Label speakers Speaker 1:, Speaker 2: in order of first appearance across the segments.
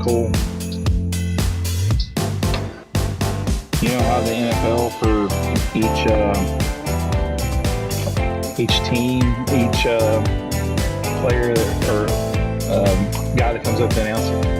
Speaker 1: cool. You know how the NFL for each team, each player or guy that comes up to announce it.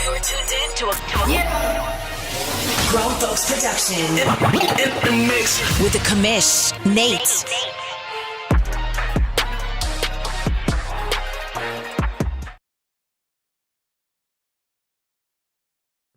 Speaker 2: You're tuned in to a Grown Folks production.
Speaker 3: In the mix
Speaker 2: With the commish, Nate.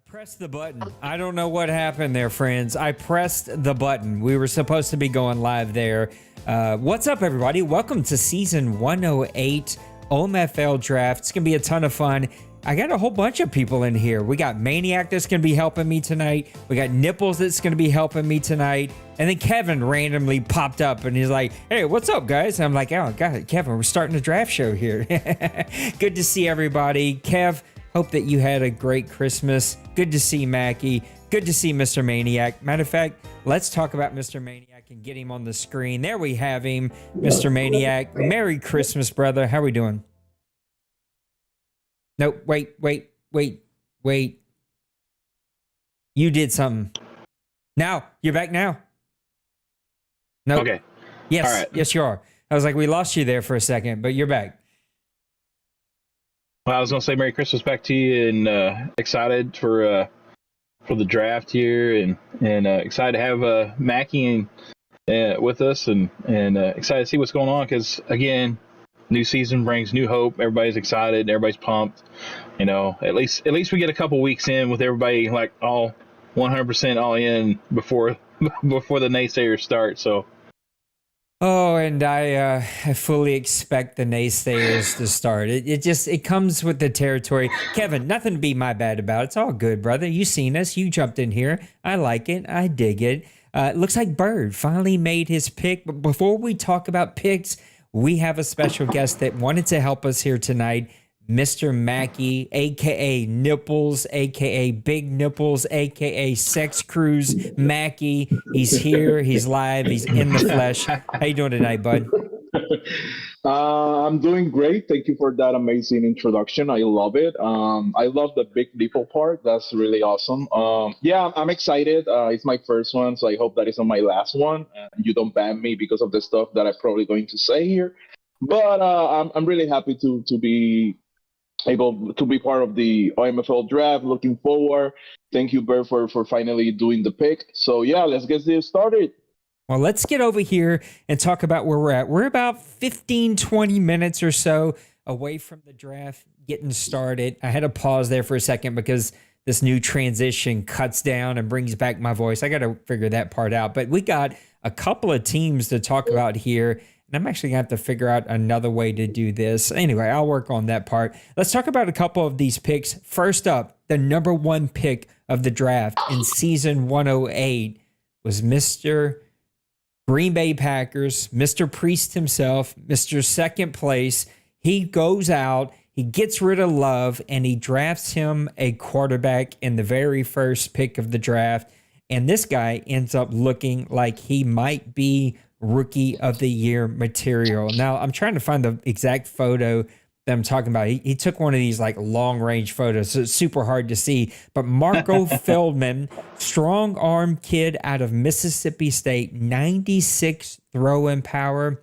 Speaker 4: Press the button. I don't know what happened there, friends. I pressed the button. We were supposed to be going live there. What's up, everybody? Welcome to season 108 OMFL Draft. It's going to be a ton of fun. I got a whole bunch of people in here. We got Maniac that's going to be helping me tonight. We got Nipples that's going to be helping me tonight. And then Kevin randomly popped up and he's like, hey, what's up, guys? And I'm like, oh, God, Kevin, we're starting a draft show here. Good to see everybody. Kev, hope that you had a great Christmas. Good to see Mackie. Good to see Mr. Maniac. Matter of fact, let's talk about Mr. Maniac and get him on the screen. There we have him, Mr. Maniac. Merry Christmas, brother. How we doing? No, wait. You did something. Now, you're back now. No.
Speaker 1: Okay.
Speaker 4: Yes,
Speaker 1: All right.
Speaker 4: yes, you are. I was like, we lost you there for a second, but you're back.
Speaker 1: Well, I was going to say Merry Christmas back to you, and excited for the draft here, and excited to have Mackie with us, and excited to see what's going on because, again, new season brings new hope. Everybody's excited. Everybody's pumped. You know, at least we get a couple weeks in with everybody like all 100% all in before the naysayers start. So.
Speaker 4: Oh, and I fully expect the naysayers to start. It comes with the territory. Kevin, nothing to be my bad about. It's all good, brother. You seen us. You jumped in here. I like it. I dig it. It looks like Bird finally made his pick. But before we talk about picks, we have a special guest that wanted to help us here tonight, Mr. Mackie, a.k.a. Nipples, a.k.a. Big Nipples, a.k.a. Sex Cruise Mackie. He's here. He's live. He's in the flesh. How you doing tonight, bud?
Speaker 5: I'm doing great. Thank you for that amazing introduction. I love it. I love the big nipple part. That's really awesome. Yeah, I'm excited. It's my first one, so I hope that it's not my last one. You don't ban me because of the stuff that I'm probably going to say here. But I'm really happy to be able to be part of the OMFL Draft. Looking forward. Thank you, Bert, for finally doing the pick. So yeah, let's get this started.
Speaker 4: Well, let's get over here and talk about where we're at. We're about 15, 20 minutes or so away from the draft getting started. I had to pause there for a second because this new transition cuts down and brings back my voice. I got to figure that part out. But we got a couple of teams to talk about here, and I'm actually going to have to figure out another way to do this. Anyway, I'll work on that part. Let's talk about a couple of these picks. First up, the number one pick of the draft in season 108 was Mr. Green Bay Packers, Mr. Priest himself, Mr. Second Place. He goes out, he gets rid of Love, and he drafts him a quarterback in the very first pick of the draft. And this guy ends up looking like he might be Rookie of the Year material. Now, I'm trying to find the exact photo that I'm talking about. He took one of these like long range photos, so it's super hard to see. But Marco Feldman, strong arm kid out of Mississippi State, 96 throwing power.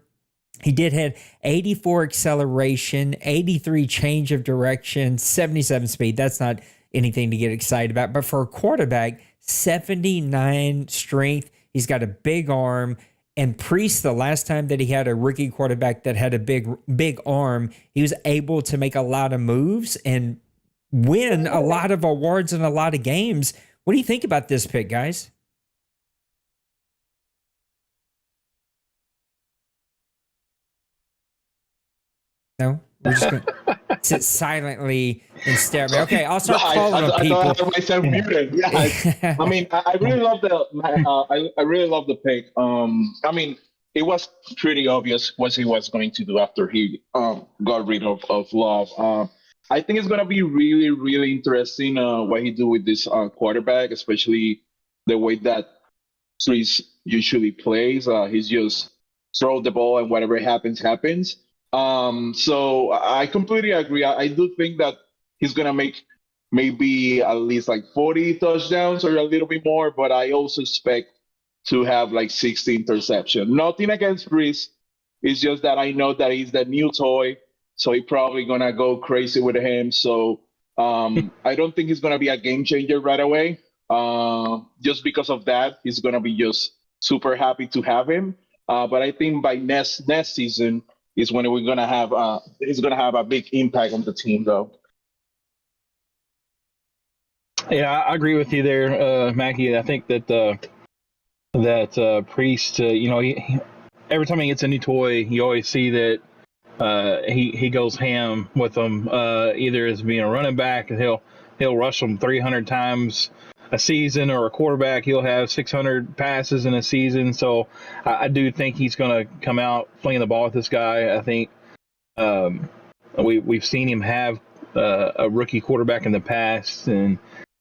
Speaker 4: He did have 84 acceleration, 83 change of direction, 77 speed. That's not anything to get excited about. But for a quarterback, 79 strength. He's got a big arm. And Priest, the last time that he had a rookie quarterback that had a big arm, he was able to make a lot of moves and win a lot of awards and a lot of games. What do you think about this pick, guys? No, we're just going to sit silently and stare. Okay, I'll start
Speaker 5: I
Speaker 4: calling on
Speaker 5: thought I
Speaker 4: people.
Speaker 5: had myself muted. Yeah, I mean, I really love I really love the pick. I mean, it was pretty obvious what he was going to do after he got rid of Love. I think it's gonna be really really interesting what he do with this quarterback, especially the way that Chris usually plays. He's just throw the ball and whatever happens happens. So I completely agree. I do think that he's gonna make maybe at least like 40 touchdowns or a little bit more, but I also expect to have like 60 interception. Nothing against Brees. It's just that I know that he's the new toy, so he probably gonna go crazy with him. So I don't think he's gonna be a game changer right away. Just because of that, he's gonna be just super happy to have him. But I think by next season is when we're gonna have he's gonna have a big impact on the team, though.
Speaker 1: Yeah, I agree with you there, Mackie. I think that Priest, every time he gets a new toy, you always see that he goes ham with them. Either as being a running back, and he'll rush them 300 times a season, or a quarterback, he'll have 600 passes in a season. So I do think he's going to come out playing the ball with this guy. I think we've seen him have a rookie quarterback in the past, and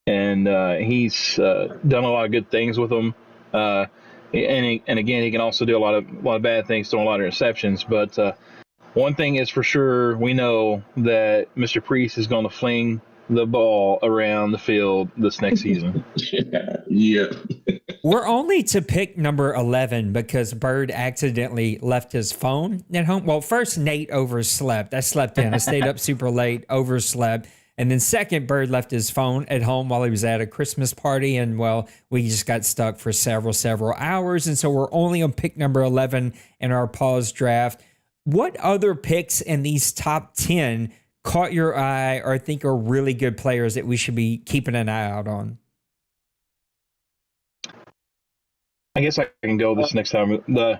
Speaker 1: he's done a lot of good things with them. And again, he can also do a lot of bad things, throwing a lot of interceptions. But one thing is for sure, we know that Mr. Priest is going to fling the ball around the field this next season.
Speaker 5: Yeah.
Speaker 4: We're only to pick number 11 because Bird accidentally left his phone at home. Well, first, Nate overslept. I slept in. I stayed up super late, overslept. And then second, Bird left his phone at home while he was at a Christmas party. And, well, we just got stuck for several hours. And so we're only on pick number 11 in our pause draft. What other picks in these top 10 caught your eye or think are really good players that we should be keeping an eye out on?
Speaker 1: I guess I can go this next time.
Speaker 5: Yeah.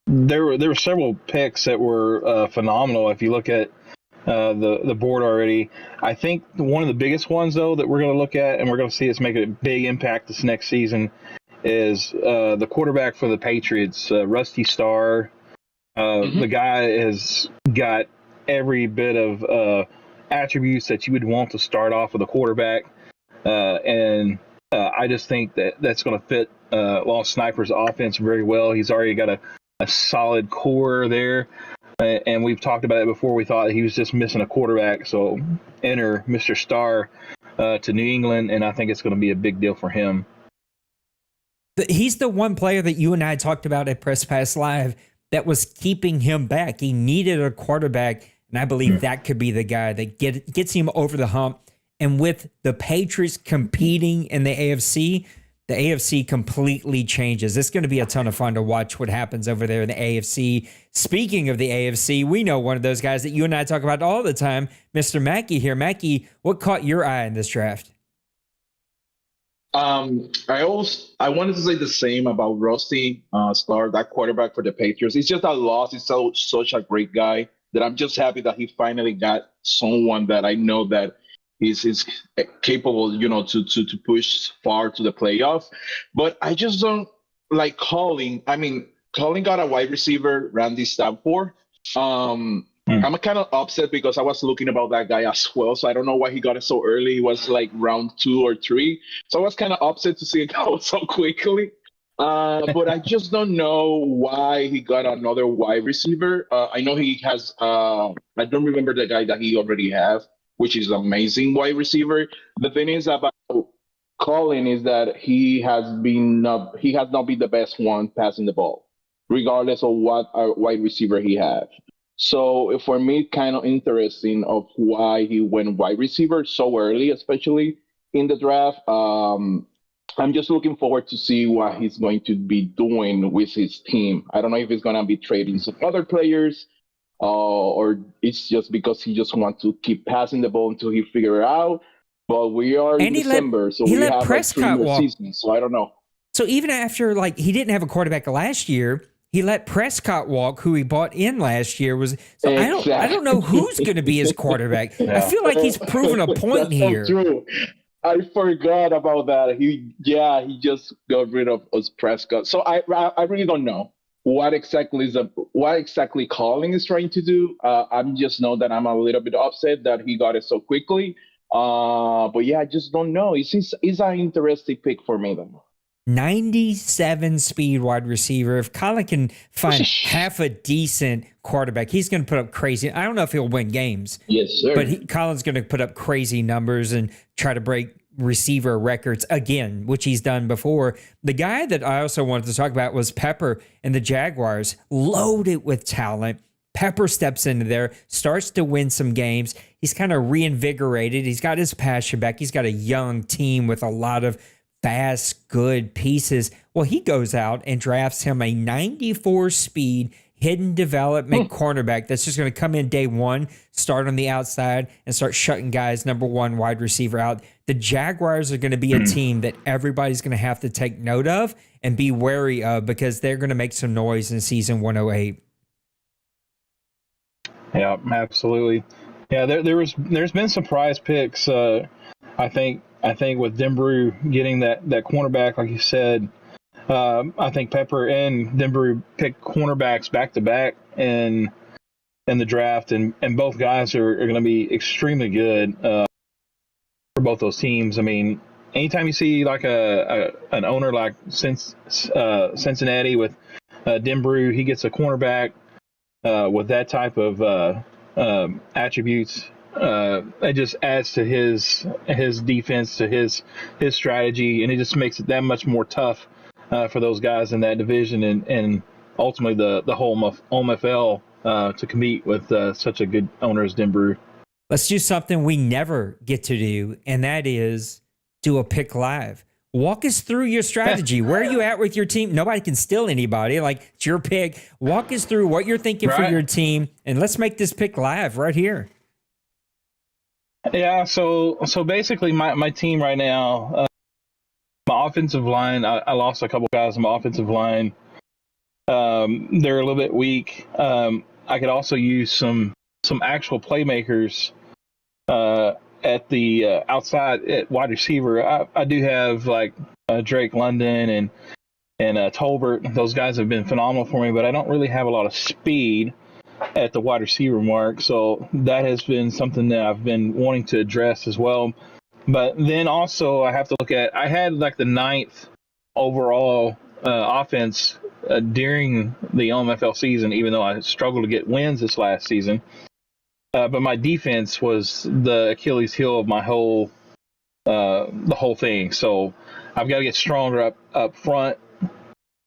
Speaker 1: There were several picks that were phenomenal. If you look at the board already, I think one of the biggest ones though that we're going to look at and we're going to see us make a big impact this next season is the quarterback for the Patriots, Rusty Starr. The guy has got every bit of attributes that you would want to start off with a quarterback, and I just think that's going to fit Lost Sniper's offense very well. He's already got a solid core there, and we've talked about it before. We thought he was just missing a quarterback, so enter Mr. Starr to New England, and I think it's going to be a big deal for him.
Speaker 4: He's the one player that you and I talked about at Press Pass Live that was keeping him back. He needed a quarterback, and I believe that could be the guy that gets him over the hump. And with the Patriots competing in the AFC completely changes. It's going to be a ton of fun to watch what happens over there in the AFC. Speaking of the AFC, we know one of those guys that you and I talk about all the time, Mr. Mackey here. Mackey, what caught your eye in this draft?
Speaker 5: I wanted to say the same about Rusty Starr, that quarterback for the Patriots. It's just a loss. He's such a great guy that I'm just happy that he finally got someone that I know that is capable, to push far to the playoffs. But I just don't like Colin. I mean, Colin got a wide receiver, Randy Stanford. I'm kind of upset because I was looking about that guy as well. So I don't know why he got it so early. It was like round 2 or 3. So I was kind of upset to see it go so quickly. But I just don't know why he got another wide receiver. I know he has, I don't remember the guy that he already have, which is amazing wide receiver. The thing is about Colin is that he has not been the best one passing the ball, regardless of what wide receiver he has. So for me, kind of interesting of why he went wide receiver so early, especially in the draft. I'm just looking forward to see what he's going to be doing with his team. I don't know if he's going to be trading some other players, or it's just because he just wants to keep passing the ball until he figure it out. But we are in December, so we have like 3 more seasons. So I don't know.
Speaker 4: So even after he didn't have a quarterback last year, He let Prescott walk, who he bought in last year. I don't know who's going to be his quarterback. I feel like he's proven a point
Speaker 5: That's
Speaker 4: here.
Speaker 5: so true. I forgot about that. He just got rid of Prescott. So I really don't know what exactly Colin is trying to do. I'm just know that I'm a little bit upset that he got it so quickly. But yeah, I just don't know. It's an interesting pick for me though.
Speaker 4: 97 speed wide receiver. If Colin can find half a decent quarterback, he's going to put up crazy. I don't know if he'll win games.
Speaker 5: Yes, sir.
Speaker 4: But Colin's going to put up crazy numbers and try to break receiver records again, which he's done before. The guy that I also wanted to talk about was Pepper and the Jaguars, loaded with talent. Pepper steps into there, starts to win some games. He's kind of reinvigorated. He's got his passion back. He's got a young team with a lot of fast, good pieces. Well, he goes out and drafts him a 94 speed hidden development cornerback that's just going to come in day one, start on the outside, and start shutting guys number one wide receiver out. The Jaguars are going to be a team that everybody's going to have to take note of and be wary of because they're going to make some noise in season 108.
Speaker 1: Yeah, absolutely. Yeah, there's been some prize picks. I think with Denbrew getting that cornerback, like you said, I think Pepper and Denbrew picked cornerbacks back to back in the draft, and both guys are going to be extremely good for both those teams. I mean, anytime you see like an owner like Cincinnati with Denbrew, he gets a cornerback with that type of attributes. It just adds to his defense, to his strategy, and it just makes it that much more tough for those guys in that division, and ultimately the whole OMFL to compete with such a good owner as Denbrew.
Speaker 4: Let's do something we never get to do, and that is do a pick live. Walk us through your strategy. Where are you at with your team? Nobody can steal anybody. Like, it's your pick. Walk us through what you're thinking for your team, and let's make this pick live right here.
Speaker 1: Yeah, so basically my team right now, my offensive line, I lost a couple guys on my offensive line. They're a little bit weak. I could also use some actual playmakers at the outside at wide receiver. I do have like Drake London and Tolbert. Those guys have been phenomenal for me, but I don't really have a lot of speed at the wide receiver mark. So that has been something that I've been wanting to address as well. But then also I have to look at, I had like the 9th overall offense during the OMFL season, even though I struggled to get wins this last season. But my defense was the Achilles heel of my the whole thing. So I've got to get stronger up front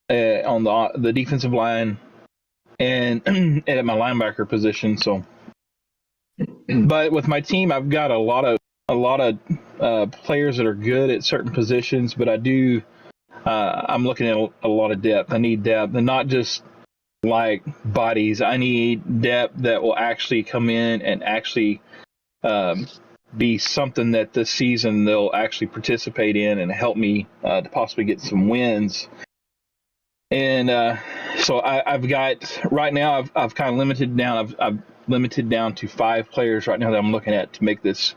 Speaker 1: on the defensive line and at my linebacker position. So, but with my team, I've got a lot of players that are good at certain positions. But I'm looking at a lot of depth. I need depth, and not just like bodies. I need depth that will actually come in and actually be something that this season they'll actually participate in and help me to possibly get some wins. And so I've got right now. I've kind of limited down. I've limited down to 5 players right now that I'm looking at to make this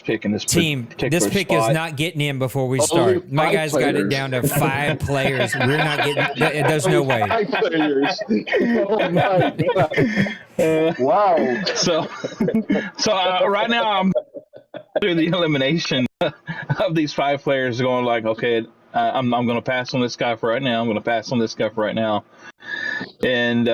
Speaker 1: pick in this
Speaker 4: team. This pick
Speaker 1: spot.
Speaker 4: is not getting in before we start. My guys got it down to 5 players. We're not getting. There's no way.
Speaker 5: 5 players. Oh my god! Wow.
Speaker 1: So right now I'm through the elimination of these 5 players, going like, okay, I'm going to pass on this guy for right now. I'm going to pass on this guy for right now, and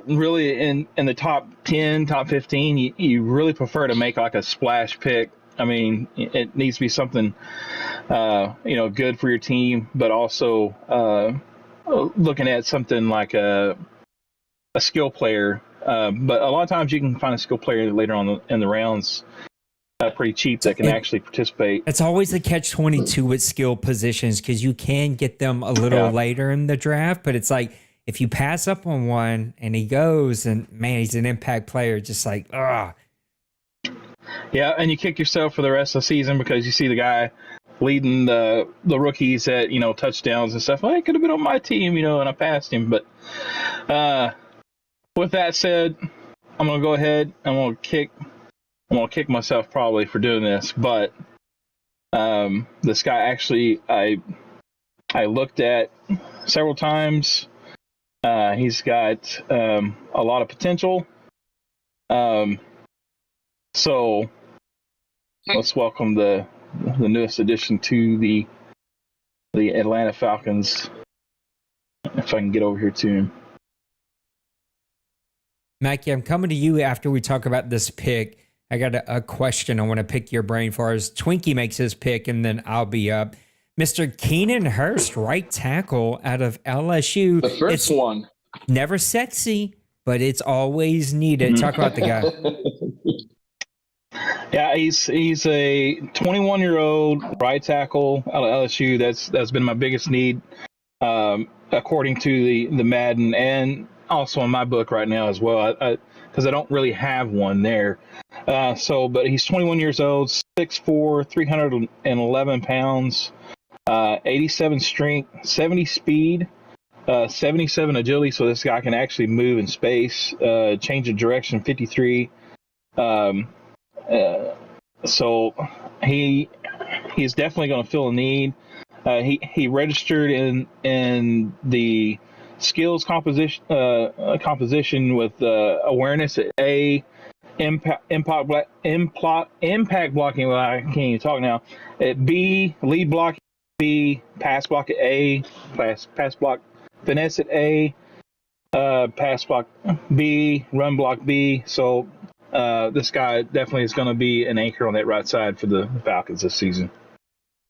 Speaker 1: really in the top 10, top 15, you really prefer to make like a splash pick. I mean, it needs to be something, good for your team, but also looking at something like a skill player. But a lot of times you can find a skill player later on in the rounds pretty cheap that can actually participate.
Speaker 4: It's always the catch-22 with skill positions because you can get them a little later in the draft, but it's like, if you pass up on one and he goes and man, he's an impact player, just like,
Speaker 1: Yeah, and you kick yourself for the rest of the season because you see the guy leading the rookies at touchdowns and stuff. Well, he could have been on my team, and I passed him. But with that said, I'm gonna go ahead. I'm gonna kick myself probably for doing this, but this guy actually I looked at several times. He's got a lot of potential. So let's welcome the newest addition to the Atlanta Falcons. If I can get over here to him.
Speaker 4: Mackie, I'm coming to you after we talk about this pick. I got a question I want to pick your brain for as Twinkie makes his pick, and then I'll be up. Mr. Keenan Hurst, right tackle out of LSU.
Speaker 5: The first one.
Speaker 4: Never sexy, but it's always needed. Talk about the guy.
Speaker 1: Yeah, he's a 21-year-old right tackle out of LSU. That's been my biggest need, according to the Madden, and also in my book right now as well, because I don't really have one there. But he's 21 years old, 6'4", 311 pounds, 87 strength, 70 speed, 77 agility. So this guy can actually move in space, change of direction, 53. So he's definitely going to fill a need. He registered in the skills composition with awareness at A, impact blocking. Well, I can't even talk now. At B, lead blocking B, pass block at A, pass block finesse at A, pass block B, run block B. So this guy definitely is going to be an anchor on that right side for the Falcons this season.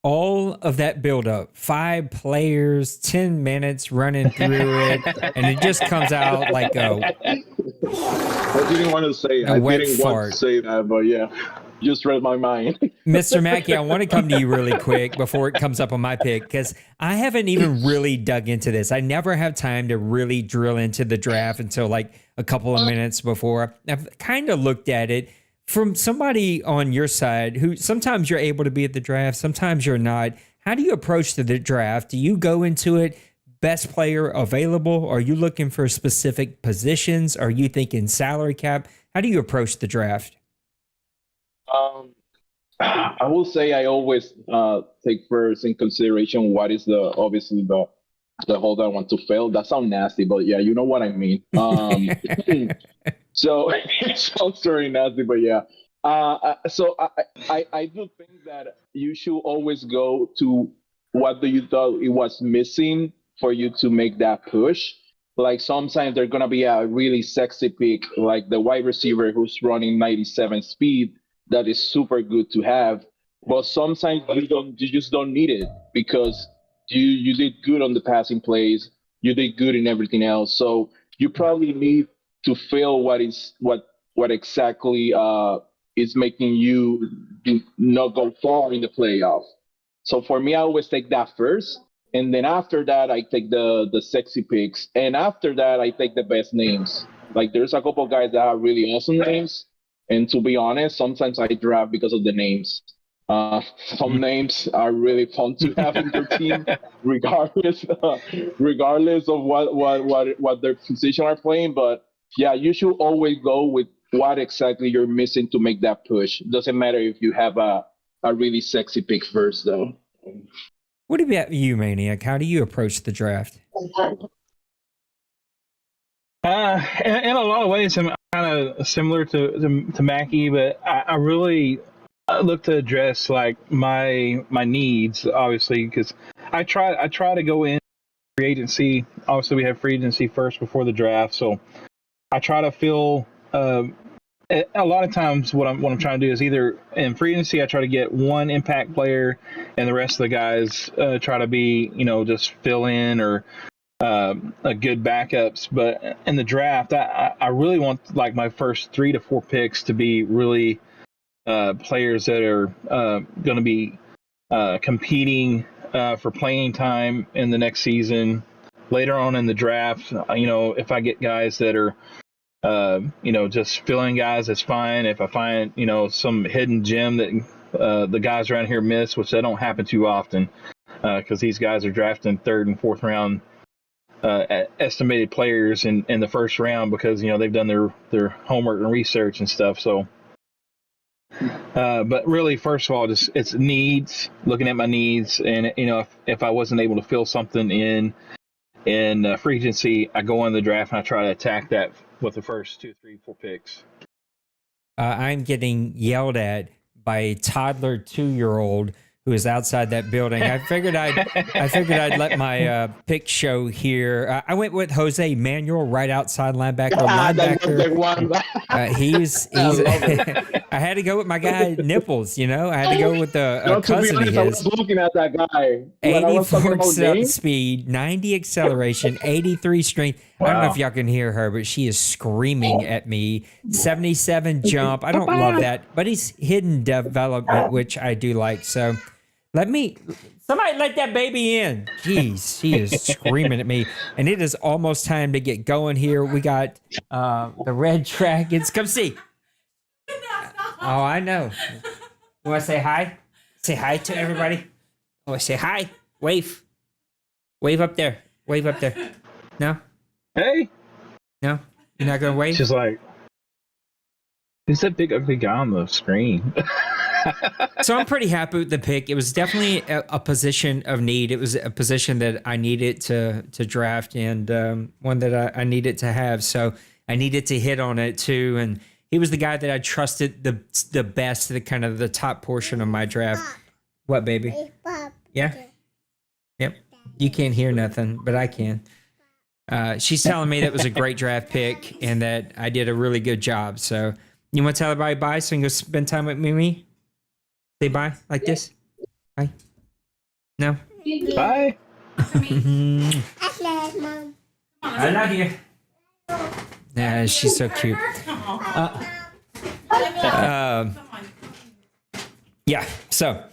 Speaker 4: All of that buildup, 5 players, 10 minutes running through it, and it just comes out like
Speaker 5: I didn't want to say that, but yeah, just read my mind.
Speaker 4: Mr. Mackey, I want to come to you really quick before it comes up on my pick, because I haven't even really dug into this. I never have time to really drill into the draft until like a couple of minutes before. I've kind of looked at it from somebody on your side who sometimes you're able to be at the draft, sometimes you're not. How do you approach the draft? Do you go into it best player available? Are you looking for specific positions? Are you thinking salary cap? How do you approach the draft?
Speaker 5: I will say I always take first in consideration what is obviously the hole that I want to fill. That sounds nasty, but yeah, you know what I mean. So it sounds very nasty, but yeah. So I do think that you should always go to what do you thought it was missing for you to make that push. Like sometimes there's gonna be a really sexy pick, like the wide receiver who's running 97 speed. That is super good to have, but sometimes you just don't need it because you did good on the passing plays, you did good in everything else. So you probably need to feel what exactly is making you not go far in the playoff. So for me, I always take that first, and then after that, I take the sexy picks, and after that, I take the best names. Like there's a couple of guys that have really awesome names. And to be honest, sometimes I draft because of the names. Some names are really fun to have in your team, regardless of what their position are playing. But yeah, you should always go with what exactly you're missing to make that push. Doesn't matter if you have a really sexy pick first, though.
Speaker 4: What about you, Maniac? How do you approach the draft?
Speaker 1: In a lot of ways, I'm kind of similar to Mackie, but I really look to address like my needs, obviously, because I try to go in free agency. Obviously, we have free agency first before the draft, so I try to feel. A lot of times, what I'm trying to do is either in free agency, I try to get one impact player, and the rest of the guys try to be just fill in or. A good backups, but in the draft, I really want like my first 3 to 4 picks to be really players that are going to be competing for playing time in the next season. Later on in the draft, if I get guys that are just filling guys, that's fine. If I find some hidden gem that the guys around here miss, which they don't happen too often, because these guys are drafting third and fourth round estimated players in the first round because they've done their homework and research and stuff. So, but really, first of all, just it's needs. Looking at my needs, and if I wasn't able to fill something in free agency, I go in the draft and I try to attack that with the first 2, 3, 4 picks.
Speaker 4: I'm getting yelled at by a toddler 2-year-old who is outside that building. I figured I'd let my pick show here. I went with Jose Manuel, right outside linebacker. He's I had to go with my guy Nipples. I had to go with a cousin of his.
Speaker 5: I was looking at that guy.
Speaker 4: 84 speed, 90 acceleration, 83 strength. Wow. I don't know if y'all can hear her, but she is screaming at me. 77 jump. I don't love that, but he's hidden development, which I do like. So somebody let that baby in. Jeez, she is screaming at me. And it is almost time to get going here. We got the Red Dragons. Come see. Oh, I know. You want to say hi? Say hi to everybody. Oh, say hi. Wave. Wave up there. Wave up there. No?
Speaker 1: Hey.
Speaker 4: No? You're not going to wave?
Speaker 1: She's like, who's that big ugly guy on the screen?
Speaker 4: So I'm pretty happy with the pick. It was definitely a position of need. It was a position that I needed to draft and one that I needed to have. So I needed to hit on it too. And he was the guy that I trusted the best, the kind of the top portion of my draft. What, baby? Yeah? Yep. You can't hear nothing, but I can. She's telling me that was a great draft pick and that I did a really good job. So you want to tell everybody bye so you can go spend time with Mimi? Say bye like this? Bye? No?
Speaker 1: Bye.
Speaker 4: I love you. Yeah, she's so cute. Yeah, so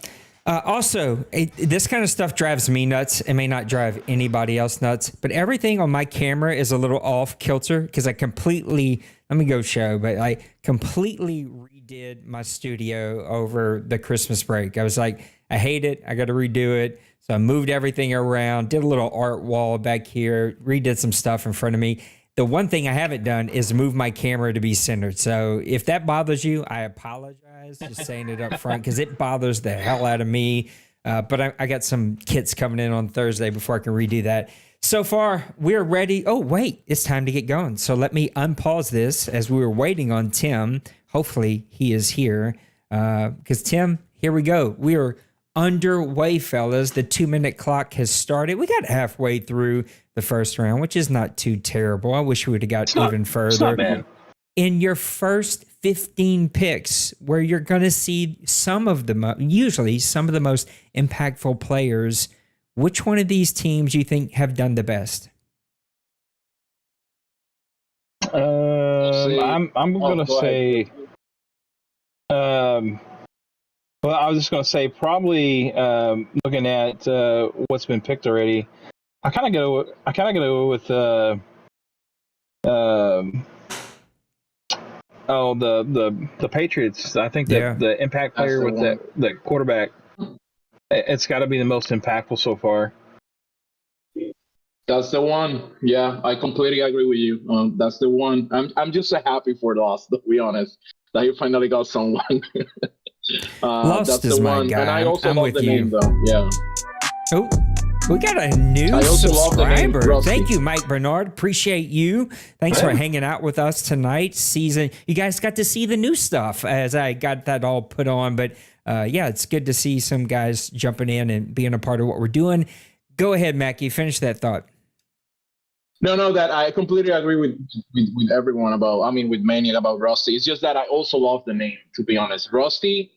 Speaker 4: also, this kind of stuff drives me nuts. It may not drive anybody else nuts, but everything on my camera is a little off kilter because I completely, let me go show, but I completely redid my studio over the Christmas break. I was like, I hate it. I got to redo it. So I moved everything around, did a little art wall back here, redid some stuff in front of me. The one thing I haven't done is move my camera to be centered. So if that bothers you, I apologize. Just saying it up front because it bothers the hell out of me. But I got some kits coming in on Thursday before I can redo that. So far, we're ready. Oh, wait, it's time to get going. So let me unpause this as we were waiting on Tim. Hopefully he is here because Tim, here we go. We are underway, fellas. The 2-minute clock has started. We got halfway through the first round, which is not too terrible. I wish we would have got even further.
Speaker 1: It's not bad.
Speaker 4: In your first 15 picks, where you're going to see usually some of the most impactful players, which one of these teams you think have done the best?
Speaker 1: I'm going to say. Well, I was just going to say probably looking at what's been picked already. I kind of go with the Patriots. I think that the impact player with the quarterback, it's got to be the most impactful so far.
Speaker 5: That's the one. Yeah, I completely agree with you. That's the one. I'm just so happy for Lost, to be honest, that you finally got someone.
Speaker 4: Lost
Speaker 5: that's
Speaker 4: is
Speaker 5: the
Speaker 4: my
Speaker 5: one.
Speaker 4: guy.
Speaker 5: And I also
Speaker 4: I'm
Speaker 5: love
Speaker 4: with
Speaker 5: the
Speaker 4: you.
Speaker 5: name, though. Yeah.
Speaker 4: Oh, we got a new subscriber. Thank you, Mike Bernard. Appreciate you. Thanks for hanging out with us tonight. You guys got to see the new stuff as I got that all put on. But yeah, it's good to see some guys jumping in and being a part of what we're doing. Go ahead, Mackie. Finish that thought.
Speaker 5: No, that I completely agree with everyone with Manny about Rusty. It's just that I also love the name, to be honest. Rusty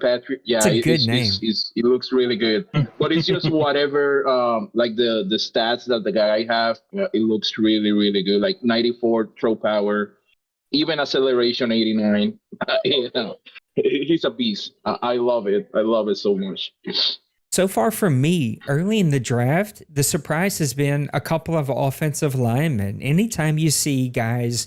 Speaker 5: Patrick. Yeah,
Speaker 4: it's a good name.
Speaker 5: It looks really good. But it's just whatever, like the stats that the guy have, it looks really, really good. Like 94 throw power, even acceleration 89. He's a beast. I love it. I love it so much.
Speaker 4: So far for me, early in the draft, the surprise has been a couple of offensive linemen. Anytime you see guys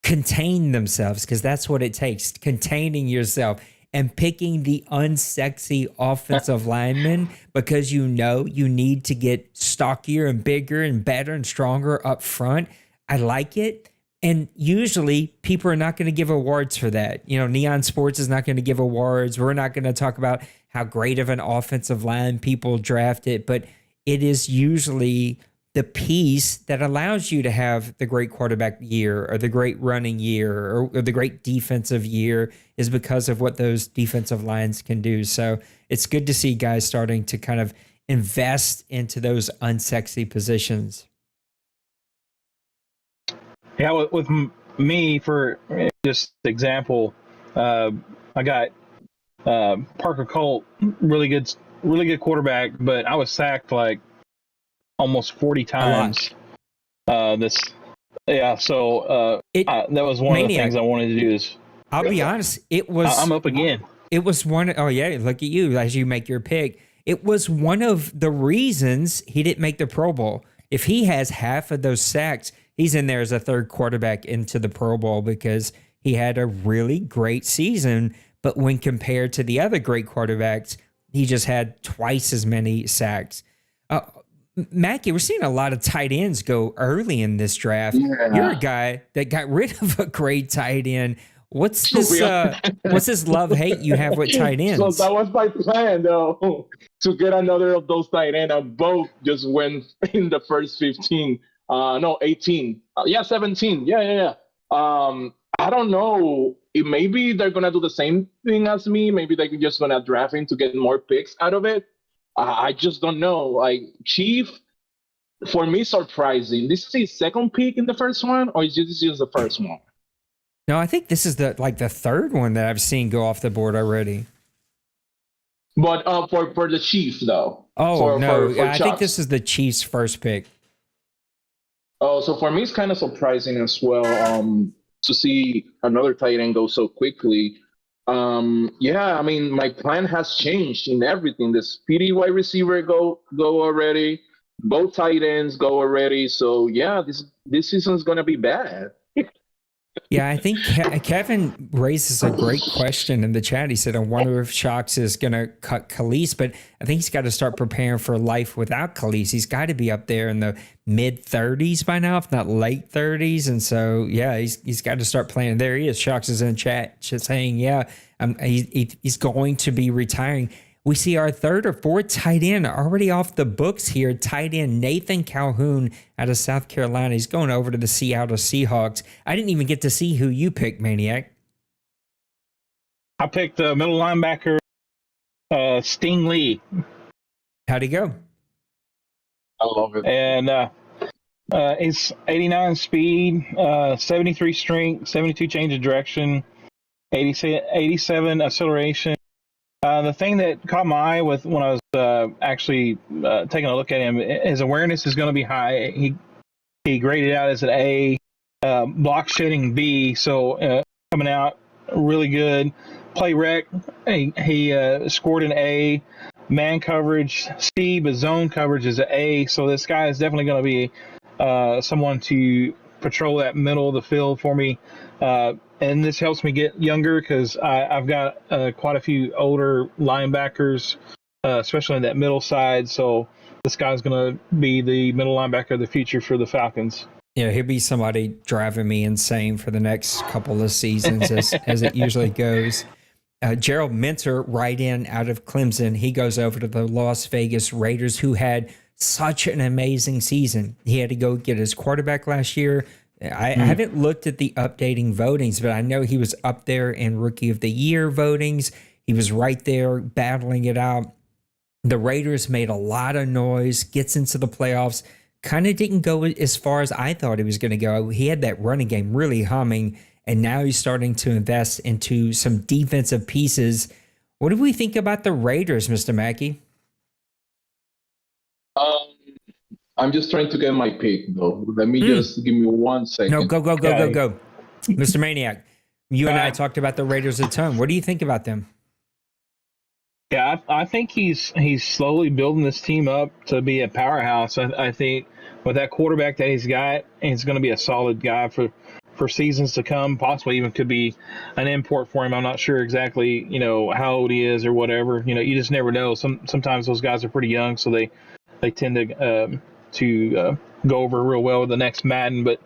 Speaker 4: contain themselves, because that's what it takes, containing yourself. and picking the unsexy offensive lineman because you know you need to get stockier and bigger and better and stronger up front. I like it. And usually people are not going to give awards for that. You know, Neon Sports is not going to give awards. We're not going to talk about how great of an offensive line people drafted, but it is usually the piece that allows you to have the great quarterback year or the great running year or the great defensive year is because of what those defensive lines can do. So it's good to see guys starting to kind of invest into those unsexy positions.
Speaker 1: Yeah, with me, for just example, I got Parker Colt, really good quarterback, but I was sacked like almost 40 times. So that was one of the things I wanted to do. Is
Speaker 4: I'll be honest, it was
Speaker 1: I'm up again.
Speaker 4: It was one. Oh yeah, look at you as you make your pick. It was one of the reasons he didn't make the Pro Bowl. If he has half of those sacks, he's in there as a third quarterback into the Pro Bowl because he had a really great season. But when compared to the other great quarterbacks, he just had twice as many sacks. Mackie, we're seeing a lot of tight ends go early in this draft.
Speaker 5: Yeah.
Speaker 4: You're a guy that got rid of a great tight end. What's this? What's this love-hate you have with tight ends?
Speaker 5: So that was my plan, though, to get another of those tight ends. And both just went in the first 15. No, 18. 17. Yeah. I don't know. Maybe they're gonna do the same thing as me. Maybe they're just gonna draft him to get more picks out of it. I just don't know. Like Chief, for me, surprising. This is his second pick in the first one, or is this just the first one?
Speaker 4: No, I think this is the third one that I've seen go off the board already.
Speaker 5: But for the Chief though.
Speaker 4: Oh no,
Speaker 5: for
Speaker 4: I think this is the Chiefs' first pick.
Speaker 5: Oh, so for me, it's kind of surprising as well to see another tight end go so quickly. Yeah, I mean, my plan has changed in everything. The speedy wide receiver go already. Both tight ends go already. So yeah, this season's gonna be bad.
Speaker 4: Yeah, I think Kevin raises a great question in the chat. He said, I wonder if Shocks is going to cut Khalees, but I think he's got to start preparing for life without Khalees. He's got to be up there in the mid-30s by now, if not late 30s. And so, yeah, he's got to start playing. There he is. Shocks is in chat just saying, yeah, he's going to be retiring. We see our third or fourth tight end already off the books here. Tight end Nathan Calhoun out of South Carolina. He's going over to the Seattle Seahawks. I didn't even get to see who you picked, Maniac.
Speaker 1: I picked the middle linebacker, Sting Lee.
Speaker 4: How'd he go?
Speaker 5: I love it.
Speaker 1: And he's 89 speed, 73 strength, 72 change of direction, 87 acceleration. The thing that caught my eye with when I was actually taking a look at him, his awareness is going to be high. He graded out as an A, block shedding B, so coming out really good. Play rec, he scored an A. Man coverage, C, but zone coverage is an A. So this guy is definitely going to be someone to patrol that middle of the field for me. And this helps me get younger because I've got quite a few older linebackers, especially in that middle side. So this guy's going to be the middle linebacker of the future for the Falcons.
Speaker 4: Yeah, he'll be somebody driving me insane for the next couple of seasons as it usually goes. Gerald Minter, right in out of Clemson, he goes over to the Las Vegas Raiders, who had such an amazing season. He had to go get his quarterback last year. I haven't looked at the updating votings, but I know he was up there in Rookie of the Year votings. He was right there battling it out. The Raiders made a lot of noise, gets into the playoffs, kind of didn't go as far as I thought he was going to go. He had that running game really humming, and now he's starting to invest into some defensive pieces. What do we think about the Raiders, Mr. Mackey?
Speaker 5: I'm just trying to get my pick, though. Let me just give me 1 second.
Speaker 4: No, go. Mr. Maniac, you and I talked about the Raiders a ton. What do you think about them?
Speaker 1: Yeah, I think he's slowly building this team up to be a powerhouse. I think with that quarterback that he's got, he's going to be a solid guy for for seasons to come. Possibly even could be an import for him. I'm not sure exactly, how old he is or whatever. You just never know. Sometimes those guys are pretty young, so they tend to go over real well with the next Madden. But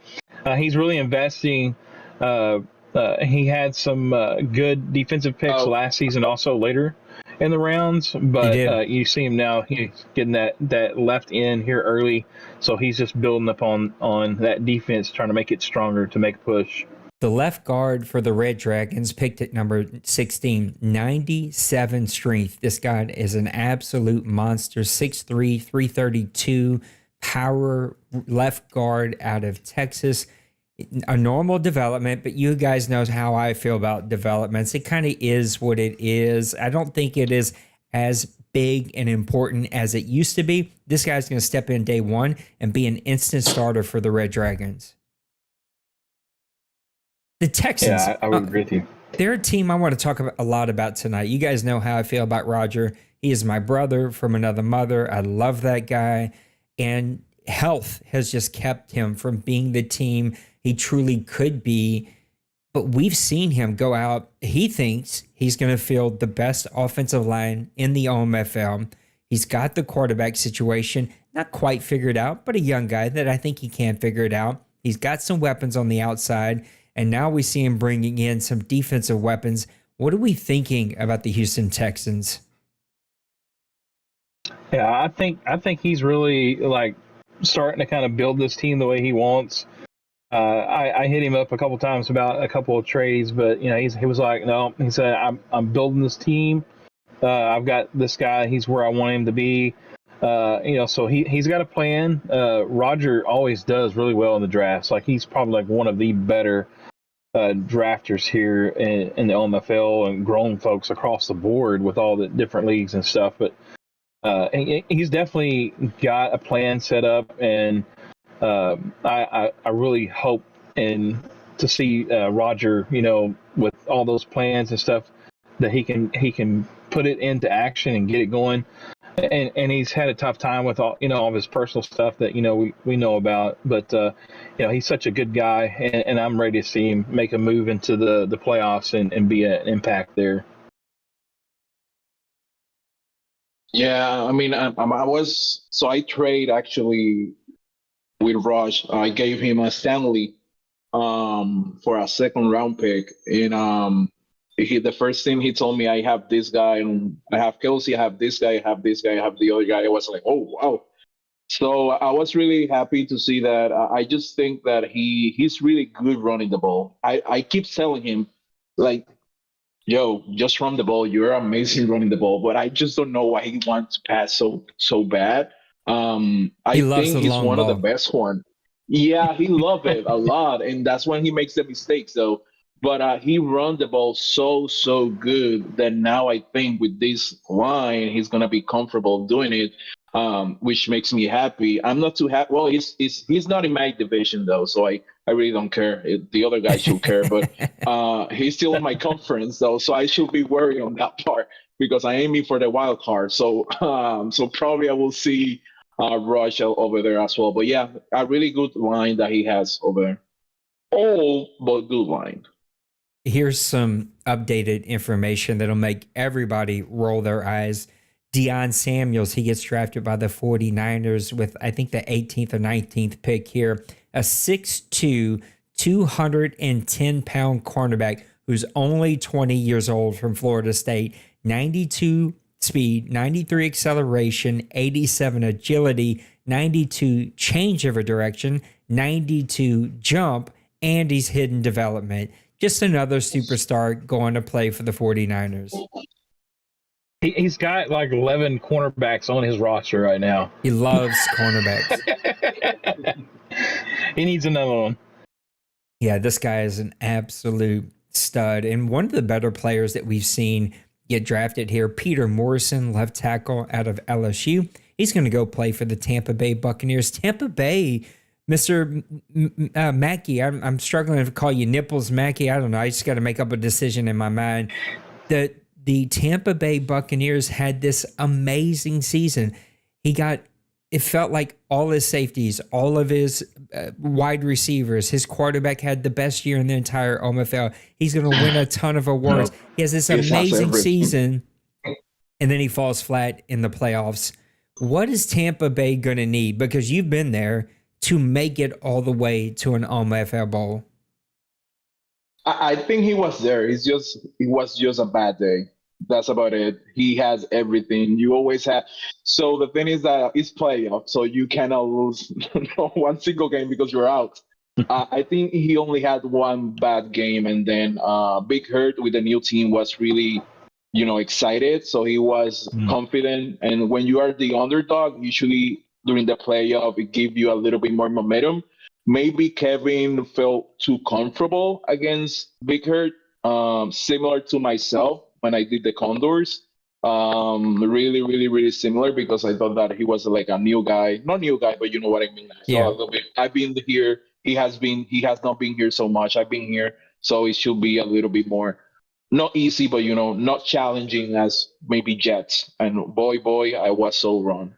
Speaker 1: he's really investing. He had some good defensive picks last season, also later in the rounds. But you see him now; he's getting that left end here early, so he's just building up on that defense, trying to make it stronger to make a push.
Speaker 4: The left guard for the Red Dragons, picked at number 16, 97 strength. This guy is an absolute monster. 6'3", 332 power left guard out of Texas. A normal development, but you guys know how I feel about developments. It kind of is what it is. I don't think it is as big and important as it used to be. This guy's going to step in day one and be an instant starter for the Red Dragons. The Texans.
Speaker 1: Yeah, I would agree with you.
Speaker 4: They're a team I want to talk a lot about tonight. You guys know how I feel about Roger. He is my brother from another mother. I love that guy. And health has just kept him from being the team he truly could be. But we've seen him go out. He thinks he's going to field the best offensive line in the OMFL. He's got the quarterback situation not quite figured out, but a young guy that I think he can figure it out. He's got some weapons on the outside, and now we see him bringing in some defensive weapons. What are we thinking about the Houston Texans?
Speaker 1: Yeah, I think he's really starting to kind of build this team the way he wants. I hit him up a couple times about a couple of trades, but he was like, no. He said, I'm building this team. I've got this guy. He's where I want him to be. So he's got a plan. Roger always does really well in the drafts. He's probably one of the better drafters here in the OMFL and grown folks across the board with all the different leagues and stuff. But he's definitely got a plan set up, and I really hope to see Roger, with all those plans and stuff, that he can put it into action and get it going. And he's had a tough time with all of his personal stuff that we know about, but he's such a good guy, and I'm ready to see him make a move into the playoffs and be an impact there.
Speaker 5: Yeah, I mean, I trade actually with Raj. I gave him a Stanley for a second round pick. And the first thing he told me, I have this guy, and I have Kelsey, I have this guy, I have this guy, I have the other guy. I was like, oh, wow. So I was really happy to see that. I just think that he's really good running the ball. I keep telling him, yo, just run the ball. You're amazing running the ball, but I just don't know why he wants to pass so bad. I think he's one of the best one. Yeah, he loves it a lot, and that's when he makes the mistakes, though. But he run the ball so good that now I think with this line he's gonna be comfortable doing it, which makes me happy. I'm not too happy. Well, he's not in my division though, so I really don't care. The other guys should care, but he's still in my conference though, so I should be worried on that part because I'm aiming for the wild card. So probably I will see Rush over there as well. But yeah, a really good line that he has over there. Old but good line.
Speaker 4: Here's some updated information that'll make everybody roll their eyes. Deion Samuels, he gets drafted by the 49ers with, I think, the 18th or 19th pick here. A 6'2", 210-pound cornerback who's only 20 years old from Florida State. 92 speed, 93 acceleration, 87 agility, 92 change of a direction, 92 jump, and he's hidden development. Just another superstar going to play for the 49ers.
Speaker 1: He's got 11 cornerbacks on his roster right now.
Speaker 4: He loves cornerbacks.
Speaker 1: He needs another one.
Speaker 4: Yeah, this guy is an absolute stud. And one of the better players that we've seen get drafted here, Peter Morrison, left tackle out of LSU. He's going to go play for the Tampa Bay Buccaneers. Tampa Bay, Mr. Mackey, I'm struggling to call you Nipples Mackey. I don't know. I just got to make up a decision in my mind. The Tampa Bay Buccaneers had this amazing season. He got it felt like all his safeties, all of his wide receivers, his quarterback had the best year in the entire OMFL. He's going to win a ton of awards. He has this amazing season, and then he falls flat in the playoffs. What is Tampa Bay going to need? Because you've been there to make it all the way to an OMFL Bowl.
Speaker 5: I think he was there. It was just a bad day. That's about it. He has everything. You always have. So the thing is that it's playoff, so you cannot lose one single game because you're out. I think he only had one bad game, and then Big Hurt with the new team was really, excited. So he was confident. And when you are the underdog, usually during the playoff, it gives you a little bit more momentum. Maybe Kevin felt too comfortable against Big Hurt, similar to myself when I did the Condors. Really, really, really similar because I thought that he was like a new guy. Not new guy, but you know what I mean.
Speaker 4: Yeah.
Speaker 5: A little bit. I've been here. He has not been here so much. I've been here. So it should be a little bit more, not easy, but not challenging as maybe Jets. And boy, I was so wrong.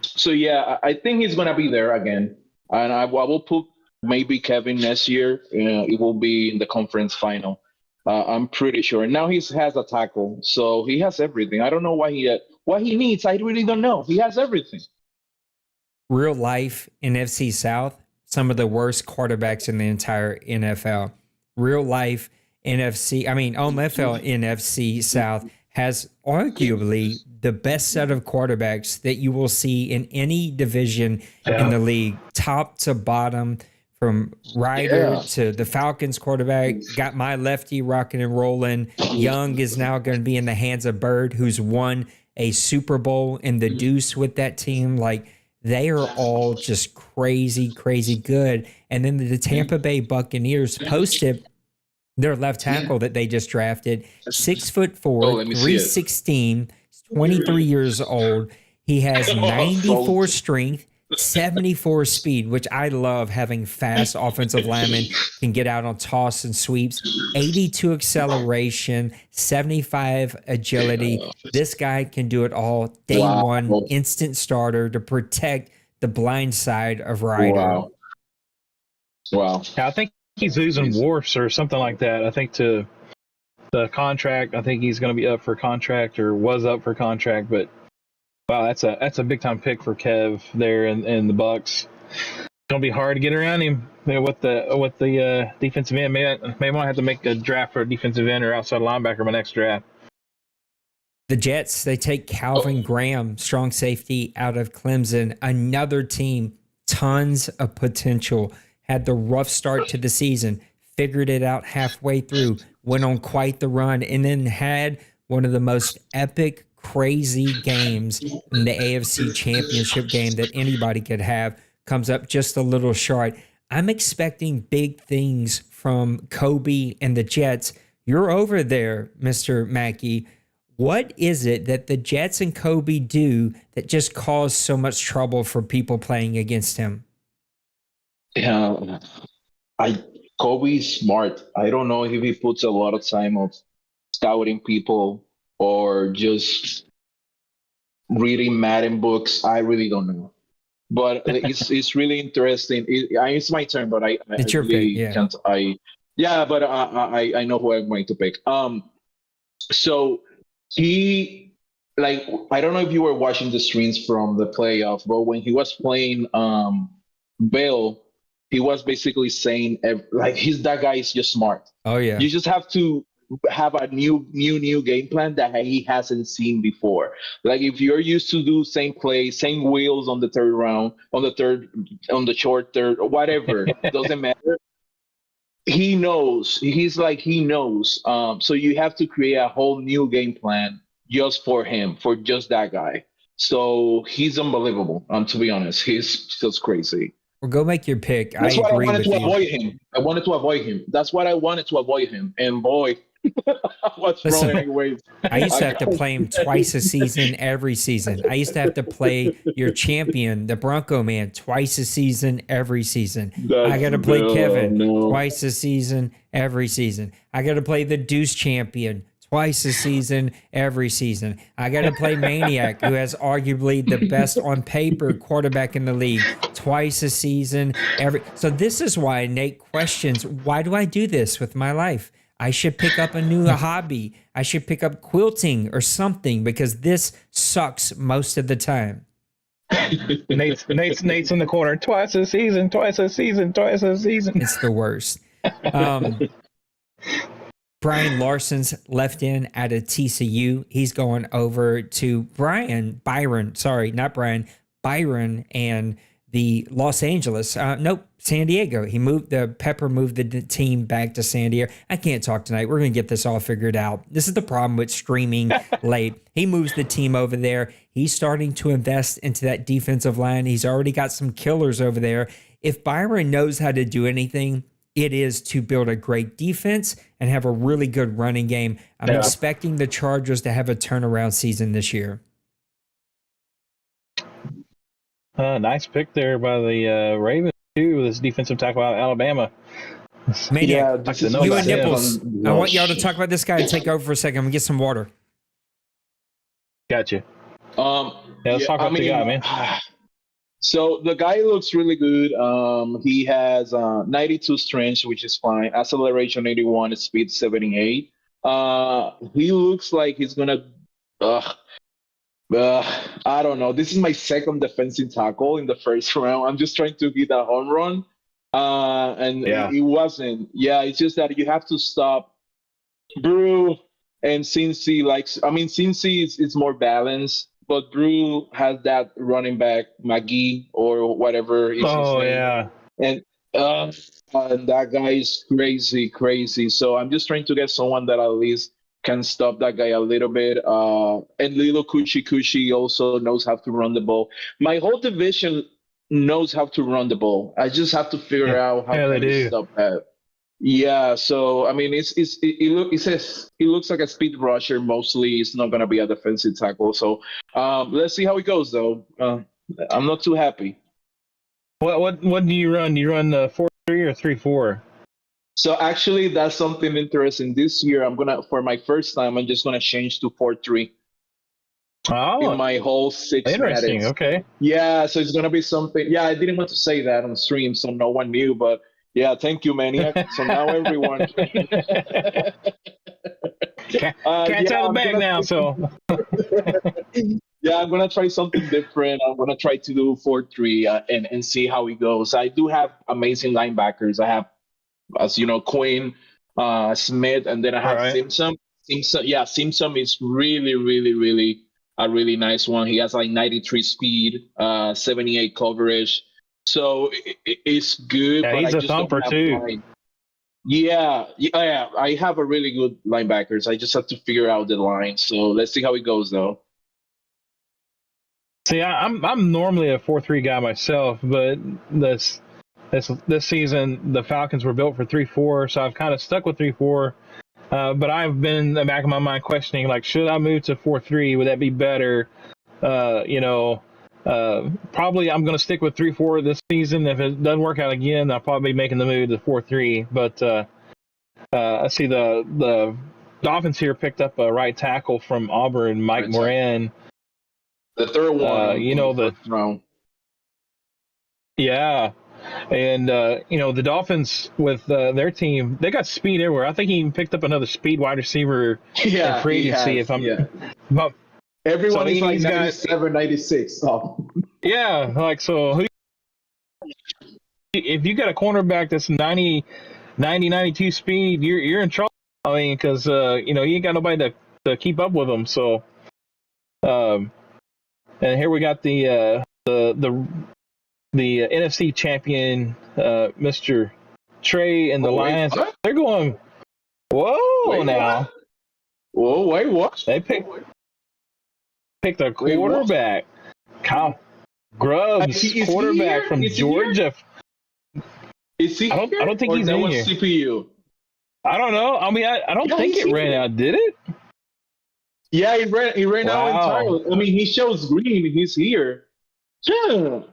Speaker 5: So yeah, I think he's gonna be there again. And I will put maybe Kevin next year. It will be in the conference final. I'm pretty sure. Now he has a tackle, so he has everything. I don't know what he needs. I really don't know. He has everything.
Speaker 4: Real life NFC South, some of the worst quarterbacks in the entire NFL. Real life OMFL NFC South has arguably the best set of quarterbacks that you will see in any division in the league, top to bottom, from Ryder to the Falcons quarterback. Got my lefty rocking and rolling. Young is now going to be in the hands of Bird, who's won a Super Bowl in the deuce with that team. Like, they are all just crazy, crazy good. And then the Tampa Bay Buccaneers posted their left tackle that they just drafted, 6'4", 316, 23 years old. He has 94 strength, 74 speed, which I love having fast offensive linemen, can get out on toss and sweeps, 82 acceleration, 75 agility. This guy can do it all. Day one, instant starter to protect the blind side of Ryder.
Speaker 5: Wow.
Speaker 1: I think he's losing Wharfs or something like that. I think to the contract, I think he's going to be up for contract or was up for contract, but wow, that's a big time pick for Kev there in the Bucks. It's gonna be hard to get around him with the defensive end. Maybe I might have to make a draft for a defensive end or outside linebacker my next draft.
Speaker 4: The Jets, they take Calvin Graham, strong safety out of Clemson. Another team, tons of potential. Had the rough start to the season, figured it out halfway through, went on quite the run, and then had one of the most epic, crazy games in the AFC Championship game that anybody could have. Comes up just a little short. I'm expecting big things from Kobe and the Jets. You're over there, Mr. Mackey. What is it that the Jets and Kobe do that just cause so much trouble for people playing against him?
Speaker 5: Yeah, Kobe's smart. I don't know if he puts a lot of time of scouting people or just reading Madden books. I really don't know. But it's really interesting. It's my turn, but
Speaker 4: it's your
Speaker 5: really
Speaker 4: pick, yeah.
Speaker 5: can't. But I know who I'm going to pick. So he, like, I don't know if you were watching the streams from the playoff, but when he was playing Bill, he was basically saying like that guy is just smart.
Speaker 4: Oh yeah.
Speaker 5: You just have to have a new game plan that he hasn't seen before. Like, if you're used to do same play, same wheels on the third round, on the short third, or whatever, it doesn't matter. He knows. He knows. So you have to create a whole new game plan just for him, for just that guy. So he's unbelievable. To be honest, he's just crazy.
Speaker 4: Well, go make your pick.
Speaker 5: That's what I wanted to avoid
Speaker 4: you.
Speaker 5: him. I wanted to avoid him. That's what I wanted to avoid him. And boy, what's wrong anyways?
Speaker 4: I used to have to play him twice a season, every season. I used to have to play your champion, the Bronco Man, twice a season, every season. I got to play Kevin twice a season, every season. I got to play the Deuce champion twice a season, every season. I got to play Maniac, who has arguably the best on paper quarterback in the league, twice a season, every. So this is why Nate questions, why do I do this with my life? I should pick up a new hobby. I should pick up quilting or something because this sucks most of the time.
Speaker 1: Nate's in the corner. Twice a season, twice a season, twice a season.
Speaker 4: It's the worst. Brian Larson's left in at a TCU. He's going over to Byron and the Los Angeles. San Diego. Pepper moved the team back to San Diego. I can't talk tonight. We're going to get this all figured out. This is the problem with streaming late. He moves the team over there. He's starting to invest into that defensive line. He's already got some killers over there. If Byron knows how to do anything, it is to build a great defense and have a really good running game. I'm expecting the Chargers to have a turnaround season this year.
Speaker 1: Nice pick there by the Ravens, too, with this defensive tackle out of Alabama.
Speaker 4: Maniac, you and Nipples, I want y'all to
Speaker 5: Gosh.
Speaker 4: talk about this guy and take over for a second. I'm going to get some water.
Speaker 1: Gotcha. Let's talk about the guy, man.
Speaker 5: So the guy looks really good. He has 92 strength, which is fine. Acceleration 81, speed 78. He looks like he's gonna. I don't know. This is my second defensive tackle in the first round. I'm just trying to get a home run, and it wasn't. Yeah, it's just that you have to stop Brew and Cincy. Cincy is more balanced. But Brew has that running back, McGee or whatever. Is his name. And that guy is crazy. So I'm just trying to get someone that at least can stop that guy a little bit. And Lilo Kuchi also knows how to run the ball. My whole division knows how to run the ball. I just have to figure out how to stop that. Yeah, so I mean, it looks like a speed rusher mostly. It's not gonna be a defensive tackle. So let's see how it goes, though. I'm not too happy.
Speaker 1: What do you run? Do you run 4-3 or 3-4?
Speaker 5: So actually, that's something interesting. This year, for my first time, I'm just gonna change to 4-3.
Speaker 1: Oh,
Speaker 5: in my whole 6
Speaker 1: interesting.
Speaker 5: minutes.
Speaker 1: Okay.
Speaker 5: Yeah, so it's gonna be something. Yeah, I didn't want to say that on stream, so no one knew, but. Yeah, thank you, Maniac. So now everyone.
Speaker 1: Can't tell the bag now, so.
Speaker 5: Yeah, I'm going to try something different. I'm going to try to do 4-3 and see how it goes. I do have amazing linebackers. I have, as you know, Quinn, Smith, and then I have Simpson. Simpson is really, really, really a really nice one. He has like 93 speed, 78 coverage. So it's good.
Speaker 1: Yeah,
Speaker 5: but
Speaker 1: he's
Speaker 5: I
Speaker 1: a
Speaker 5: just
Speaker 1: thumper
Speaker 5: don't have
Speaker 1: too.
Speaker 5: line. Yeah. I have a really good linebackers. I just have to figure out the line. So let's see how it goes, though.
Speaker 1: See, I'm normally a 4-3 guy myself, but this season the Falcons were built for 3-4, so I've kind of stuck with 3-4. But I've been in the back of my mind questioning, like, should I move to 4-3? Would that be better? Probably I'm going to stick with 3-4 this season. If it doesn't work out again, I'll probably be making the move to 4-3. But I see the Dolphins here picked up a right tackle from Auburn, Mike Moran.
Speaker 5: The third one.
Speaker 1: First round. Yeah. And, the Dolphins with their team, they got speed everywhere. I think he even picked up another speed wide receiver in free agency.
Speaker 5: Everyone is like 97, 96. Oh.
Speaker 1: Yeah, if you got a cornerback that's 90, 92 speed, you're in trouble. I mean, because you ain't got nobody to keep up with them. So, and here we got the NFC champion, Mr. Trey and the Lions.
Speaker 5: What?
Speaker 1: They're going. Whoa! Now.
Speaker 5: Whoa! Wait, what?
Speaker 1: They picked a quarterback. Kyle Grubbs, quarterback from Georgia.
Speaker 5: Is he?
Speaker 1: I don't think he's in here.
Speaker 5: CPU.
Speaker 1: I don't know. I mean, I don't think it ran out, did it?
Speaker 5: Yeah, it ran out entirely. I mean, he shows green. He's here. Yeah.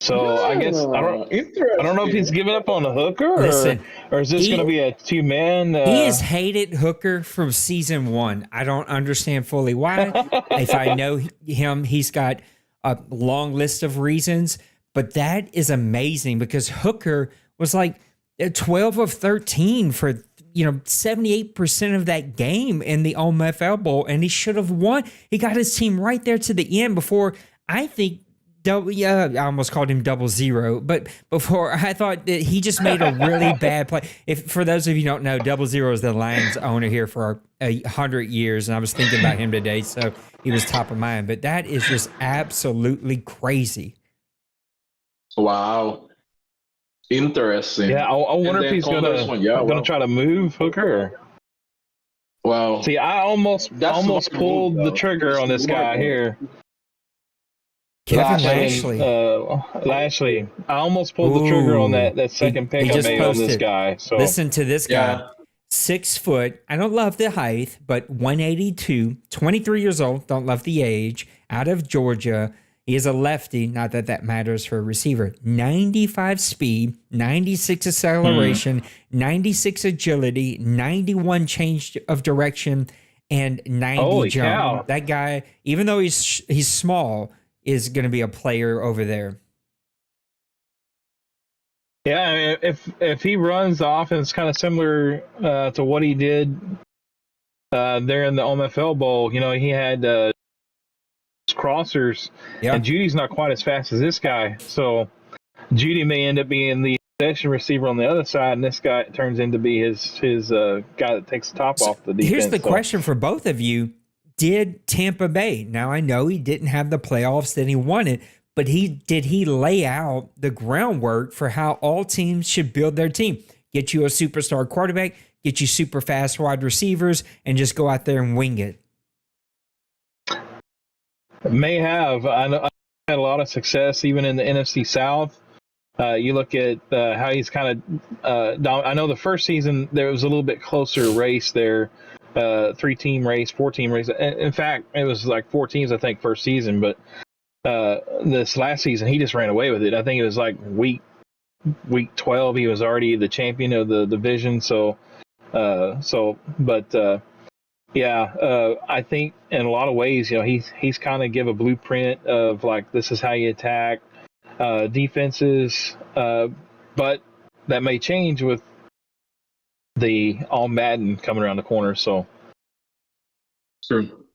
Speaker 1: So I guess I don't know if he's
Speaker 5: Interesting.
Speaker 1: giving up on the hooker
Speaker 4: Listen,
Speaker 1: or is this going to be a two-man?
Speaker 4: he has hated Hooker from season 1. I don't understand fully why. If I know him, he's got a long list of reasons, but that is amazing because Hooker was like 12 of 13 for 78% of that game in the OMFL Bowl, and he should have won. He got his team right there to the end before I think I almost called him 00, but before I thought that he just made a really bad play. If for those of you who don't know, 00 is the Lions owner here for 100 years, and I was thinking about him today, so he was top of mind. But that is just absolutely crazy.
Speaker 5: Wow. Interesting.
Speaker 1: Yeah, I wonder if he's gonna try to move Hooker.
Speaker 5: Wow.
Speaker 1: See, I almost pulled the trigger on this guy here.
Speaker 4: Kevin Lashley.
Speaker 1: Lashley. I almost pulled the trigger on that second pick I made on this guy. So
Speaker 4: listen to this guy. 6 foot. I don't love the height, but 182, 23 years old. Don't love the age. Out of Georgia. He is a lefty. Not that that matters for a receiver. 95 speed, 96 acceleration, 96 agility, 91 change of direction, and 90
Speaker 1: Holy
Speaker 4: jump.
Speaker 1: cow.
Speaker 4: That guy, even though he's small, is going to be a player over there.
Speaker 1: Yeah, I mean, if he runs the offense kind of similar to what he did there in the OMFL Bowl, he had crossers, and Judy's not quite as fast as this guy. So Judy may end up being the possession receiver on the other side, and this guy turns into be his guy that takes the top off the defense.
Speaker 4: Here's the question for both of you. Did Tampa Bay, now I know he didn't have the playoffs that he wanted, but did he lay out the groundwork for how all teams should build their team? Get you a superstar quarterback, get you super fast wide receivers, and just go out there and wing it.
Speaker 1: May have. I know I had a lot of success even in the NFC South. You look at how he's kind of I know the first season there was a little bit closer race there, 3-team race, 4-team race. In fact, it was like 4 teams I think first season, but this last season he just ran away with it. I think it was like week 12 he was already the champion of the division. I think in a lot of ways, he's kind of give a blueprint of like this is how you attack defenses, but that may change with the all Madden coming around the corner. So,
Speaker 5: true.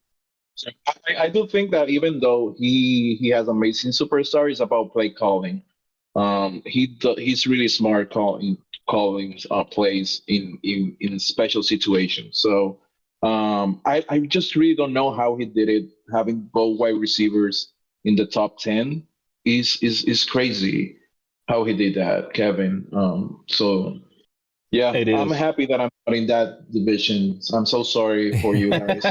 Speaker 5: So I do think that even though he has amazing superstars about play calling, he's really smart calling plays in special situations. So I just really don't know how he did it. Having both wide receivers in the top 10 is crazy. How he did that, Kevin. So yeah, I'm happy that I'm not in that division. I'm so sorry for you guys.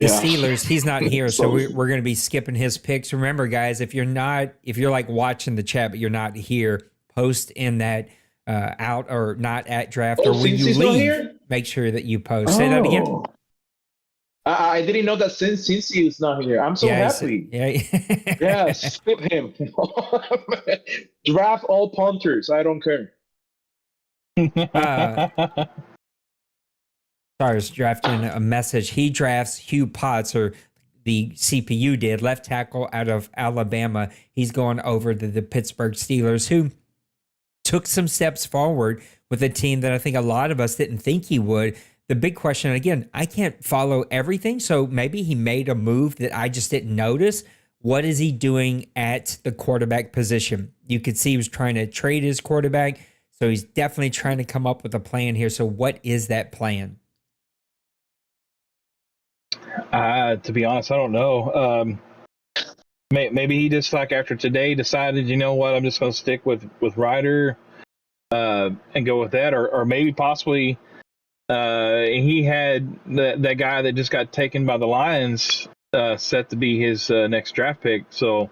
Speaker 4: The Steelers, he's not here, so we're going to be skipping his picks. Remember, guys, if you're like watching the chat but you're not here, post in that out or not at draft, or when you leave, make sure that you post. Say that again.
Speaker 5: I didn't know that since he is not here. I'm so happy. Yeah, skip him. Draft all punters. I don't care.
Speaker 4: Sorry, I was drafting a message. He drafts Hugh Potts, or the CPU did, left tackle out of Alabama. He's going over to the Pittsburgh Steelers, who took some steps forward with a team that I think a lot of us didn't think he would. The big question, again, I can't follow everything, so maybe he made a move that I just didn't notice. What is he doing at the quarterback position? You could see he was trying to trade his quarterback, so he's definitely trying to come up with a plan here. So what is that plan?
Speaker 1: To be honest, I don't know. Maybe he just like after today decided, you know what, I'm just going to stick with Ryder and go with that, or maybe possibly he had that guy that just got taken by the Lions set to be his next draft pick. So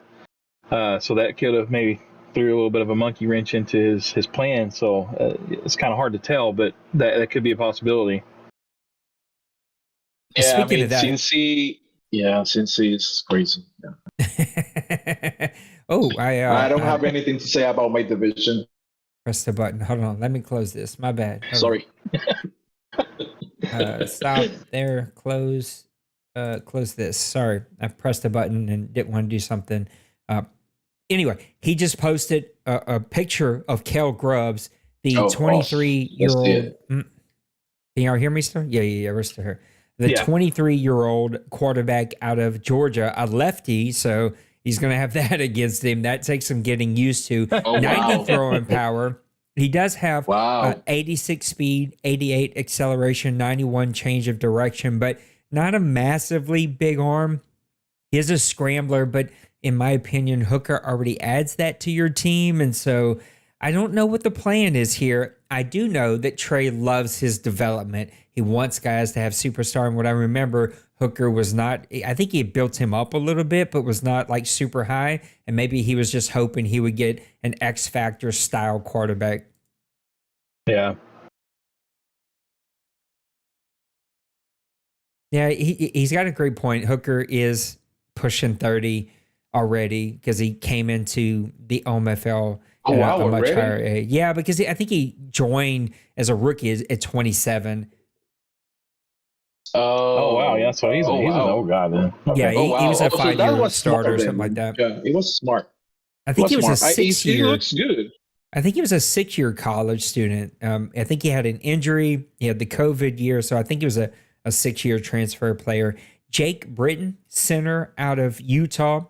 Speaker 1: that could have maybe threw a little bit of a monkey wrench into his plan. So it's kind of hard to tell, but that could be a possibility.
Speaker 5: Yeah, Cincy is crazy. Yeah.
Speaker 4: Oh,
Speaker 5: I don't have
Speaker 4: I
Speaker 5: anything to say about my division.
Speaker 4: pressed the button. Hold on. Let me close this. My bad. Hold on.
Speaker 5: Sorry.
Speaker 4: Stop there. Close this. Sorry, I pressed a button and didn't want to do something. Anyway, he just posted a picture of Kel Grubbs, the
Speaker 5: Oh,
Speaker 4: 23-year-old.
Speaker 5: let's
Speaker 4: Can y'all hear me still? Yeah, we're still here. The
Speaker 1: Yeah.
Speaker 4: 23-year-old quarterback out of Georgia, a lefty, so he's going to have that against him. That takes some getting used to.
Speaker 5: Oh,
Speaker 4: 90
Speaker 5: wow.
Speaker 4: throwing power. He does have
Speaker 5: Wow.
Speaker 4: 86 speed, 88 acceleration, 91 change of direction, but not a massively big arm. He is a scrambler, but in my opinion, Hooker already adds that to your team. And so I don't know what the plan is here. I do know that Trey loves his development. He wants guys to have superstar. And what I remember, Hooker was not, I think he had built him up a little bit, but was not like super high. And maybe he was just hoping he would get an X Factor style quarterback.
Speaker 1: Yeah.
Speaker 4: Yeah, he's got a great point. Hooker is pushing 30 already because he came into the OMFL
Speaker 5: Oh, wow,
Speaker 4: a much
Speaker 5: already?
Speaker 4: higher age. Yeah, because I think he joined as a rookie at 27.
Speaker 1: Oh wow, yeah. So he's
Speaker 5: Oh,
Speaker 1: he's an
Speaker 5: wow.
Speaker 1: old guy then. Okay.
Speaker 4: Yeah,
Speaker 5: Oh, wow.
Speaker 4: he was a
Speaker 5: So that
Speaker 4: 5-year
Speaker 5: was
Speaker 4: starter or
Speaker 5: smart
Speaker 4: something
Speaker 5: then.
Speaker 4: like that.
Speaker 5: Yeah, it was smart.
Speaker 4: I think he was a
Speaker 5: smart. He
Speaker 4: 6-year.
Speaker 5: looks good.
Speaker 4: I think he was a 6-year college student. I think he had an injury. He had the COVID year, so I think he was a 6-year transfer player. Jake Britton, center out of Utah,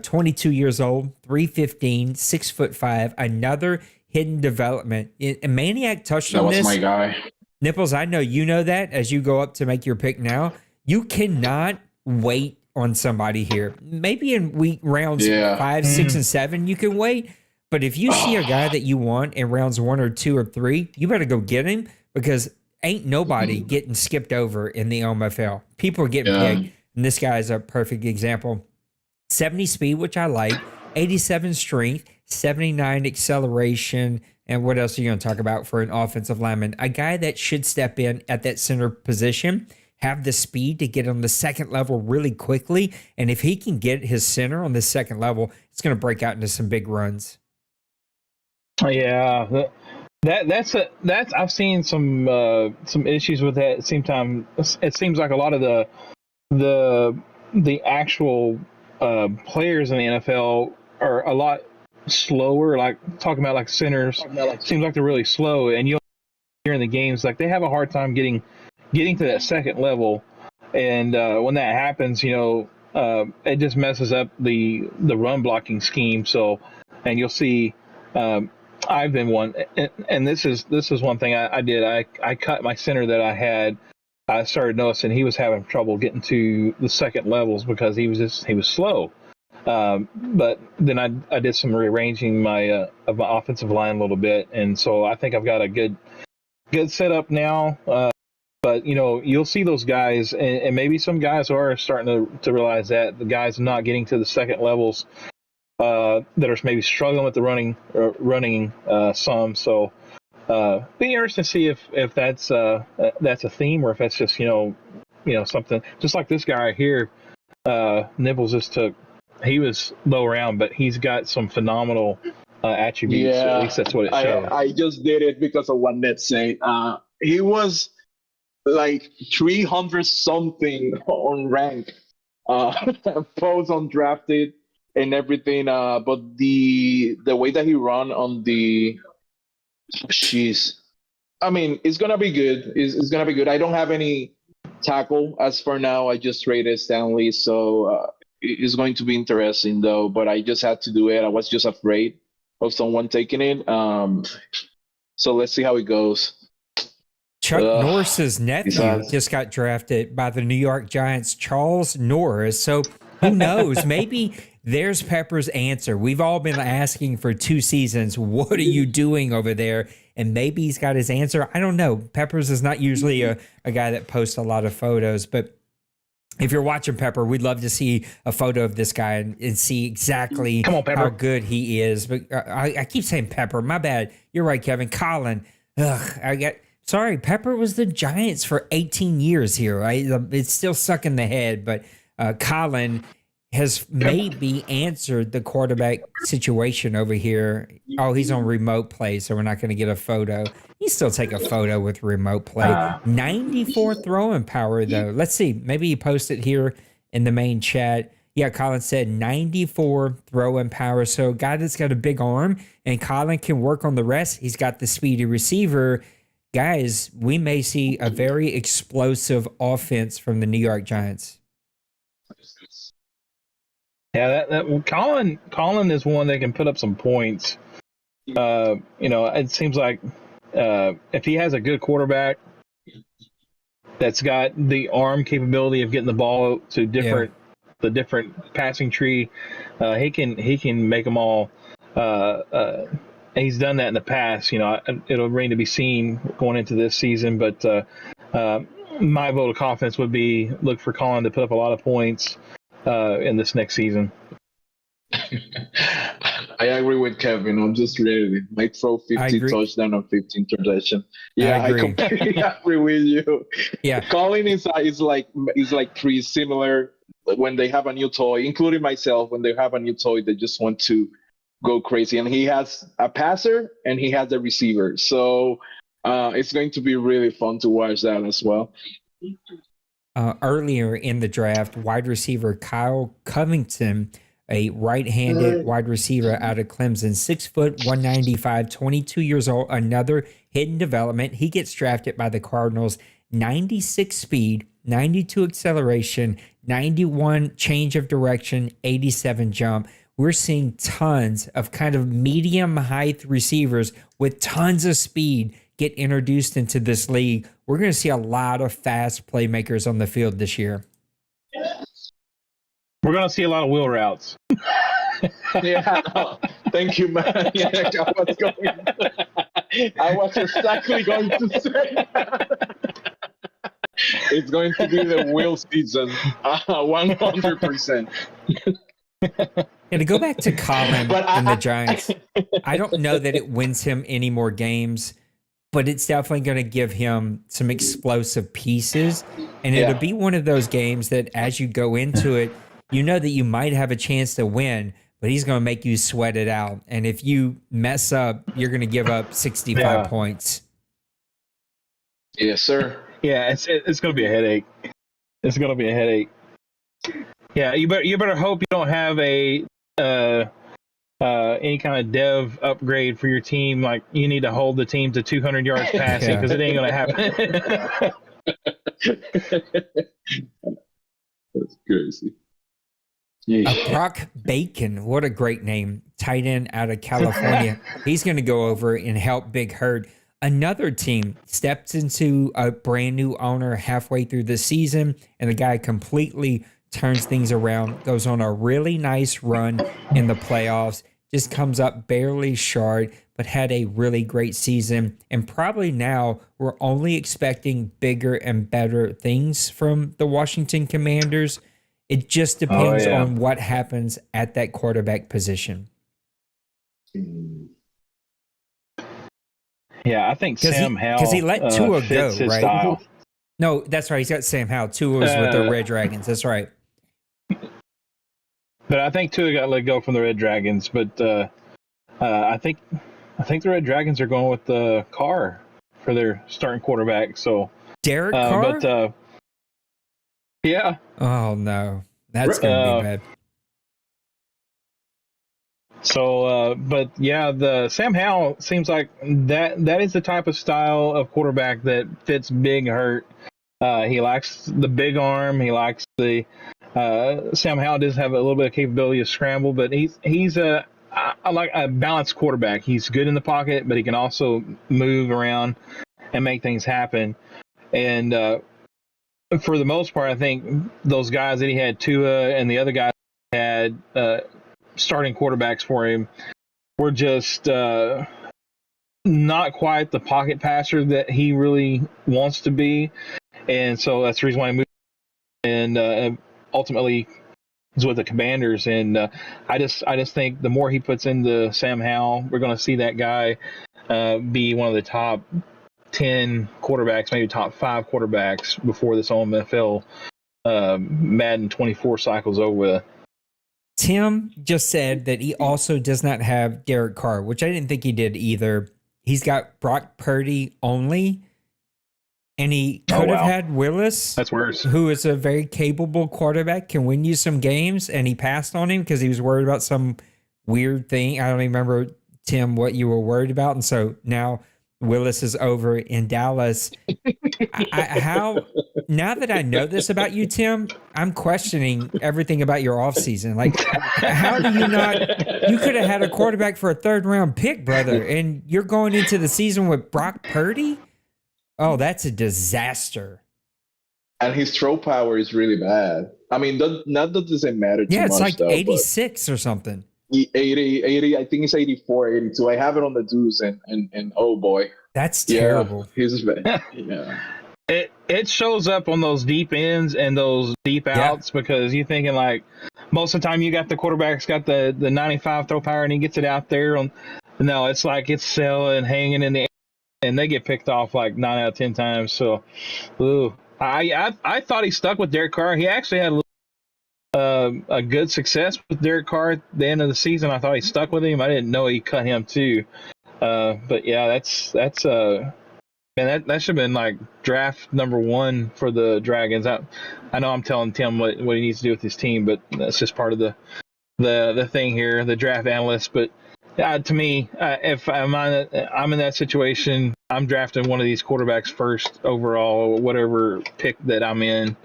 Speaker 4: 22 years old, 315, 6'5", another hidden development. And Maniac touched
Speaker 5: That
Speaker 4: on
Speaker 5: was
Speaker 4: this.
Speaker 5: my guy.
Speaker 4: Nipples, I know you know that as you go up to make your pick now. You cannot wait on somebody here. Maybe in rounds
Speaker 5: Yeah.
Speaker 4: 5, 6, and 7, you can wait. But if you see a guy that you want in rounds 1 or 2 or 3, you better go get him because ain't nobody getting skipped over in the OMFL. People are getting
Speaker 5: Yeah.
Speaker 4: picked. And this guy is a perfect example. 70 speed, which I like, 87 strength, 79 acceleration, and what else are you going to talk about for an offensive lineman? A guy that should step in at that center position, have the speed to get on the second level really quickly, and if he can get his center on the second level, it's going to break out into some big runs.
Speaker 1: Yeah, that's I've seen some issues with that. At the same time, it seems like a lot of the actual players in the NFL are a lot slower. Like talking about like centers, seems like they're really slow, and you'll hear in the games like they have a hard time getting to that second level, and when that happens, it just messes up the run blocking scheme. So, and you'll see. I've been one, and this is one thing I did. I cut my center that I had. I started noticing he was having trouble getting to the second levels because he was slow. But then I did some rearranging of my offensive line a little bit, and so I think I've got a good setup now. But you'll see those guys, and maybe some guys are starting to realize that the guys not getting to the second levels that are maybe struggling with the running some. So be interesting to see if that's a theme or if that's just something just like this guy here. Nibbles he was low round, but he's got some phenomenal attributes.
Speaker 5: Yeah,
Speaker 1: At least that's what it shows.
Speaker 5: I just did it because of what Ned said. He was like 300 something on rank, post undrafted and everything. But the way that he run on the, I mean, it's gonna be good. It's gonna be good. I don't have any tackle as for now. I just traded Stanley, so it's going to be interesting though. But I just had to do it. I was just afraid of someone taking it. So let's see how it goes.
Speaker 4: Chuck
Speaker 5: Ugh.
Speaker 4: Norris's nephew
Speaker 5: Besides-
Speaker 4: just got drafted by the New York Giants, Charles Norris. So who knows? Maybe there's Pepper's answer. We've all been asking for 2 seasons. What are you doing over there? And maybe he's got his answer. I don't know. Peppers is not usually a guy that posts a lot of photos, but if you're watching Pepper, we'd love to see a photo of this guy and see exactly
Speaker 1: Come on, Pepper.
Speaker 4: how good he is. But I keep saying Pepper. My bad. You're right, Kevin. Colin. Sorry, Pepper was the Giants for 18 years here, right? It's still stuck in the head, but Colin, has maybe answered the quarterback situation over here. Oh, he's on remote play, so we're not going to get a photo. You still take a photo with remote play. 94 throwing power, though. Let's see. Maybe he posted here in the main chat. Yeah, Colin said 94 throwing power. So a guy that's got a big arm, and Colin can work on the rest. He's got the speedy receiver. Guys, we may see a very explosive offense from the New York Giants.
Speaker 1: Yeah, Colin is one that can put up some points. It seems like if he has a good quarterback that's got the arm capability of getting the ball to the different passing tree, he can make them all. He's done that in the past. It'll remain to be seen going into this season, but my vote of confidence would be look for Colin to put up a lot of points in this next season.
Speaker 5: I agree with Kevin. I'm just ready. Might throw 50 touchdown and 15 interception. Yeah, I completely agree with you.
Speaker 4: Yeah,
Speaker 5: Colin is like pretty similar when they have a new toy, including myself. When they have a new toy, they just want to go crazy. And he has a passer and he has a receiver, so it's going to be really fun to watch that as well.
Speaker 4: Earlier in the draft, wide receiver Kyle Covington, a right-handed wide receiver out of Clemson, 6 foot, 195, 22 years old, another hidden development. He gets drafted by the Cardinals, 96 speed, 92 acceleration, 91 change of direction, 87 jump. We're seeing tons of kind of medium height receivers with tons of speed get introduced into this league. We're going to see a lot of fast playmakers on the field this year.
Speaker 1: We're going to see a lot of wheel routes.
Speaker 5: Yeah, thank you, man. Yeah, I was exactly going to say that. It's going to be the wheel season, 100%.
Speaker 4: And to go back to Colin and the Giants, I don't know that it wins him any more games, but it's definitely going to give him some explosive pieces. And it'll be one of those games that as you go into it, you know that you might have a chance to win, but he's going to make you sweat it out. And if you mess up, you're going to give up 65 points.
Speaker 5: Yes, sir.
Speaker 1: Yeah, it's going to be a headache. It's going to be a headache. Yeah, you better hope you don't have a any kind of dev upgrade for your team. Like you need to hold the team to 200 yards passing because it ain't going to happen.
Speaker 5: That's crazy.
Speaker 4: Brock Bacon, what a great name. Tight end out of California. He's going to go over and help Big Hurt. Another team steps into a brand new owner halfway through the season, and the guy completely turns things around, goes on a really nice run in the playoffs, just comes up barely short, but had a really great season. And probably now we're only expecting bigger and better things from the Washington Commanders. It just depends on what happens at that quarterback position.
Speaker 1: Yeah, I think Sam Howell.
Speaker 4: Because he let Tua go, right?
Speaker 1: Style.
Speaker 4: No, that's right. He's got Sam Howell. Tua was with the Red Dragons. That's right.
Speaker 1: But I think Tua got let go from the Red Dragons. But I think the Red Dragons are going with Carr for their starting quarterback. So
Speaker 4: Derek Carr.
Speaker 1: But yeah.
Speaker 4: Oh no, that's gonna be bad.
Speaker 1: So, but yeah, the Sam Howell seems like that is the type of style of quarterback that fits Big Hurt. He likes the big arm. He likes the Sam Howell does have a little bit of capability of scramble, but he's I like a balanced quarterback. He's good in the pocket, but he can also move around and make things happen. And for the most part, I think those guys that he had, Tua and the other guys had starting quarterbacks for him, were just not quite the pocket passer that he really wants to be. And so that's the reason why he moved and ultimately is with the Commanders. And I just think the more he puts into Sam Howell, we're going to see that guy be one of the top 10 quarterbacks, maybe top 5 quarterbacks before this OMFL Madden 24 cycle's over with.
Speaker 4: Tim just said that he also does not have Derek Carr, which I didn't think he did either. He's got Brock Purdy only, and he could have had Willis.
Speaker 1: That's worse.
Speaker 4: Who is a very capable quarterback, can win you some games, and he passed on him because he was worried about some weird thing. I don't even remember, Tim, what you were worried about, and so now Willis is over in Dallas. Now that I know this about you, Tim, I'm questioning everything about your offseason. Like, how do you not? You could have had a quarterback for a 3rd round pick, brother, and you're going into the season with Brock Purdy? Oh, that's a disaster.
Speaker 5: And his throw power is really bad. I mean, that doesn't matter too much.
Speaker 4: Yeah, it's like
Speaker 5: though,
Speaker 4: 86 or something.
Speaker 5: 80, I think it's 84, 82. I have it on the dues, and oh boy.
Speaker 4: That's terrible.
Speaker 5: Yeah, he's bad. Yeah.
Speaker 1: It shows up on those deep ends and those deep outs because you're thinking like most of the time you got the quarterback's got the 95 throw power and he gets it out there. No, it's like it's selling, hanging in the air, and they get picked off like 9 out of 10 times. So, I thought he stuck with Derek Carr. He actually had a good success with Derek Carr at the end of the season. I thought he stuck with him. I didn't know he cut him too. But yeah, that's man, that should have been like draft number 1 for the Dragons. I know I'm telling Tim what he needs to do with his team, but that's just part of the thing here, the draft analyst. But to me, if I'm in that situation, I'm drafting one of these quarterbacks first overall, or whatever pick that I'm in.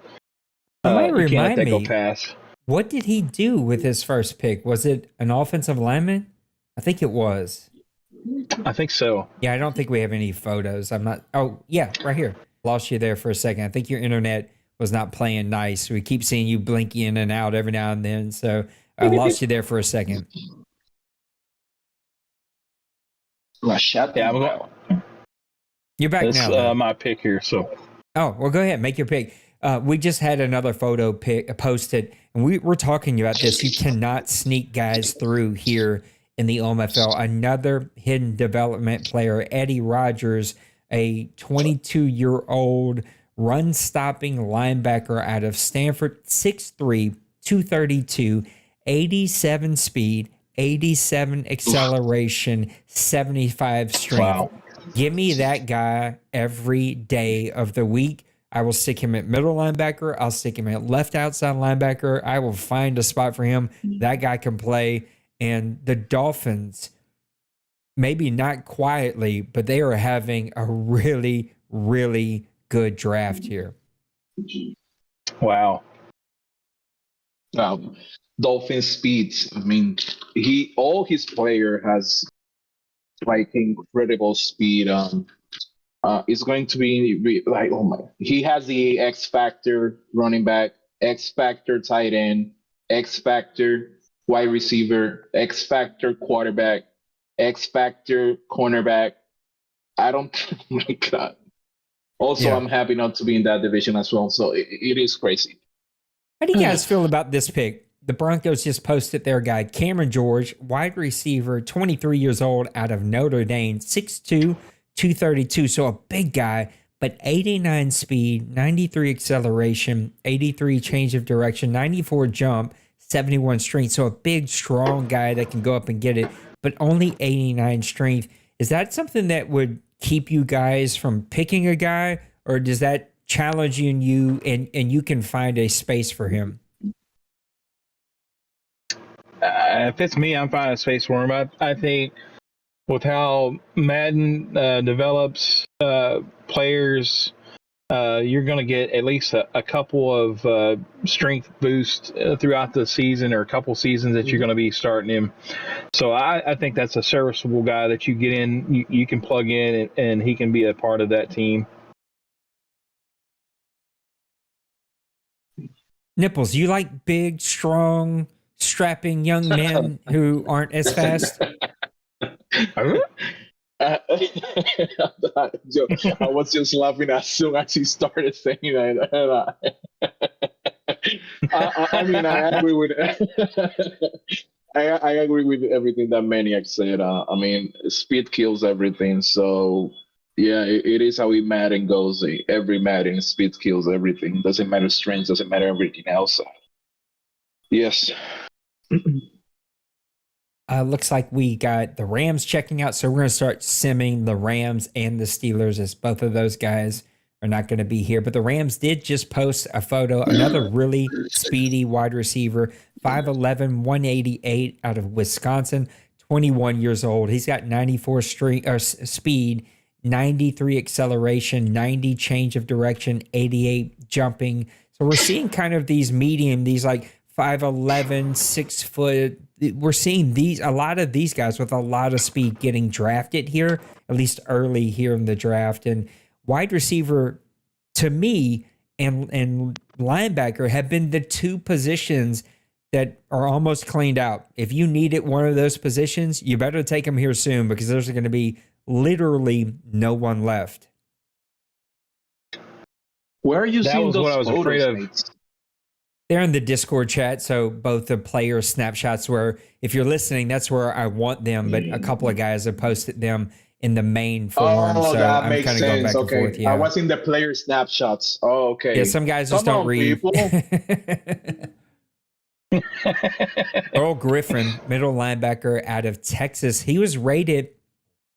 Speaker 4: You can't let that
Speaker 1: go past.
Speaker 4: What did he do with his first pick? Was it an offensive lineman? I think it was.
Speaker 1: I think so.
Speaker 4: Yeah, I don't think we have any photos. I'm not. Oh, yeah, right here. Lost you there for a second. I think your internet was not playing nice. We keep seeing you blink in and out every now and then. So I lost you there for a second.
Speaker 5: Yeah,
Speaker 4: You're back
Speaker 1: That's,
Speaker 4: now. That's
Speaker 1: my pick here. So.
Speaker 4: Oh, well, go ahead. Make your pick. We just had another photo posted, and we're talking about this. You cannot sneak guys through here in the OMFL. Another hidden development player, Eddie Rogers, a 22-year-old run-stopping linebacker out of Stanford, 6'3", 232, 87 speed, 87 acceleration, 75 strength.
Speaker 1: Wow.
Speaker 4: Give me that guy every day of the week. I will stick him at middle linebacker. I'll stick him at left outside linebacker. I will find a spot for him. That guy can play. And the Dolphins, maybe not quietly, but they are having a really, really good draft here.
Speaker 1: Wow.
Speaker 5: Dolphin speeds. I mean, all his player has like incredible speed. It's going to be like, oh my! He has the X factor running back, X factor tight end, X factor wide receiver, X factor quarterback, X factor cornerback. Oh my God. Also, I'm happy not to be in that division as well. So it is crazy.
Speaker 4: How do you guys feel about this pick? The Broncos just posted their guy, Cameron George, wide receiver, 23 years old, out of Notre Dame, 6'2", 232. So a big guy, but 89 speed, 93 acceleration, 83 change of direction, 94 jump, 71 strength. So a big, strong guy that can go up and get it, but only 89 strength. Is that something that would keep you guys from picking a guy, or does that challenge you and you can find a space for him?
Speaker 1: If it's me, I'm finding a space for him. I think with how Madden develops players, you're going to get at least a couple of strength boosts throughout the season, or a couple seasons that you're going to be starting him. So I think that's a serviceable guy that you get in, you can plug in, and he can be a part of that team.
Speaker 4: Nipples, you like big, strong, strapping young men who aren't as fast?
Speaker 5: I was just laughing as soon as he started saying that. I mean, I agree with I agree with everything that Maniac said. I mean, speed kills everything. So yeah, it is how Madden goes. Every Madden, speed kills everything. Doesn't matter strength. Doesn't matter everything else. Yes.
Speaker 4: Looks like we got the Rams checking out. So we're going to start simming the Rams and the Steelers, as both of those guys are not going to be here. But the Rams did just post a photo, another really speedy wide receiver, 5'11", 188 out of Wisconsin, 21 years old. He's got 94 speed, 93 acceleration, 90 change of direction, 88 jumping. So we're seeing kind of these medium, these like 5'11", 6 foot. We're seeing a lot of these guys with a lot of speed getting drafted here, at least early here in the draft. And wide receiver, to me, and linebacker have been the two positions that are almost cleaned out. If you needed one of those positions, you better take them here soon, because there's going to be literally no one left.
Speaker 5: Where are you
Speaker 1: That
Speaker 5: seeing
Speaker 1: was
Speaker 5: those
Speaker 1: what I was
Speaker 5: photos,
Speaker 1: afraid of.
Speaker 5: Nate?
Speaker 4: They're in the Discord chat, so both the player snapshots, where if you're listening, that's where I want them, but a couple of guys have posted them in the main forum,
Speaker 5: Oh,
Speaker 4: so
Speaker 5: that
Speaker 4: I'm
Speaker 5: makes
Speaker 4: kind of going
Speaker 5: sense.
Speaker 4: back
Speaker 5: Okay.
Speaker 4: and forth. Yeah,
Speaker 5: I was in the player snapshots. Oh, okay.
Speaker 4: yeah. Some guys just
Speaker 5: Come
Speaker 4: don't
Speaker 5: on,
Speaker 4: read.
Speaker 5: people.
Speaker 4: Earl Griffin, middle linebacker out of Texas, he was rated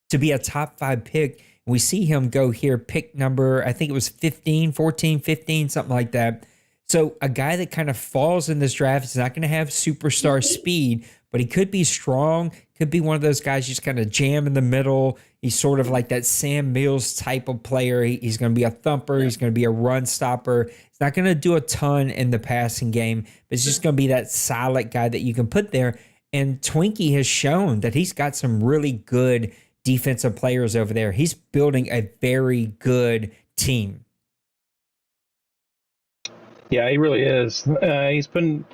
Speaker 4: to be a top 5 pick. We see him go here, pick number, I think it was 15, 14, 15, something like that. So a guy that kind of falls in this draft is not going to have superstar speed, but he could be strong, could be one of those guys just kind of jam in the middle. He's sort of like that Sam Mills type of player. He's going to be a thumper. He's going to be a run stopper. He's not going to do a ton in the passing game, but it's just going to be that solid guy that you can put there. And Twinkie has shown that he's got some really good defensive players over there. He's building a very good team.
Speaker 1: Yeah, he really is. He's been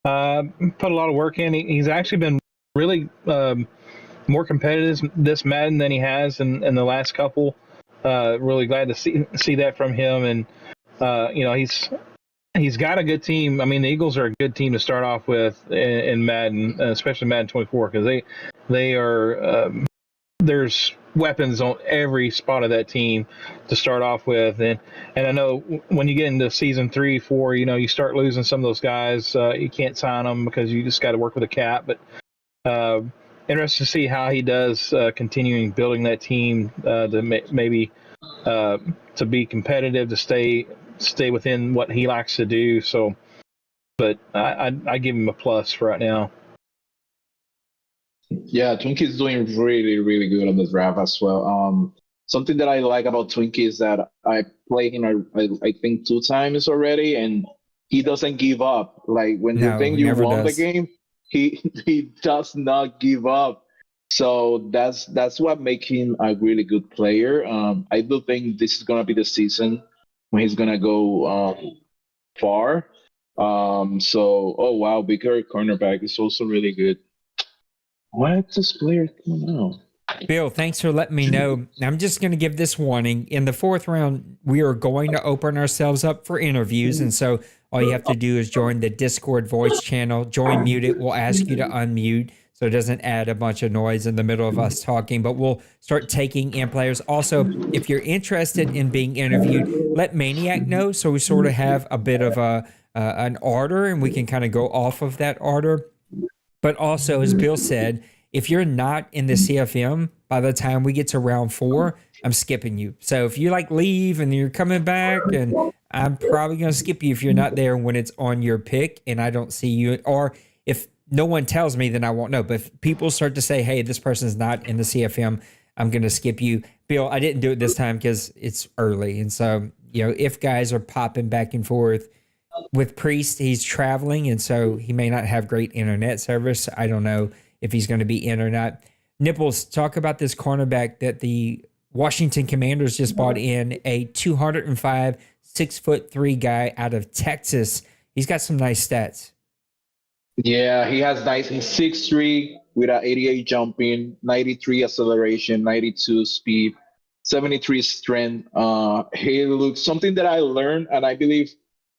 Speaker 1: put a lot of work in. He's actually been really more competitive this Madden than he has in the last couple. Really glad to see that from him. And he's got a good team. I mean, the Eagles are a good team to start off with in Madden, especially Madden 24, because they are. There's weapons on every spot of that team to start off with, and I know when you get into season 3, 4, you start losing some of those guys. You can't sign them because you just got to work with a cap. But interested to see how he does continuing building that team to maybe to be competitive, to stay within what he likes to do. So, but I give him a plus for right now.
Speaker 5: Yeah, Twinkie is doing really, really good on the draft as well. Something that I like about Twinkie is that I played him, I think, 2 times already, and he doesn't give up. Like when you think you won the game, he does not give up. So that's what makes him a really good player. I do think this is gonna be the season when he's gonna go far. So oh wow, Baker cornerback is also really good. What's this player coming out?
Speaker 4: Bill, thanks for letting me know. I'm just going to give this warning. In the 4th round, we are going to open ourselves up for interviews. And so all you have to do is join the Discord voice channel, join muted. We'll ask you to unmute so it doesn't add a bunch of noise in the middle of us talking. But we'll start taking in players. Also, if you're interested in being interviewed, let Maniac know so we sort of have a bit of an order and we can kind of go off of that order. But also, as Bill said, if you're not in the CFM by the time we get to round 4, I'm skipping you. So if you leave and you're coming back, and I'm probably going to skip you if you're not there when it's on your pick and I don't see you. Or if no one tells me, then I won't know. But if people start to say, hey, this person's not in the CFM, I'm going to skip you. Bill, I didn't do it this time because it's early. And so, if guys are popping back and forth, with Priest, he's traveling, and so he may not have great internet service. I don't know if he's going to be in or not. Nipples, talk about this cornerback that the Washington Commanders just bought in, a 205, 6'3" guy out of Texas. He's got some nice stats.
Speaker 5: Yeah, he has nice. He's 6'3" with an 88 jumping, 93 acceleration, 92 speed, 73 strength. He looks something that I learned, and I believe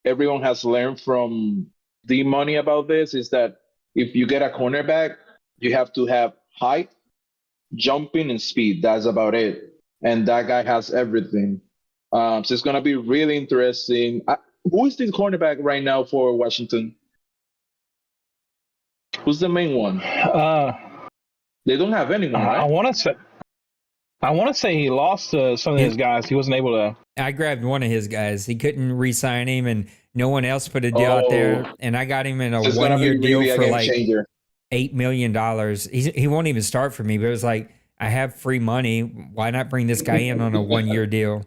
Speaker 5: everyone has learned from the money about this, is that if you get a cornerback, you have to have height, jumping, and speed. That's about it. And that guy has everything. So it's going to be really interesting. Who is the cornerback right now for Washington? Who's the main one?
Speaker 1: Uh,
Speaker 5: They don't have anyone,
Speaker 1: I
Speaker 5: right?
Speaker 1: want to say. I want to say he lost some of his guys. He wasn't able to.
Speaker 4: I grabbed one of his guys. He couldn't re-sign him, and no one else put a deal out there.
Speaker 5: Oh,
Speaker 4: And I got him in a
Speaker 5: it's gonna
Speaker 4: one-year
Speaker 5: be
Speaker 4: deal
Speaker 5: really a
Speaker 4: for
Speaker 5: game
Speaker 4: like
Speaker 5: changer.
Speaker 4: $8 million. He won't even start for me, but it was like, I have free money. Why not bring this guy in on a one-year deal?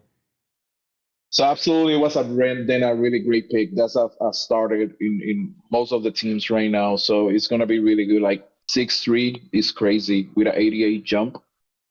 Speaker 5: So absolutely, it was a really great pick. That's a started in most of the teams right now. So it's gonna be really good. Like 6'3" is crazy with an 88 jump.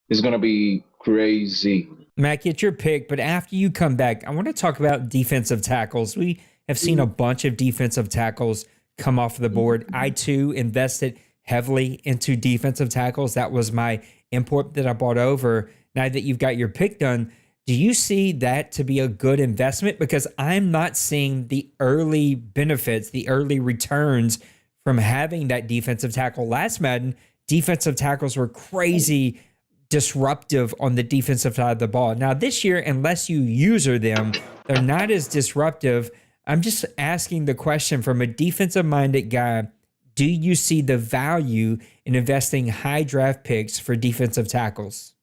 Speaker 5: It's gonna be crazy.
Speaker 4: Mac, get your pick, but after you come back, I want to talk about defensive tackles. We have seen a bunch of defensive tackles come off the board. I too invested heavily into defensive tackles. That was my import that I bought over. Now that you've got your pick done, do you see that to be a good investment? Because I'm not seeing the early benefits, the early returns from having that defensive tackle. Last Madden, defensive tackles were crazy disruptive on the defensive side of the ball. Now this year, unless you user them, they're not as disruptive. I'm just asking the question from a defensive minded guy. Do you see the value in investing high draft picks for defensive tackles?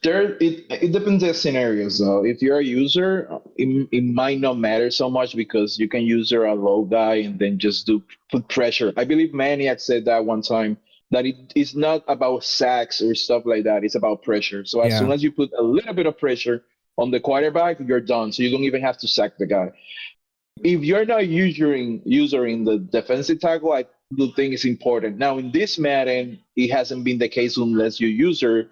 Speaker 5: It depends on scenarios though. If you're a user, it might not matter so much because you can user a low guy and then just put pressure. I believe Maniac said that one time that it's not about sacks or stuff like that. It's about pressure. So as soon as you put a little bit of pressure on the quarterback, you're done. So you don't even have to sack the guy. If you're not using the defensive tackle, I do think it's important. Now in this Madden, it hasn't been the case unless you user.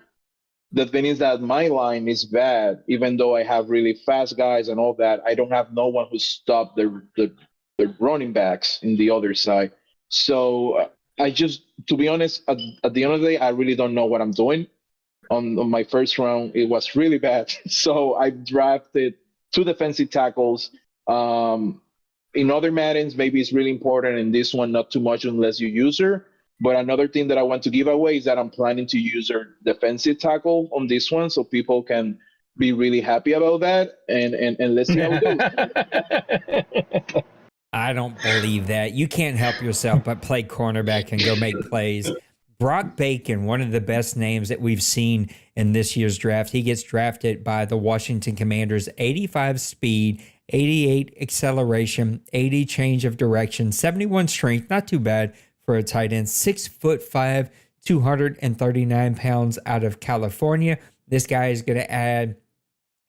Speaker 5: The thing is that my line is bad, even though I have really fast guys and all that. I don't have no one who stopped the running backs in the other side. So I just, to be honest, at the end of the day, I really don't know what I'm doing. On my first round, it was really bad. So I drafted 2 defensive tackles. In other Maddens, maybe it's really important. In this one, not too much unless you user. But another thing that I want to give away is that I'm planning to use our defensive tackle on this one so people can be really happy about that. And let's see how it goes.
Speaker 4: I don't believe that. You can't help yourself but play cornerback and go make plays. Brock Bacon, one of the best names that we've seen in this year's draft. He gets drafted by the Washington Commanders. 85 speed, 88 acceleration, 80 change of direction, 71 strength. Not too bad for a tight end. 6'5", 239 pounds out of California. This guy is going to add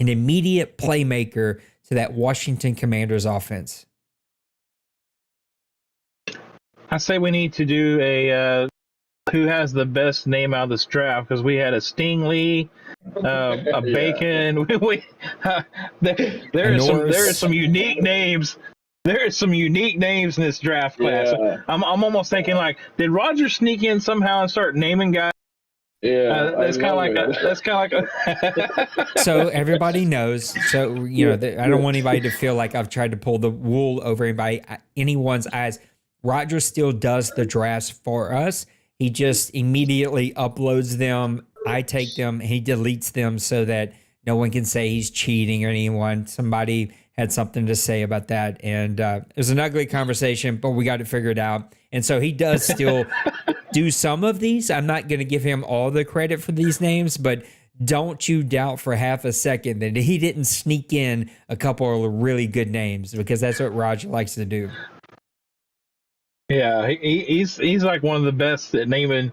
Speaker 4: an immediate playmaker to that Washington Commanders offense.
Speaker 1: I say we need to do a who has the best name out of this draft, because we had a Stingley, a Bacon. There are some unique names. There are some unique names in this draft class.
Speaker 5: Yeah.
Speaker 1: I'm almost thinking like, did Roger sneak in somehow and start naming guys?
Speaker 5: Yeah,
Speaker 1: that's kind of like
Speaker 4: So everybody knows. So I don't want anybody to feel like I've tried to pull the wool over anyone's eyes. Roger still does the drafts for us. He just immediately uploads them. I take them. He deletes them so that no one can say he's cheating or anyone. Somebody had something to say about that. And it was an ugly conversation, but we got it figured out. And so he does still do some of these. I'm not going to give him all the credit for these names, but don't you doubt for half a second that he didn't sneak in a couple of really good names, because that's what Roger likes to do.
Speaker 1: Yeah, he's like one of the best at naming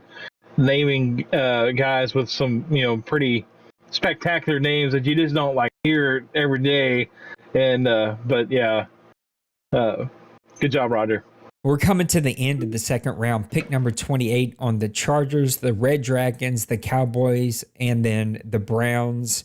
Speaker 1: guys with some pretty spectacular names that you just don't like hear every day. And but yeah, good job, Roger.
Speaker 4: We're coming to the end of the second round. Pick number 28 on the Chargers, the Red Dragons, the Cowboys, and then the Browns,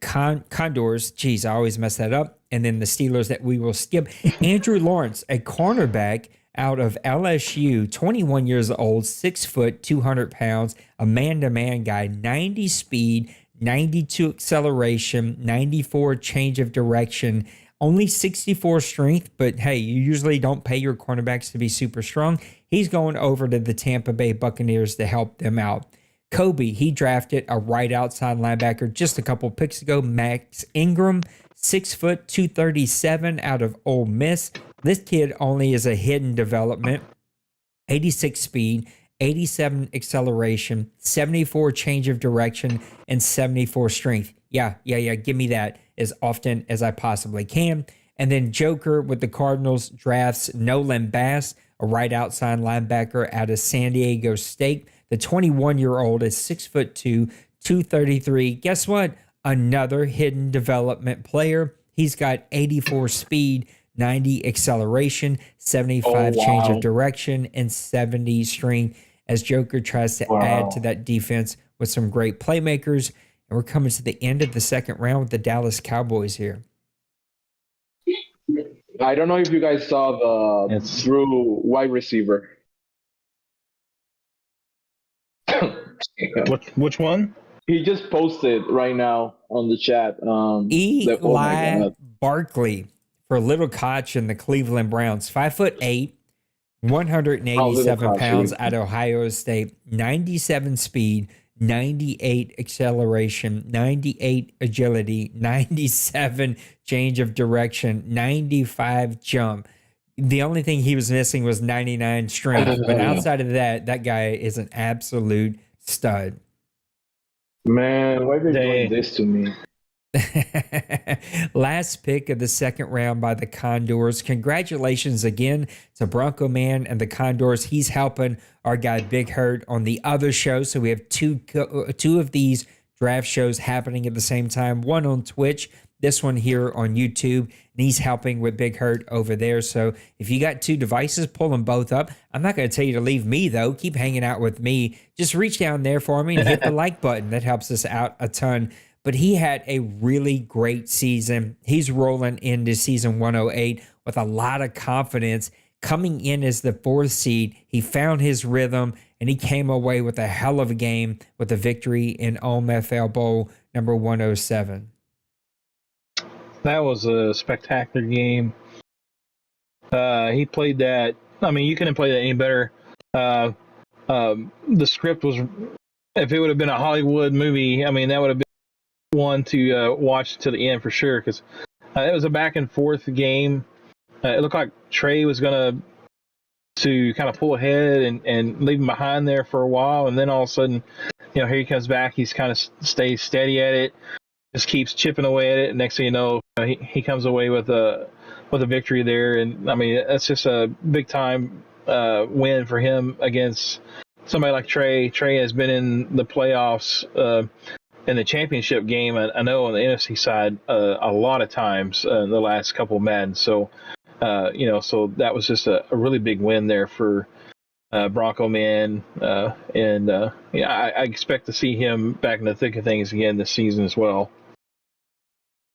Speaker 4: Condors. Geez, I always mess that up. And then the Steelers that we will skip. Andrew Lawrence, a cornerback out of LSU, 21 years old, 6 foot, 200 pounds, a man-to-man guy, 90 speed, 92 acceleration, 94 change of direction, only 64 strength, but hey, you usually don't pay your cornerbacks to be super strong. He's going over to the Tampa Bay Buccaneers to help them out. Kobe, he drafted a right outside linebacker just a couple picks ago, Max Ingram, 6 foot, 237 out of Ole Miss. This kid only is a hidden development, 86 speed, 87 acceleration, 74 change of direction, and 74 strength. Yeah. Give me that as often as I possibly can. And then Joker with the Cardinals drafts Nolan Bass, a right outside linebacker out of San Diego State. The 21-year-old is 6'2", 233. Guess what? Another hidden development player. He's got 84 speed, 90 acceleration, 75 change of direction, and 70 strength as Joker tries to add to that defense with some great playmakers. And we're coming to the end of the second round with the Dallas Cowboys here.
Speaker 5: I don't know if you guys saw the Drew wide receiver.
Speaker 1: Which one?
Speaker 4: He
Speaker 5: just posted right now on the chat.
Speaker 4: Eli Barkley for Little Koch and the Cleveland Browns. 5'8", 187 pounds at Ohio State, 97 speed, 98 acceleration, 98 agility, 97 change of direction, 95 jump. The only thing he was missing was 99 strength. But outside of that, that guy is an absolute stud.
Speaker 5: Man, why are they doing this to me?
Speaker 4: Last pick of the second round by the Condors. Congratulations again to Bronco Man and the Condors. He's helping our guy Big Hurt on the other show. So we have two of these draft shows happening at the same time. One on Twitch, this one here on YouTube, and he's helping with Big Hurt over there. So if you got two devices, pull them both up. I'm not going to tell you to leave me, though. Keep hanging out with me. Just reach down there for me and hit the like button. That helps us out a ton. But he had a really great season. He's rolling into season 108 with a lot of confidence. Coming in as the 4th seed, he found his rhythm, and he came away with a hell of a game with a victory in OMFL Bowl number 107.
Speaker 1: That was a spectacular game. He played that. I mean, you couldn't play that any better. The script was, if it would have been a Hollywood movie, I mean, that would have been one to watch to the end for sure, because it was a back and forth game. It looked like Trey was going to kind of pull ahead and leave him behind there for a while, and then all of a sudden, here he comes back. He's kind of stays steady at it, just keeps chipping away at it, and next thing you know, he comes away with a victory there. And I mean, that's just a big time win for him against somebody like Trey. Trey has been in the playoffs in the championship game, I know on the NFC side, a lot of times in the last couple of Madden. So, so that was just a really big win there for Bronco Man. I expect to see him back in the thick of things again this season as well.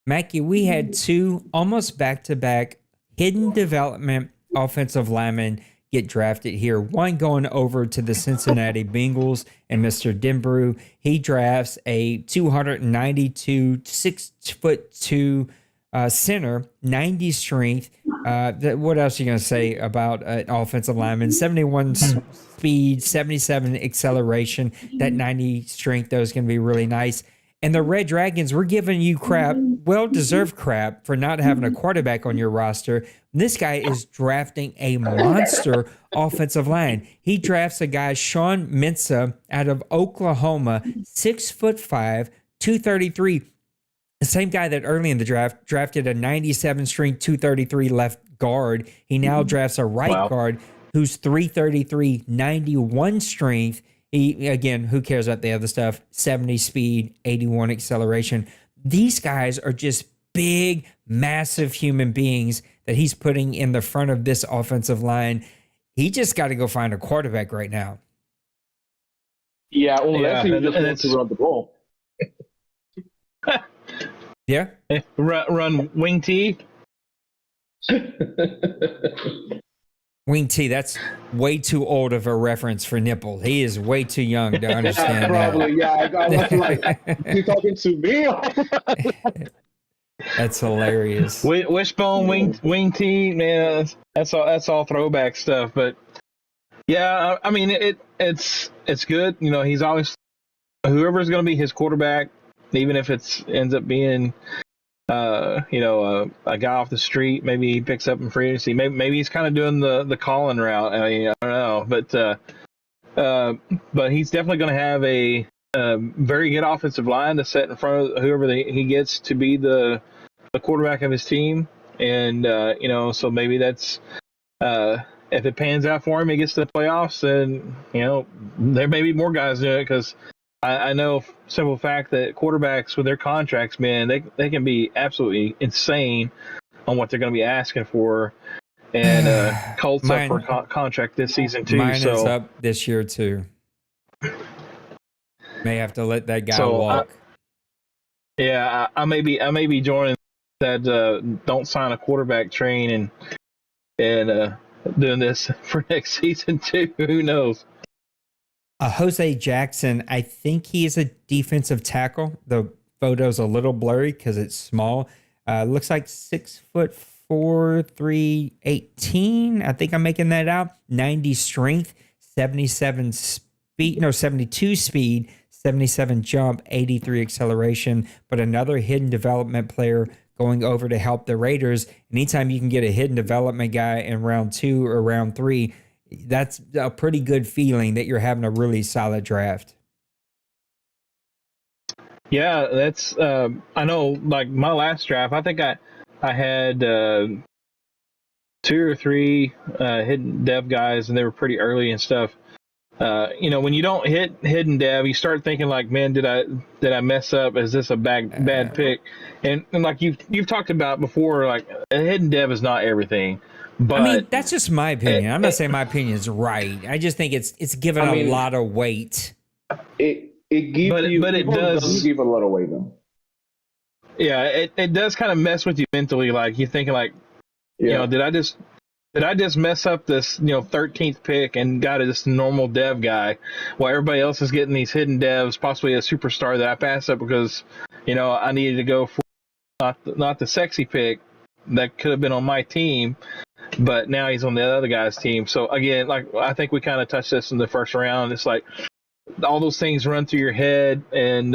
Speaker 4: Mackie, we had two almost back-to-back hidden development offensive linemen get drafted here. One going over to the Cincinnati Bengals, and Mr. Denbrew, he drafts a 292, 6'2" center, 90 strength. What else are you going to say about an offensive lineman? 71 speed, 77 acceleration. That 90 strength, though, is going to be really nice. And the Red Dragons, we're giving you crap, well-deserved crap, for not having a quarterback on your roster. This guy is drafting a monster offensive line. He drafts a guy, Sean Mensah, out of Oklahoma, 6'5", 233. The same guy that early in the draft drafted a 97 strength, 233 left guard. He now drafts a right guard who's 333, 91 strength. Again, who cares about the other stuff? 70 speed, 81 acceleration. These guys are just big, massive human beings that he's putting in the front of this offensive line. He just got to go find a quarterback right now.
Speaker 5: Yeah, unless he just wants to run the ball.
Speaker 4: Yeah?
Speaker 1: Run wing T.
Speaker 4: Wing T, that's way too old of a reference for Nipple. He is way too young to understand
Speaker 5: Probably, that. Yeah. I was like, you talking to me?
Speaker 4: That's hilarious.
Speaker 1: Wishbone, wing T, man, that's all throwback stuff. But yeah, I mean, it's good. He's always, whoever's going to be his quarterback, even if ends up being a guy off the street. Maybe he picks up in free agency. Maybe he's kind of doing the calling route. I mean, I don't know, but he's definitely going to have a very good offensive line to set in front of whoever he gets to be the quarterback of his team. And so maybe that's if it pans out for him, he gets to the playoffs, then there may be more guys doing it because I know simple fact that quarterbacks with their contracts, man, they can be absolutely insane on what they're going to be asking for. And Colts up for contract this season too.
Speaker 4: Mine is up this year too. May have to let that guy walk.
Speaker 1: I may be joining that don't sign a quarterback train and doing this for next season too. Who knows?
Speaker 4: Jose Jackson, I think he is a defensive tackle. The photo's a little blurry because it's small. Looks like 6'4", 318. I think I'm making that out. 90 strength, 72 speed, 77 jump, 83 acceleration. But another hidden development player going over to help the Raiders. Anytime you can get a hidden development guy in round 2 or round 3, that's a pretty good feeling that you're having a really solid draft.
Speaker 1: Yeah, that's I know. Like my last draft, I think I had 2 or 3 hidden dev guys, and they were pretty early and stuff. When you don't hit hidden dev, you start thinking like, man, did I mess up? Is this a bad pick? And like you've talked about before, like a hidden dev is not everything. But
Speaker 4: I mean, that's just my opinion. I'm not saying my opinion is right. I just think it's given a lot of weight.
Speaker 5: It gives but it does give a lot of weight though.
Speaker 1: Yeah, it does kind of mess with you mentally. Like you're thinking like, did I just mess up this 13th pick and got this normal dev guy while everybody else is getting these hidden devs, possibly a superstar that I passed up because I needed to go for not the sexy pick that could have been on my team. But now he's on the other guy's team. So again, like I think we kind of touched this in the first round. It's like all those things run through your head, and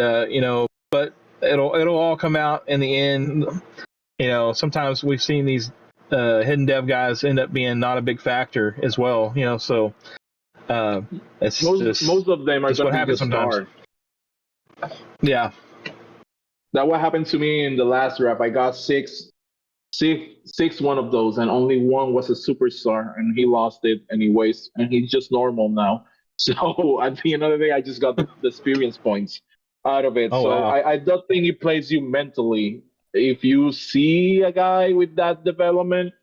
Speaker 1: but it'll all come out in the end. Sometimes we've seen these hidden dev guys end up being not a big factor as well. So it's
Speaker 5: most of them are
Speaker 1: what happens sometimes. Yeah,
Speaker 5: that what happened to me in the last draft. I got six one of those, and only one was a superstar, and he lost it anyways, and he's just normal now. So at the end of the day, I just got the experience points out of it. Wow. I don't think it plays you mentally. If you see a guy with that development,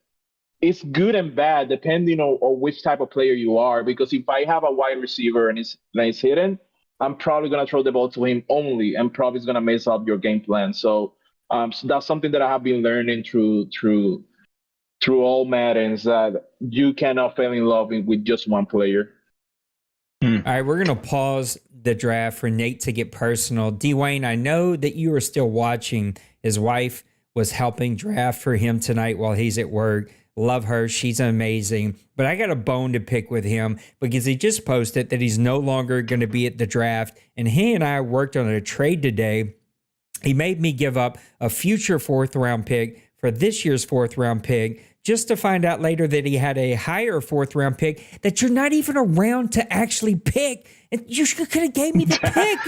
Speaker 5: it's good and bad depending on which type of player you are. Because if I have a wide receiver and it's hidden, I'm probably gonna throw the ball to him only, and probably is gonna mess up your game plan. So that's something that I have been learning through all Maddens, that you cannot fall in love with just one player.
Speaker 4: All right, we're going to pause the draft for Nate to get personal. Dwayne, I know that you are still watching. His wife was helping draft for him tonight while he's at work. Love her. She's amazing. But I got a bone to pick with him because he just posted that he's no longer going to be at the draft. And he and I worked on a trade today. He made me give up a future 4th-round pick for this year's 4th-round pick just to find out later that he had a higher 4th-round pick that you're not even around to actually pick. And you could have gave me the pick.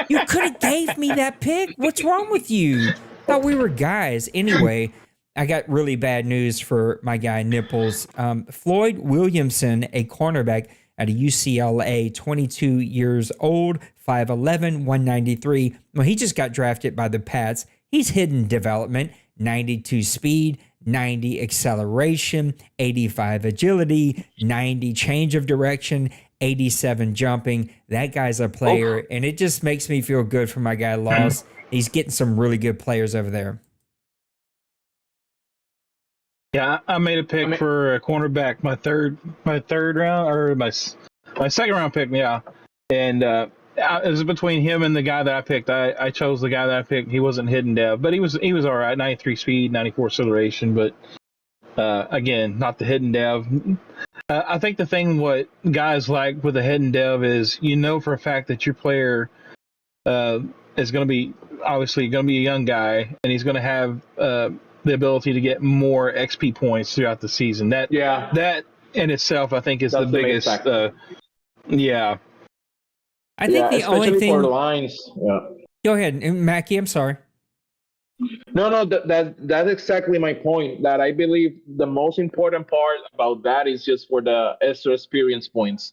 Speaker 4: You could have gave me that pick. What's wrong with you? Thought we were guys. Anyway, I got really bad news for my guy Nipples. Floyd Williamson, a cornerback out of UCLA, 22 years old, 5'11", 193. Well, he just got drafted by the Pats. He's hidden development, 92 speed, 90 acceleration, 85 agility, 90 change of direction, 87 jumping. That guy's a player, and it just makes me feel good for my guy Loss. He's getting some really good players over there.
Speaker 1: Yeah, I made a pick for a cornerback, my third round, or my second round pick, yeah. And it was between him and the guy that I picked. I chose the guy that I picked. He wasn't hidden dev, but he was all right. 93 speed, 94 acceleration, but again, not the hidden dev. I think the thing what guys like with the hidden dev is for a fact that your player is going to be obviously going to be a young guy, and he's going to have the ability to get more XP points throughout the season. That in itself, I think, is the
Speaker 6: That's the main
Speaker 1: biggest.
Speaker 6: factor.
Speaker 1: Yeah.
Speaker 4: I think the only
Speaker 6: especially for
Speaker 4: thing.
Speaker 6: lines. Yeah.
Speaker 4: Go ahead, Mackie. I'm sorry.
Speaker 6: No, that's exactly my point. That I believe the most important part about that is just for the extra experience points.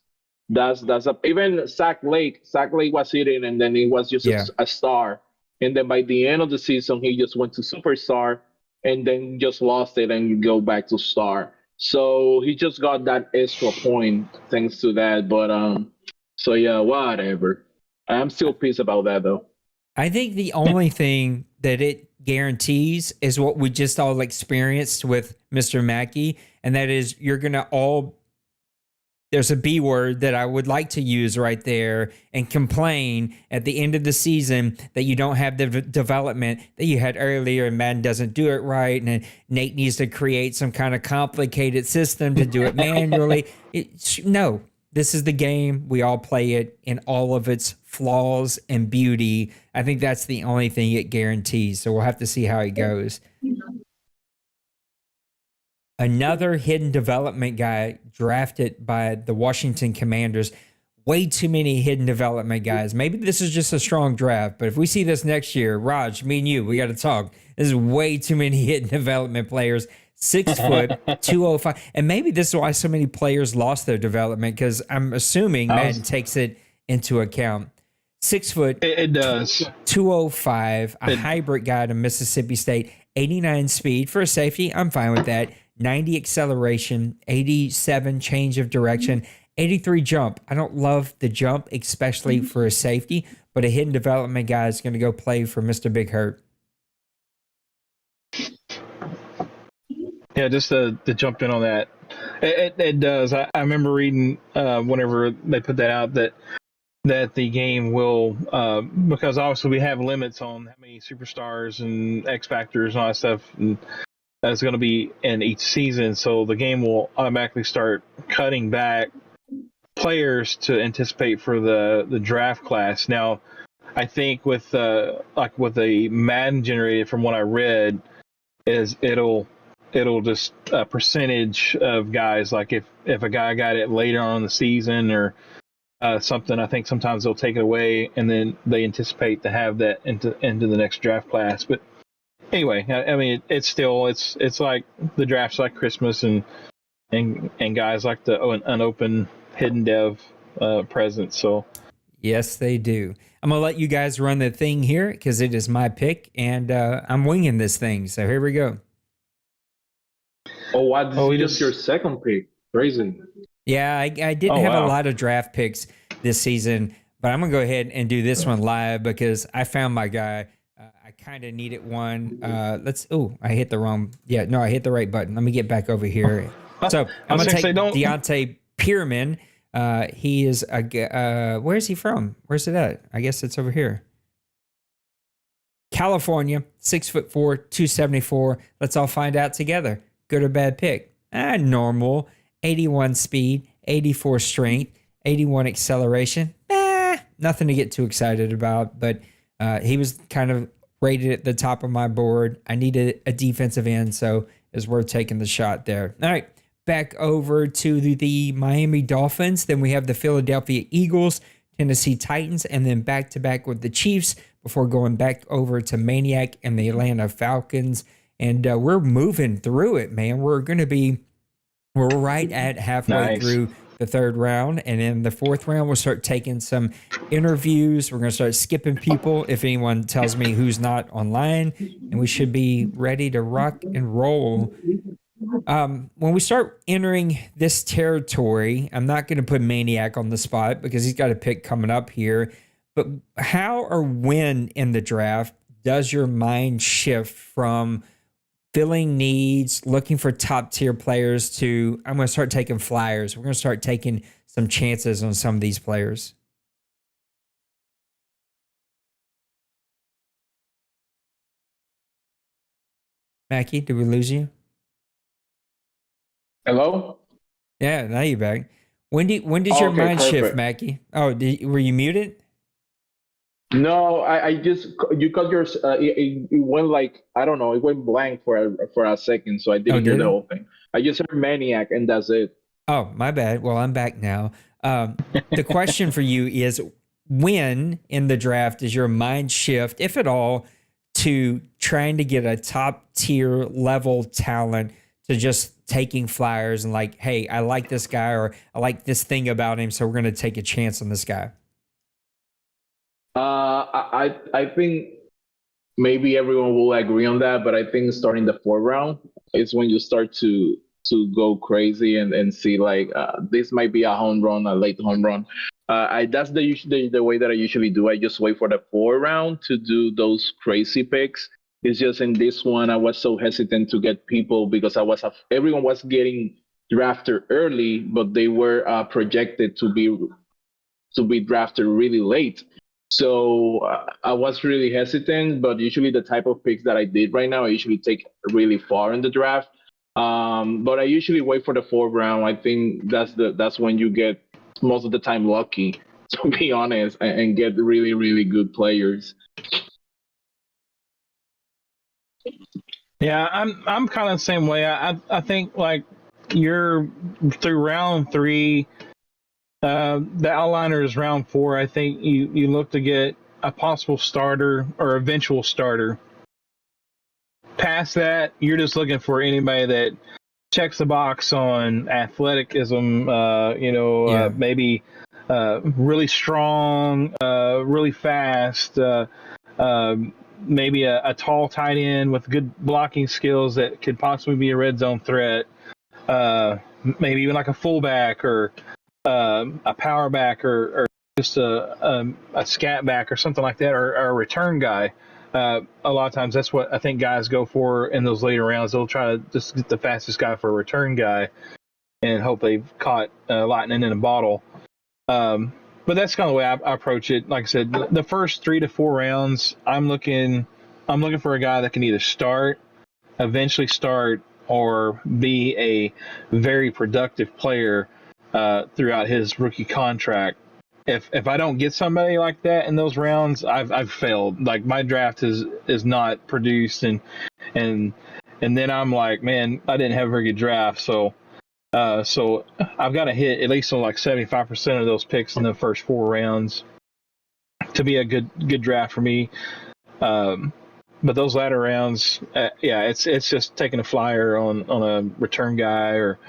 Speaker 6: Even Sack Lake. Sack Lake was hitting, and then he was just
Speaker 4: Yeah.
Speaker 6: a star. And then by the end of the season, he just went to superstar, and then just lost it, and you go back to star. So he just got that extra point thanks to that. But so yeah, whatever. I'm still pissed about that though.
Speaker 4: I think the only thing that it guarantees is what we just all experienced with Mr. Mackey, and that is you're going to all, there's a B word that I would like to use right there, and complain at the end of the season that you don't have the development that you had earlier, and Madden doesn't do it right, and Nate needs to create some kind of complicated system to do it manually. No. This is the game. We all play it in all of its flaws and beauty. I think that's the only thing it guarantees. So we'll have to see how it goes. Another hidden development guy drafted by the Washington Commanders. Way too many hidden development guys. Maybe this is just a strong draft, but if we see this next year, Raj, me and you, we got to talk. This is way too many hidden development players. 6 foot, 205. And maybe this is why so many players lost their development, because I'm assuming Madden takes it into account. 6 foot.
Speaker 1: It does.
Speaker 4: 205, a hybrid guy to Mississippi State, 89 speed for a safety. I'm fine with that. 90 acceleration, 87 change of direction, 83 jump. I don't love the jump, especially for a safety, but a hidden development guy is going to go play for Mr. Big Hurt.
Speaker 1: Yeah, just to jump in on that, it does. I remember reading whenever they put that out that the game will, because obviously we have limits on how many superstars and X factors and all that stuff, and that's going to be in each season. So the game will automatically start cutting back players to anticipate for the draft class. Now, I think with like with the Madden generated, from what I read, is it'll just a percentage of guys, like if a guy got it later on in the season or something, I think sometimes they'll take it away and then they anticipate to have that into the next draft class. But anyway, I mean, it's still it's like the draft's like Christmas, and guys like the unopened hidden dev presents. So
Speaker 4: yes, they do. I'm gonna let you guys run the thing here because it is my pick, and I'm winging this thing. So here we go.
Speaker 6: Oh, wow. This is just your second pick. Crazy.
Speaker 4: Yeah, I didn't have a lot of draft picks this season, but I'm going to go ahead and do this one live because I found my guy. I kind of needed one. I hit the wrong. Yeah, no, I hit the right button. Let me get back over here. So I'm going to take Deontay Pearman. He is where is he from? Where's it at? I guess it's over here. California, 6'4", 274. Let's all find out together. Good or bad pick? Normal. 81 speed, 84 strength, 81 acceleration. Nothing to get too excited about, but he was kind of rated at the top of my board. I needed a defensive end, so it's worth taking the shot there. All right, back over to the Miami Dolphins. Then we have the Philadelphia Eagles, Tennessee Titans, and then back-to-back with the Chiefs before going back over to Maniac and the Atlanta Falcons. And we're moving through it, man. We're right at halfway through the third round. And in the fourth round, we'll start taking some interviews. We're going to start skipping people if anyone tells me who's not online. And we should be ready to rock and roll. When we start entering this territory, I'm not going to put Maniac on the spot because he's got a pick coming up here. But how or when in the draft does your mind shift from filling needs, looking for top tier players to I'm going to start taking flyers? We're going to start taking some chances on some of these players. Mackie, did we lose you?
Speaker 6: Hello?
Speaker 4: Yeah, now you're back. When does your mind shift,
Speaker 6: perfect.
Speaker 4: Mackie? Oh, were you muted?
Speaker 6: No, I just you cut your it went like I don't know, it went blank for a second, so I
Speaker 4: Oh,
Speaker 6: didn't hear
Speaker 4: did
Speaker 6: the
Speaker 4: it?
Speaker 6: whole thing. I just heard Maniac, and that's it.
Speaker 4: Oh, my bad. Well, I'm back now. The question for you is, when in the draft does your mind shift, if at all, to trying to get a top tier level talent to just taking flyers and like, hey, I like this guy or I like this thing about him, so we're going to take a chance on this guy?
Speaker 6: I think maybe everyone will agree on that, but I think starting the fourth round is when you start to go crazy and see like this might be a home run, a late home run. I that's the way that I usually do. I just wait for the fourth round to do those crazy picks. It's just in this one I was so hesitant to get people because everyone was getting drafted early, but they were projected to be drafted really late. So I was really hesitant, but usually the type of picks that I did right now, I usually take really far in the draft. But I usually wait for the fourth round. I think that's when you get most of the time lucky, to be honest, and get really really good players.
Speaker 1: Yeah, I'm kind of the same way. I think like you're through round three. The outliner is round four. I think you look to get a possible starter or eventual starter. Past that, you're just looking for anybody that checks the box on athleticism.
Speaker 4: Yeah.
Speaker 1: Maybe really strong, really fast. Maybe a tall tight end with good blocking skills that could possibly be a red zone threat. Maybe even like a fullback or a power back or just a scat back or something like that, or a return guy. A lot of times that's what I think guys go for in those later rounds. They'll try to just get the fastest guy for a return guy and hope they've caught lightning in a bottle. But that's kind of the way I approach it. Like I said, the first 3 to 4 rounds, I'm looking for a guy that can either eventually start, or be a very productive player throughout his rookie contract. If I don't get somebody like that in those rounds, I've failed. Like my draft is not produced, and then I'm like, man, I didn't have a very good draft. So I've got to hit at least on like 75% of those picks in the first 4 rounds to be a good draft for me. But those latter rounds, yeah, it's just taking a flyer on a return guy or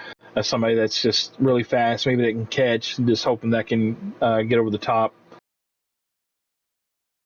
Speaker 1: somebody that's just really fast, maybe they can catch, and just hoping that can get over the top.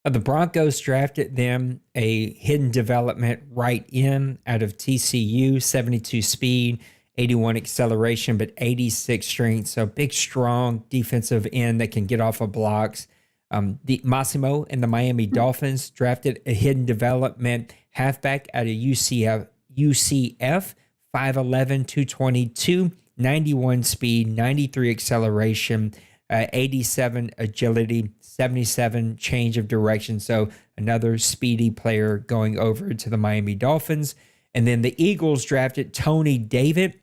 Speaker 4: The Broncos drafted them a hidden development right in out of TCU, 72 speed, 81 acceleration, but 86 strength. So big, strong defensive end that can get off of blocks. The Massimo and the Miami Dolphins drafted a hidden development halfback out of UCF 5'11", 222, 91 speed, 93 acceleration, 87 agility, 77 change of direction. So another speedy player going over to the Miami Dolphins. And then the Eagles drafted Tony David,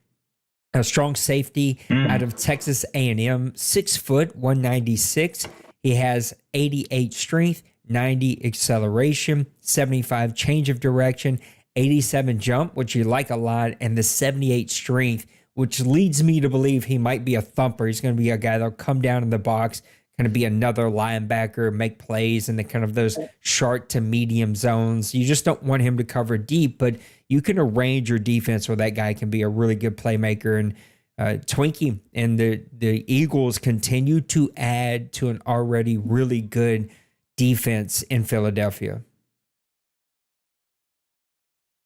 Speaker 4: a strong safety out of Texas A&M, 6 foot, 196. He has 88 strength, 90 acceleration, 75 change of direction, 87 jump, which you like a lot, and the 78 strength, which leads me to believe he might be a thumper. He's going to be a guy that'll come down in the box, kind of be another linebacker, make plays in the kind of those short to medium zones. You just don't want him to cover deep, but you can arrange your defense where that guy can be a really good playmaker. And Twinkie and the Eagles continue to add to an already really good defense in Philadelphia.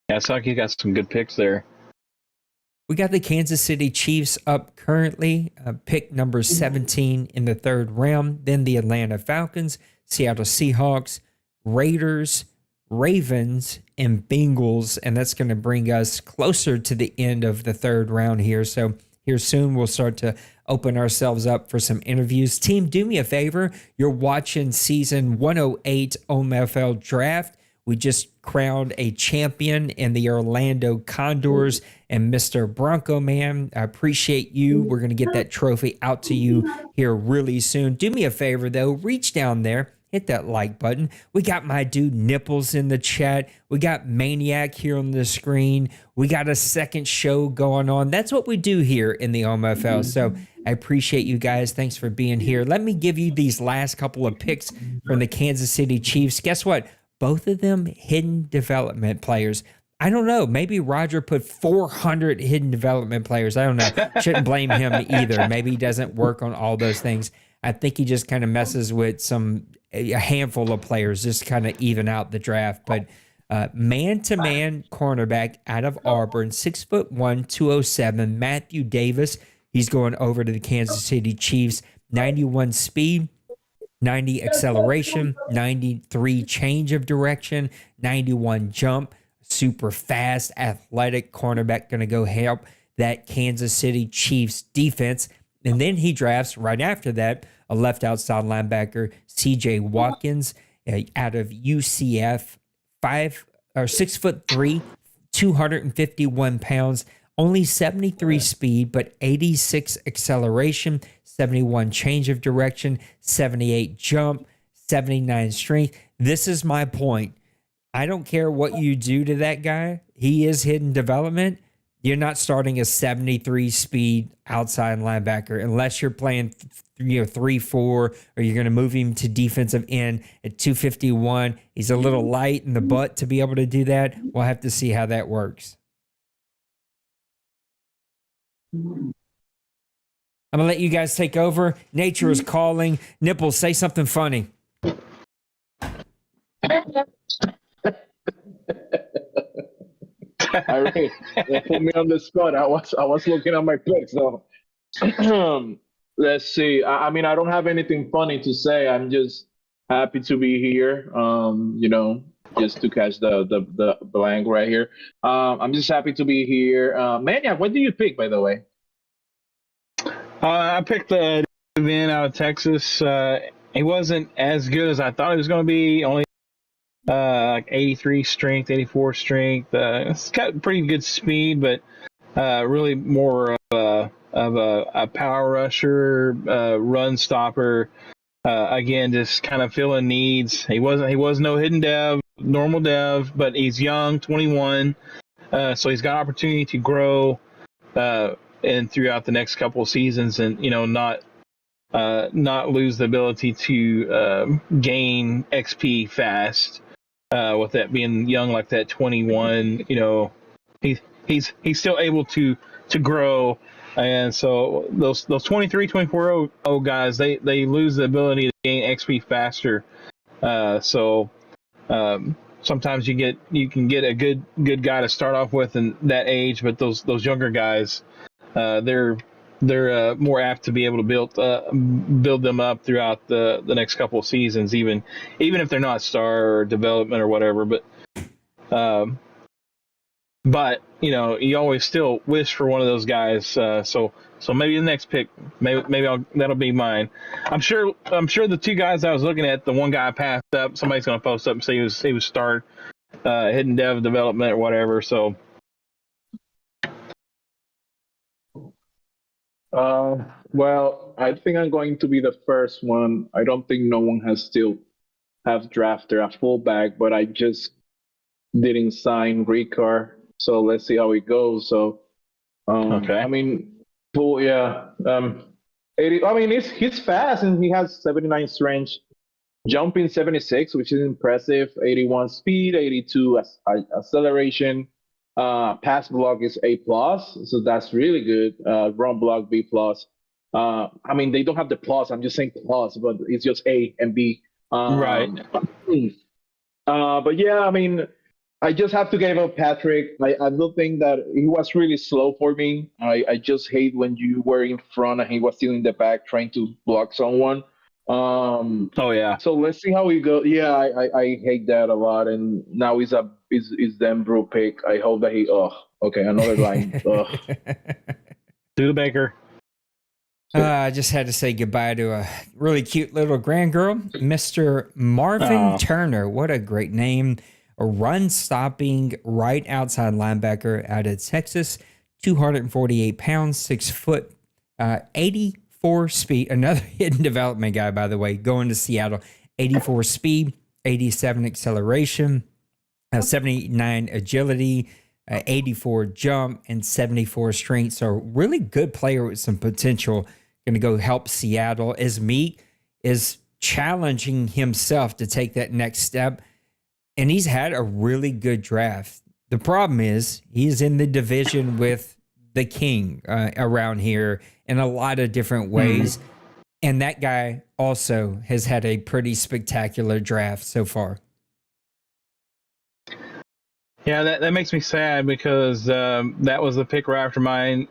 Speaker 1: Yeah, it's like you got some good picks there.
Speaker 4: We got the Kansas City Chiefs up currently, pick number 17 in the third round. Then the Atlanta Falcons, Seattle Seahawks, Raiders, Ravens, and Bengals. And that's going to bring us closer to the end of the third round here. So here soon, we'll start to open ourselves up for some interviews. Team, do me a favor. You're watching season 108 OMFL Draft. We just crowned a champion in the Orlando Condors and Mr. Bronco Man. I appreciate you. We're going to get that trophy out to you here really soon. Do me a favor, though. Reach down there, hit that like button. We got my dude Nipples in the chat. We got Maniac here on the screen. We got a second show going on. That's what we do here in the OMFL. So I appreciate you guys. Thanks for being here. Let me give you these last couple of picks from the Kansas City Chiefs. Guess what? Both of them hidden development players. I don't know. Maybe Roger put 400 hidden development players. I don't know. Shouldn't blame him either. Maybe he doesn't work on all those things. I think he just kind of messes with a handful of players, just kind of even out the draft. But man-to-man cornerback out of Auburn, 6'1", 207, Matthew Davis. He's going over to the Kansas City Chiefs. 91 speed, 90 acceleration, 93 change of direction, 91 jump. Super fast, athletic cornerback, going to go help that Kansas City Chiefs defense. And then he drafts right after that a left outside linebacker, C.J. Watkins, out of UCF, 6'3", 251 pounds, only 73 speed, but 86 acceleration, 71 change of direction, 78 jump, 79 strength. This is my point. I don't care what you do to that guy. He is hidden development. You're not starting a 73 speed outside linebacker unless you're playing 3-4, or you're going to move him to defensive end at 251. He's a little light in the butt to be able to do that. We'll have to see how that works. I'm going to let you guys take over. Nature is calling. Nipples, say something funny.
Speaker 6: They put me on the spot. I was looking at my picks. So let's see. I mean, I don't have anything funny to say. I'm just happy to be here. Just to catch the blank right here. I'm just happy to be here. Maniac, what do you pick, by the way?
Speaker 1: I picked the man out of Texas. He wasn't as good as I thought he was going to be. Only like 83 strength, 84 strength. It's got pretty good speed, but really more of a power rusher, run stopper. Again, just kind of filling needs. He was no hidden dev, normal dev, but he's young, 21, so he's got opportunity to grow and throughout the next couple of seasons, and not lose the ability to gain XP fast. With that being young like that, 21, he's still able to grow. And so those 23, 24 guys, they lose the ability to gain XP faster. Sometimes you can get a good guy to start off with in that age, but those younger guys, they're more apt to be able to build them up throughout the next couple of seasons, even if they're not star or development or whatever. But you always still wish for one of those guys. So maybe the next pick, maybe that'll be mine. I'm sure the two guys I was looking at, the one guy I passed up, somebody's going to post up and say he was star, hidden dev development or whatever. So.
Speaker 6: Well, I think I'm going to be the first one. I don't think no one has drafted a fullback, but I just didn't sign Ricard. So let's see how it goes. So,
Speaker 1: okay.
Speaker 6: I mean, yeah. 80. I mean, he's fast and he has 79 strength, jumping 76, which is impressive. 81 speed, 82 acceleration. Pass block is A+, so that's really good. Run block B+. I mean, they don't have the plus. I'm just saying plus, but it's just A and B.
Speaker 1: Right.
Speaker 6: But yeah, I mean, I just have to give up Patrick. I do think that he was really slow for me. I just hate when you were in front and he was still in the back trying to block someone.
Speaker 1: Oh yeah.
Speaker 6: So let's see how he goes. Yeah, I hate that a lot. And now he's them Brew pick. I hope that okay, another line.
Speaker 1: Do the Baker.
Speaker 4: I just had to say goodbye to a really cute little grandgirl, Mr. Marvin Turner. What a great name. A run-stopping right outside linebacker out of Texas, 248 pounds, 6 foot, 84 speed. Another hidden development guy, by the way, going to Seattle. 84 speed, 87 acceleration, 79 agility, 84 jump, and 74 strength. So really good player with some potential. Going to go help Seattle as Meek is challenging himself to take that next step. And he's had a really good draft. The problem is he's in the division with the king around here in a lot of different ways. And that guy also has had a pretty spectacular draft so far.
Speaker 1: Yeah, that makes me sad because that was the pick right after mine.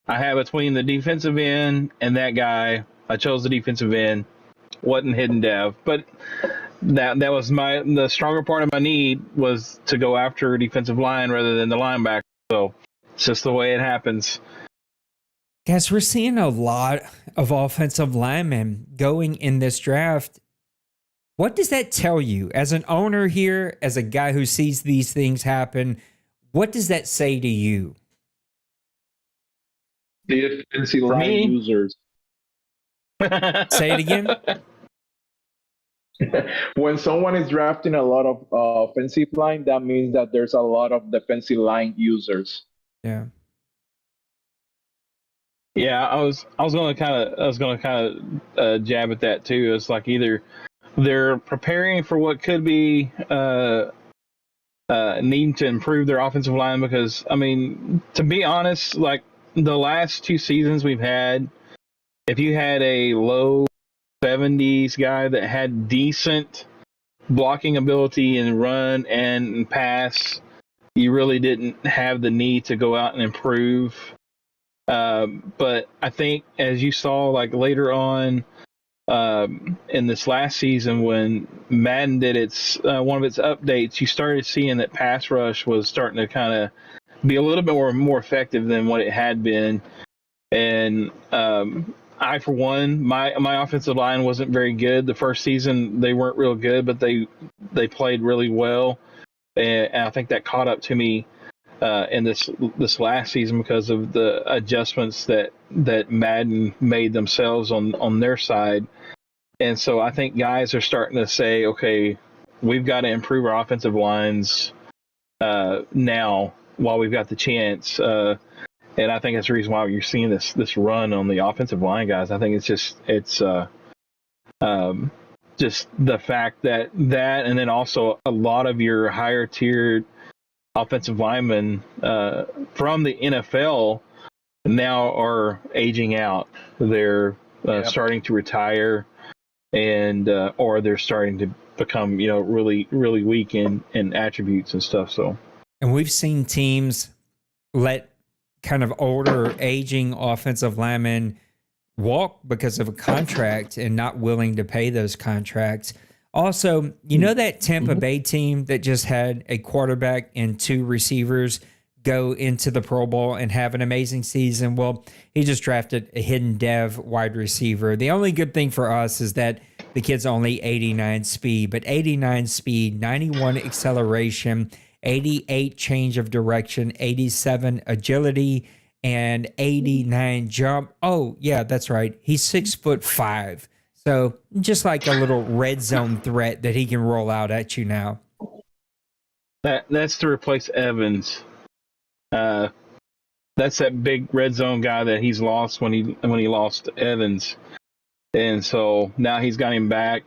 Speaker 1: I had between the defensive end and that guy. I chose the defensive end. Wasn't hidden dev, but that was the stronger part of my need was to go after a defensive line rather than the linebacker. So it's just the way it happens.
Speaker 4: Guys, we're seeing a lot of offensive linemen going in this draft. What does that tell you as an owner here, as a guy who sees these things happen? What does that say to you?
Speaker 5: Defensive line users.
Speaker 4: Say it again.
Speaker 5: When someone is drafting a lot of offensive line, that means that there's a lot of defensive line users.
Speaker 4: Yeah.
Speaker 1: Yeah, I was going to kind of jab at that too. It's like either they're preparing for what could be needing to improve their offensive line because, I mean, to be honest, like the last 2 seasons we've had, if you had a low 70s guy that had decent blocking ability and run and pass, you really didn't have the need to go out and improve. But I think as you saw, like later on in this last season, when Madden did its one of its updates, you started seeing that pass rush was starting to kind of be a little bit more effective than what it had been. And I, for one, my offensive line wasn't very good. The first season they weren't real good, but they played really well, and I think that caught up to me in this last season because of the adjustments that Madden made themselves on their side. And so I think guys are starting to say, okay, we've got to improve our offensive lines now while we've got the chance. And I think that's the reason why you're seeing this run on the offensive line, guys. I think it's just the fact that and then also a lot of your higher tiered offensive linemen from the NFL now are aging out. They're starting to retire, and or they're starting to become really really weak in attributes and stuff. So,
Speaker 4: and we've seen teams let kind of older, aging offensive linemen walk because of a contract and not willing to pay those contracts. Also, that Tampa Bay team that just had a quarterback and 2 receivers go into the Pro Bowl and have an amazing season? Well, he just drafted a hidden dev wide receiver. The only good thing for us is that the kid's only 89 speed, but 89 speed, 91 acceleration, 88 change of direction, 87 agility, and 89 jump. Oh, yeah, that's right. He's 6'5". So just like a little red zone threat that he can roll out at you now.
Speaker 1: That's to replace Evans. That's that big red zone guy that he's lost when he lost Evans. And so now he's got him back.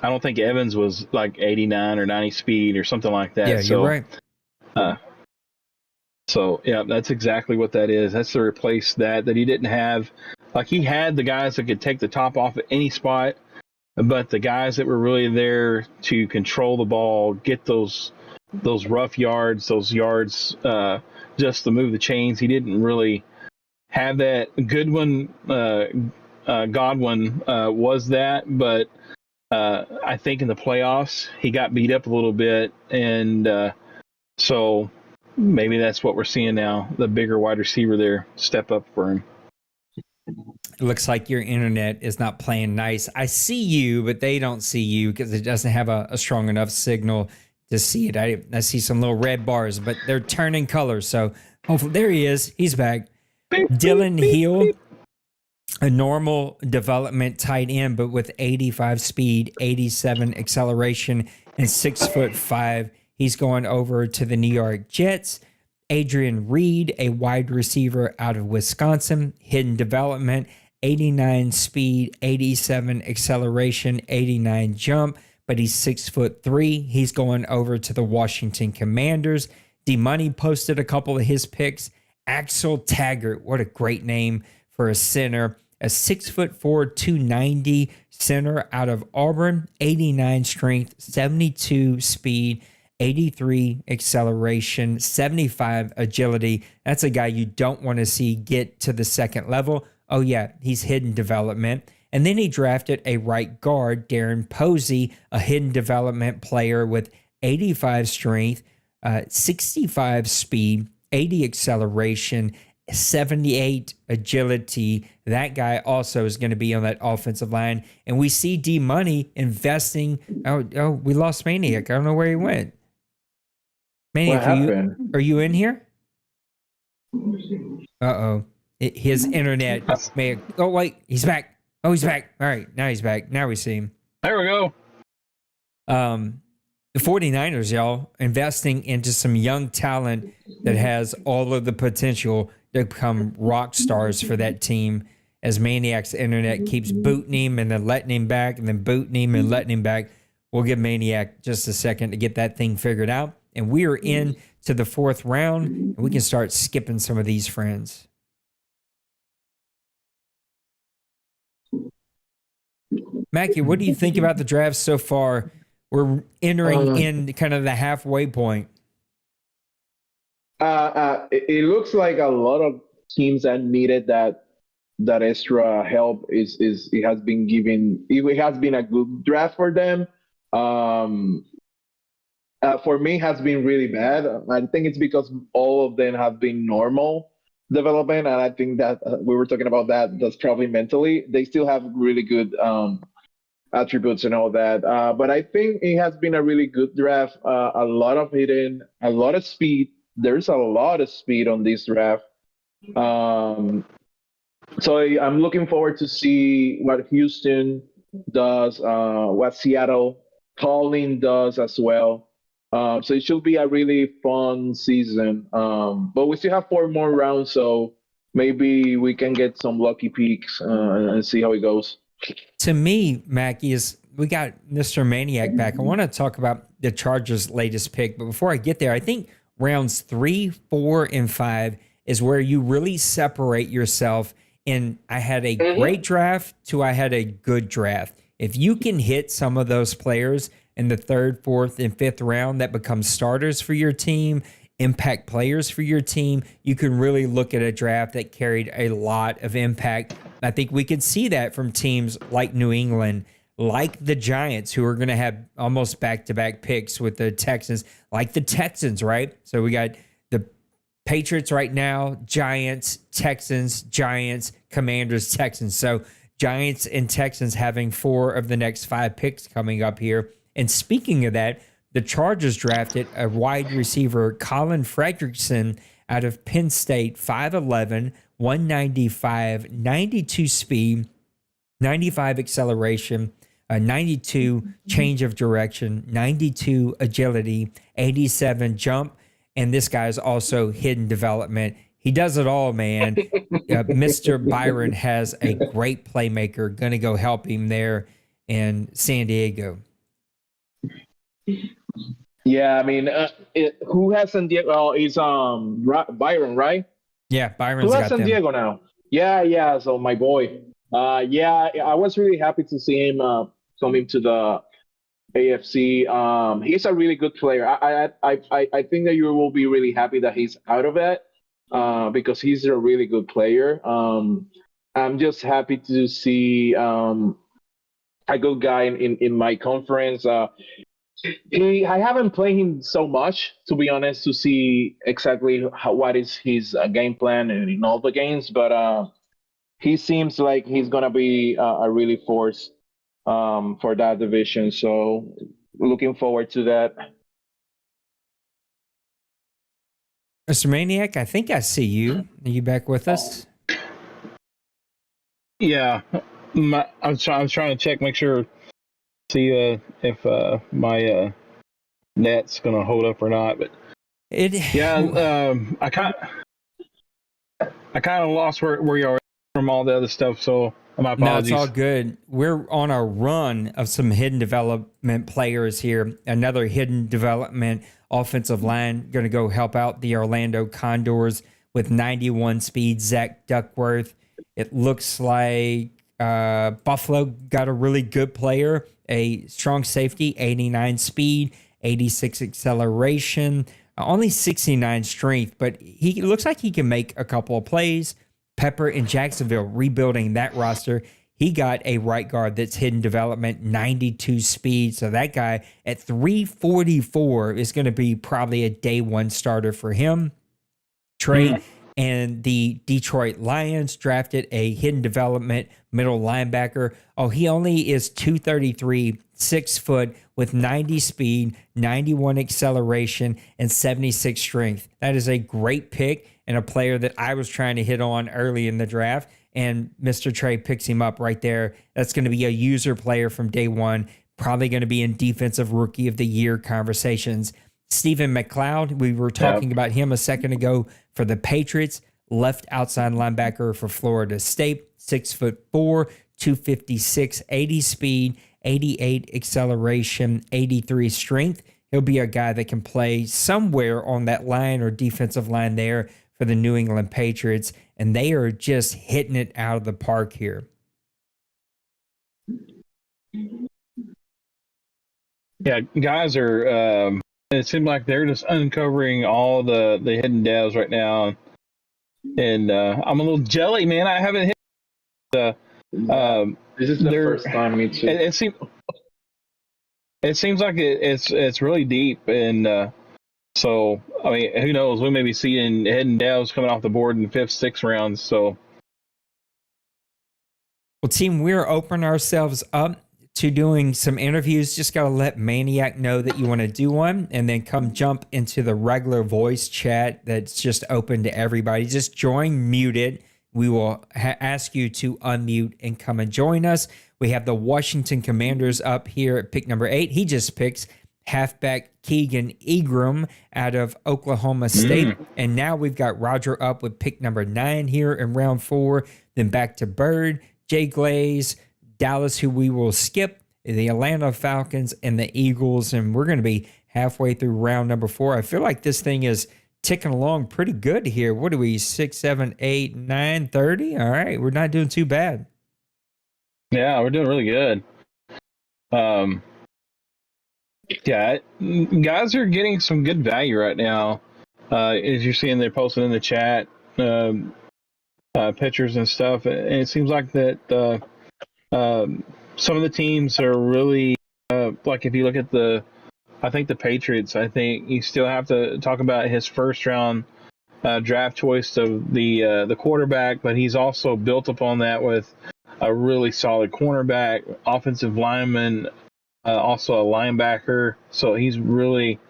Speaker 1: I don't think Evans was like 89 or 90 speed or something like that.
Speaker 4: Yeah, you're right.
Speaker 1: So, yeah, that's exactly what that is. That's to replace that he didn't have. Like, he had the guys that could take the top off at any spot, but the guys that were really there to control the ball, get those rough yards, those yards just to move the chains, he didn't really have that. Godwin was that, but I think in the playoffs he got beat up a little bit, and so maybe that's what we're seeing now. The bigger wide receiver there step up for him.
Speaker 4: It looks like your internet is not playing nice. I see you, but they don't see you because it doesn't have a strong enough signal to see it. I see some little red bars, but they're turning colors. So hopefully, there he is. He's back. Dylan Hill. a normal development tight end, but with 85 speed, 87 acceleration, and 6'5". He's going over to the New York Jets. Adrian Reed, a wide receiver out of Wisconsin, hidden development, 89 speed, 87 acceleration, 89 jump, but he's 6'3". He's going over to the Washington Commanders. D-Money posted a couple of his picks. Axel Taggart, what a great name for a center. A 6'4", 290 center out of Auburn, 89 strength, 72 speed, 83 acceleration, 75 agility. That's a guy you don't want to see get to the second level. Oh yeah, he's hidden development. And then he drafted a right guard, Darren Posey, a hidden development player with 85 strength, 65 speed, 80 acceleration, 78 agility. That guy also is going to be on that offensive line. And we see D-Money investing. Oh, we lost Maniac. I don't know where he went. Maniac, are you in here? Uh-oh. His internet may... Oh, wait. He's back. Oh, he's back. All right. Now he's back. Now we see him.
Speaker 1: There we go.
Speaker 4: The 49ers, y'all, investing into some young talent that has all of the potential to become rock stars for that team, as Maniac's internet keeps booting him and then letting him back and then booting him and letting him back. We'll give Maniac just a second to get that thing figured out. And we are in to the fourth round, and we can start skipping some of these friends. Mackie, what do you think about the draft so far? We're entering in kind of the halfway point.
Speaker 5: It looks like a lot of teams that needed that extra help it has been a good draft for them. For me, has been really bad. I think it's because all of them have been normal development, and I think that we were talking about that's probably mentally. They still have really good attributes and all that. But I think it has been a really good draft. A lot of hidden, a lot of speed. There's a lot of speed on this draft. So I'm looking forward to see what Houston does, what Seattle Calling does as well. So it should be a really fun season. But we still have 4 more rounds, so maybe we can get some lucky peaks and see how it goes.
Speaker 4: To me, Mackie, we got Mr. Maniac back. I want to talk about the Chargers' latest pick, but before I get there, I think rounds 3, 4, and 5 is where you really separate yourself. And I had a great draft to I had a good draft. If you can hit some of those players in the 3rd, 4th, and 5th round that become starters for your team, impact players for your team, you can really look at a draft that carried a lot of impact. I think we could see that from teams like New England, like the Giants, who are going to have almost back-to-back picks with the Texans, like the Texans, right? So we got the Patriots right now, Giants, Texans, Giants, Commanders, Texans. So Giants and Texans having 4 of the next 5 picks coming up here. And speaking of that, the Chargers drafted a wide receiver, Colin Fredrickson, out of Penn State, 5'11", 195, 92 speed, 95 acceleration, 92 change of direction, 92 agility, 87 jump, and this guy's also hidden development. He does it all, man. Mr. Byron has a great playmaker, going to go help him there in San Diego.
Speaker 6: Yeah, I mean, who has San Diego? Oh, it's Byron, right?
Speaker 4: Yeah, Byron's
Speaker 6: who has
Speaker 4: got
Speaker 6: San
Speaker 4: them.
Speaker 6: Diego now? Yeah. So my boy. Yeah, I was really happy to see him coming to the AFC. He's a really good player. I think that you will be really happy that he's out of it because he's a really good player. I'm just happy to see a good guy in my conference. I haven't played him so much, to be honest, to see exactly what is his game plan in all the games. But he seems like he's gonna be a really force for that division. So looking forward to that.
Speaker 4: Mr. Maniac, I think I see you. Are you back with us?
Speaker 1: Yeah, I was trying to check, make sure, see if my net's gonna hold up or not. But
Speaker 4: It
Speaker 1: yeah, I kind of lost where you are from all the other stuff. So my
Speaker 4: No, it's all
Speaker 1: apologies.
Speaker 4: good. We're on a run of some hidden development players here. Another hidden development offensive line going to go help out the Orlando Condors with 91 speed, Zach Duckworth. It looks like Buffalo got a really good player, a strong safety, 89 speed, 86 acceleration, only 69 strength, but he looks like he can make a couple of plays. Pepper in Jacksonville rebuilding that roster. He got a right guard that's hidden development, 92 speed. So that guy at 344 is going to be probably a day one starter for him. Trey and the Detroit Lions drafted a hidden development middle linebacker. Oh, he only is 233, 6 foot with 90 speed, 91 acceleration, and 76 strength. That is a great pick and a player that I was trying to hit on early in the draft. And Mr. Trey picks him up right there. That's going to be a user player from day one, probably going to be in defensive rookie of the year conversations. Stephen McLeod, we were talking about him a second ago for the Patriots, left outside linebacker for Florida State, 6'4", 256, 80 speed, 88 acceleration, 83 strength. He'll be a guy that can play somewhere on that line or defensive line there for the New England Patriots, and they are just hitting it out of the park here.
Speaker 1: Yeah, guys are. It seems like they're just uncovering all the hidden devs right now, and I'm a little jelly, man. I haven't hit the.
Speaker 6: This is the first time me too.
Speaker 1: It seems like it's really deep, and so I mean, who knows? We may be seeing hidden devs coming off the board in the 5th, 6th rounds. So,
Speaker 4: well, team, we're opening ourselves up to doing some interviews. Just got to let Maniac know that you want to do one, and then come jump into the regular voice chat that's just open to everybody. Just join muted. We will ask you to unmute and come and join us. We have the Washington Commanders up here at pick number 8. He just picks halfback Keegan Ingram out of Oklahoma State. And now we've got Roger up with pick number 9 here in round 4. Then back to Bird, Jay Glaze, Dallas, who we will skip, the Atlanta Falcons, and the Eagles. And we're going to be halfway through round number 4. I feel like this thing is ticking along pretty good here. What are we, 6, 7, 8, 9, 30? All right, we're not doing too bad.
Speaker 1: yeah, we're doing really good. Yeah, guys are getting some good value right now. As you're seeing, they're posting in the chat pictures and stuff. And it seems like that some of the teams are really like if you look at I think the Patriots. I think you still have to talk about his first round draft choice of the quarterback, but he's also built upon that with a really solid cornerback, offensive lineman, also a linebacker. So he's really,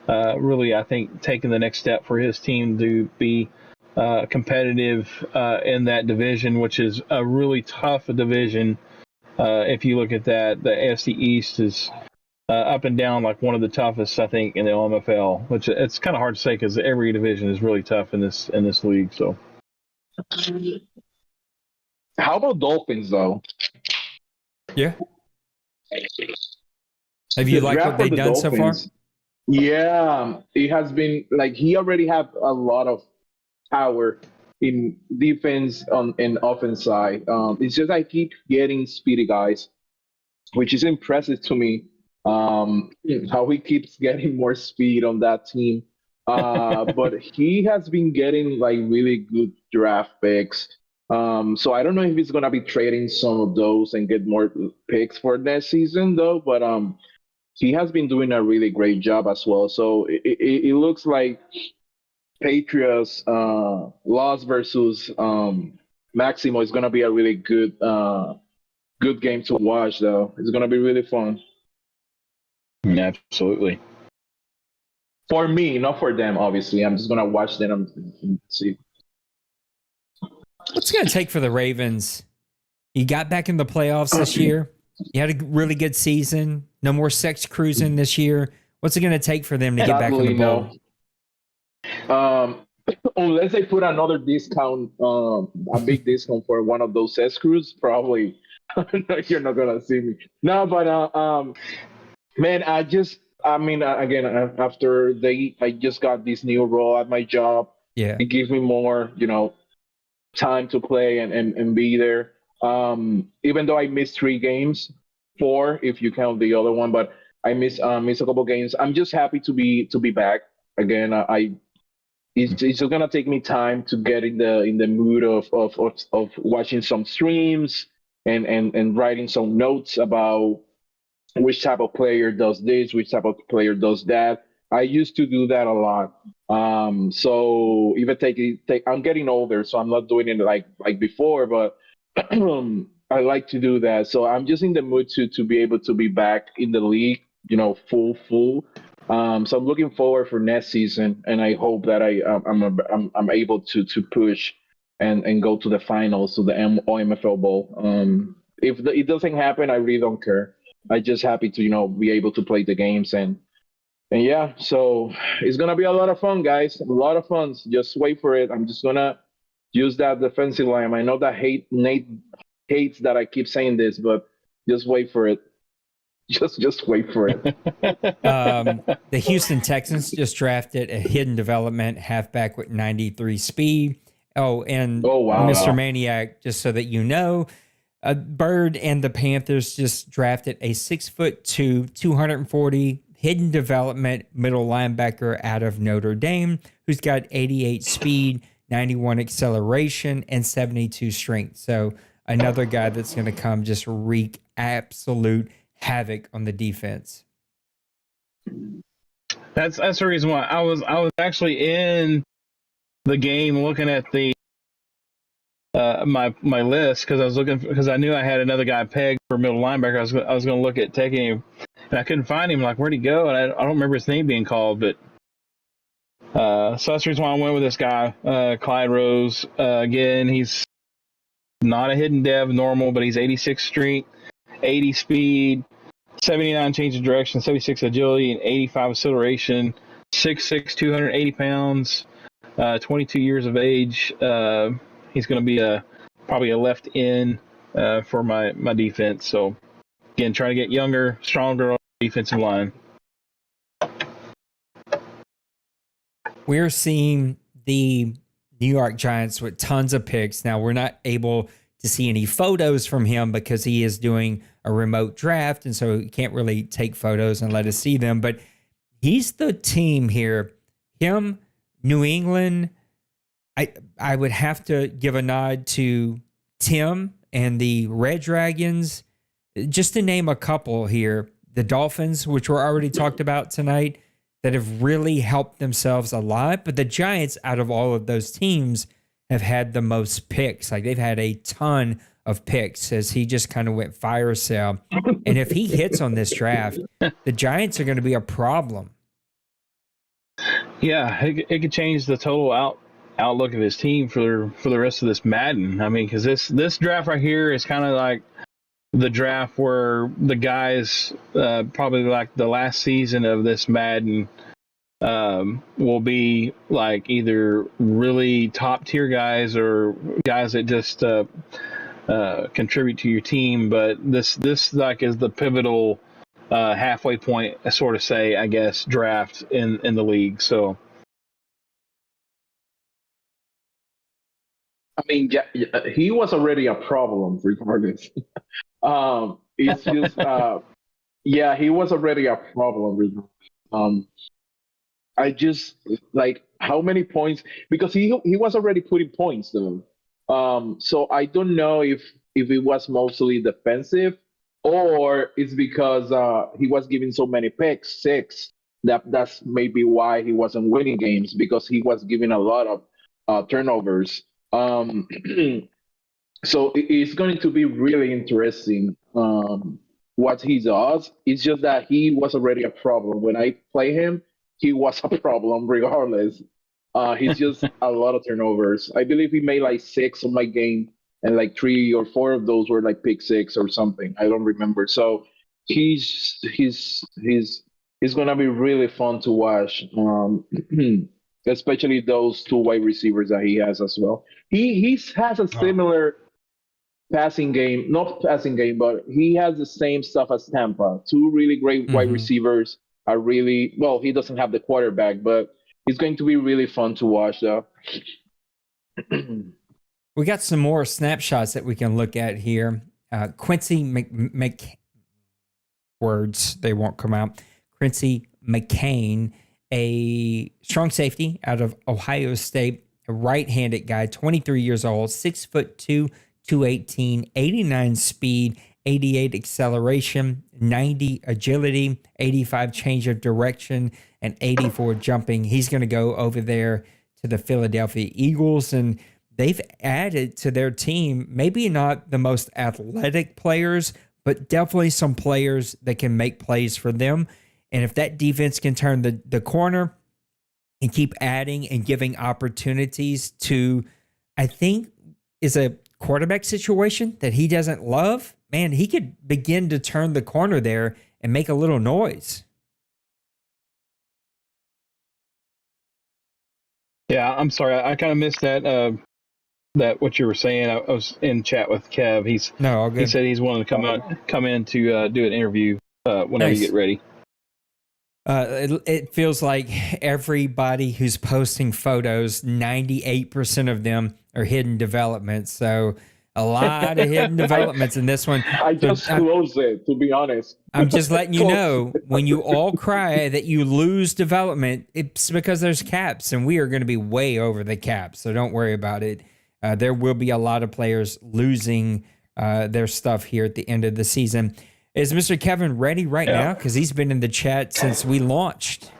Speaker 1: I think, taking the next step for his team to be competitive in that division, which is a really tough division. If you look at that, the AFC East is up and down like one of the toughest, I think, in the OMFL, which it's kind of hard to say because every division is really tough in this league. So,
Speaker 6: How about Dolphins though?
Speaker 4: Yeah. Have you liked what they've done so far?
Speaker 6: Yeah, it has been like he already have a lot of power in defense on and offense side. It's just I keep getting speedy guys, which is impressive to me. How he keeps getting more speed on that team. But he has been getting like really good draft picks. So I don't know if he's gonna be trading some of those and get more picks for next season though. But he has been doing a really great job as well. So it looks like Patriots loss versus Maximo is gonna be a really good game to watch though. It's gonna be really fun.
Speaker 1: absolutely.
Speaker 6: For me, not for them, obviously. I'm just gonna watch them and see.
Speaker 4: What's it going to take for the Ravens You got back in the playoffs this year. You had a really good season. No more sex cruising this year. What's it going to take for them to get back in the bowl?
Speaker 6: Unless they put another discount, a big discount for one of those escrows, probably you're not gonna see me. No, but man, again, after I just got this new role at my job.
Speaker 4: Yeah,
Speaker 6: it gives me more, time to play and be there. Even though I missed 3 games, 4 if you count the other one, but I missed a couple games. I'm just happy to be back again. It's gonna take me time to get in the mood of watching some streams and writing some notes about which type of player does this, which type of player does that. I used to do that a lot. So even I'm getting older, so I'm not doing it like before, but I like to do that. So I'm just in the mood to be able to be back in the league, full. So I'm looking forward for next season, and I hope that I'm able to push and go to the finals, to the OMFL Bowl. If it doesn't happen, I really don't care. I'm just happy to be able to play the games and yeah. So it's gonna be a lot of fun, guys. A lot of fun. Just wait for it. I'm just gonna use that defensive line. I know that Nate hates that I keep saying this, but just wait for it. Just wait for it.
Speaker 4: The Houston Texans just drafted a hidden development halfback with 93 speed. Oh, and
Speaker 6: wow.
Speaker 4: Mr. Maniac, just so that you know, Bird and the Panthers just drafted a 6'2", 240 hidden development middle linebacker out of Notre Dame, who's got 88 speed, 91 acceleration, and 72 strength. So another guy that's going to come just wreak absolute havoc on the defense.
Speaker 1: That's the reason why I was actually in the game looking at the my list because I knew I had another guy pegged for middle linebacker. I was going to look at taking him, and I couldn't find him. Like, where'd he go? And I don't remember his name being called, but so that's the reason why I went with this guy, Clyde Rose. Again, he's not a hidden dev normal, but he's 86 strength, 80 speed, 79 change of direction, 76 agility, and 85 acceleration. 6'6", 280 pounds, 22 years of age. He's going to be probably a left end for my defense. So, again, trying to get younger, stronger on the defensive line.
Speaker 4: We're seeing the New York Giants with tons of picks. Now, we're not able to see any photos from him because he is doing a remote draft, and so he can't really take photos and let us see them. But he's the team here. Him, New England. I would have to give a nod to Tim and the Red Dragons, just to name a couple here. The Dolphins, which were already talked about tonight, that have really helped themselves a lot. But the Giants, out of all of those teams, have had the most picks. Like, they've had a ton of picks as he just kind of went fire sale. And if he hits on this draft, the Giants are going to be a problem.
Speaker 1: Yeah, it could change the total outlook of his team for the rest of this Madden. I mean, because this draft right here is kind of like the draft where the guys probably like the last season of this Madden will be like either really top tier guys or guys that just contribute to your team. But this like is the pivotal halfway point, I sort of say, I guess, draft in the league. So.
Speaker 6: I mean, yeah, he was already a problem regardless. It's just, yeah, he was already a problem. I just like how many points, because he was already putting points though. So I don't know if it was mostly defensive or it's because he was giving so many picks, 6. That's maybe why he wasn't winning games, because he was giving a lot of turnovers. So it's going to be really interesting what he does. It's just that he was already a problem. When I play him, he was a problem regardless. He's just a lot of turnovers. I believe he made like 6 on my game and like 3 or 4 of those were like pick six or something. I don't remember. So he's gonna be really fun to watch. Especially those 2 wide receivers that he has as well. He has a similar passing game, not passing game, but he has the same stuff as Tampa. 2 really great wide receivers are really well. He doesn't have the quarterback, but he's going to be really fun to watch, though.
Speaker 4: We got some more snapshots that we can look at here. Quincy words, they won't come out. Quincy McCain, a strong safety out of Ohio State, a right-handed guy, 23 years old, 6'2", 218, 89 speed, 88 acceleration, 90 agility, 85 change of direction, and 84 jumping. He's going to go over there to the Philadelphia Eagles, and they've added to their team, maybe not the most athletic players, but definitely some players that can make plays for them. And if that defense can turn the corner and keep adding and giving opportunities to, I think, is a quarterback situation that he doesn't love, man, he could begin to turn the corner there and make a little noise.
Speaker 1: Yeah, I'm sorry. I kind of missed that what you were saying. I was in chat with Kev. He said he's wanting to come in to do an interview whenever you get ready.
Speaker 4: It feels like everybody who's posting photos, 98% of them are hidden developments. So a lot of hidden developments in this one.
Speaker 6: I just closed it, to be honest.
Speaker 4: I'm just letting you know, when you all cry that you lose development, it's because there's caps, and we are going to be way over the cap. So don't worry about it. There will be a lot of players losing their stuff here at the end of the season. Is Mr. Kevin ready now? Because he's been in the chat since we launched.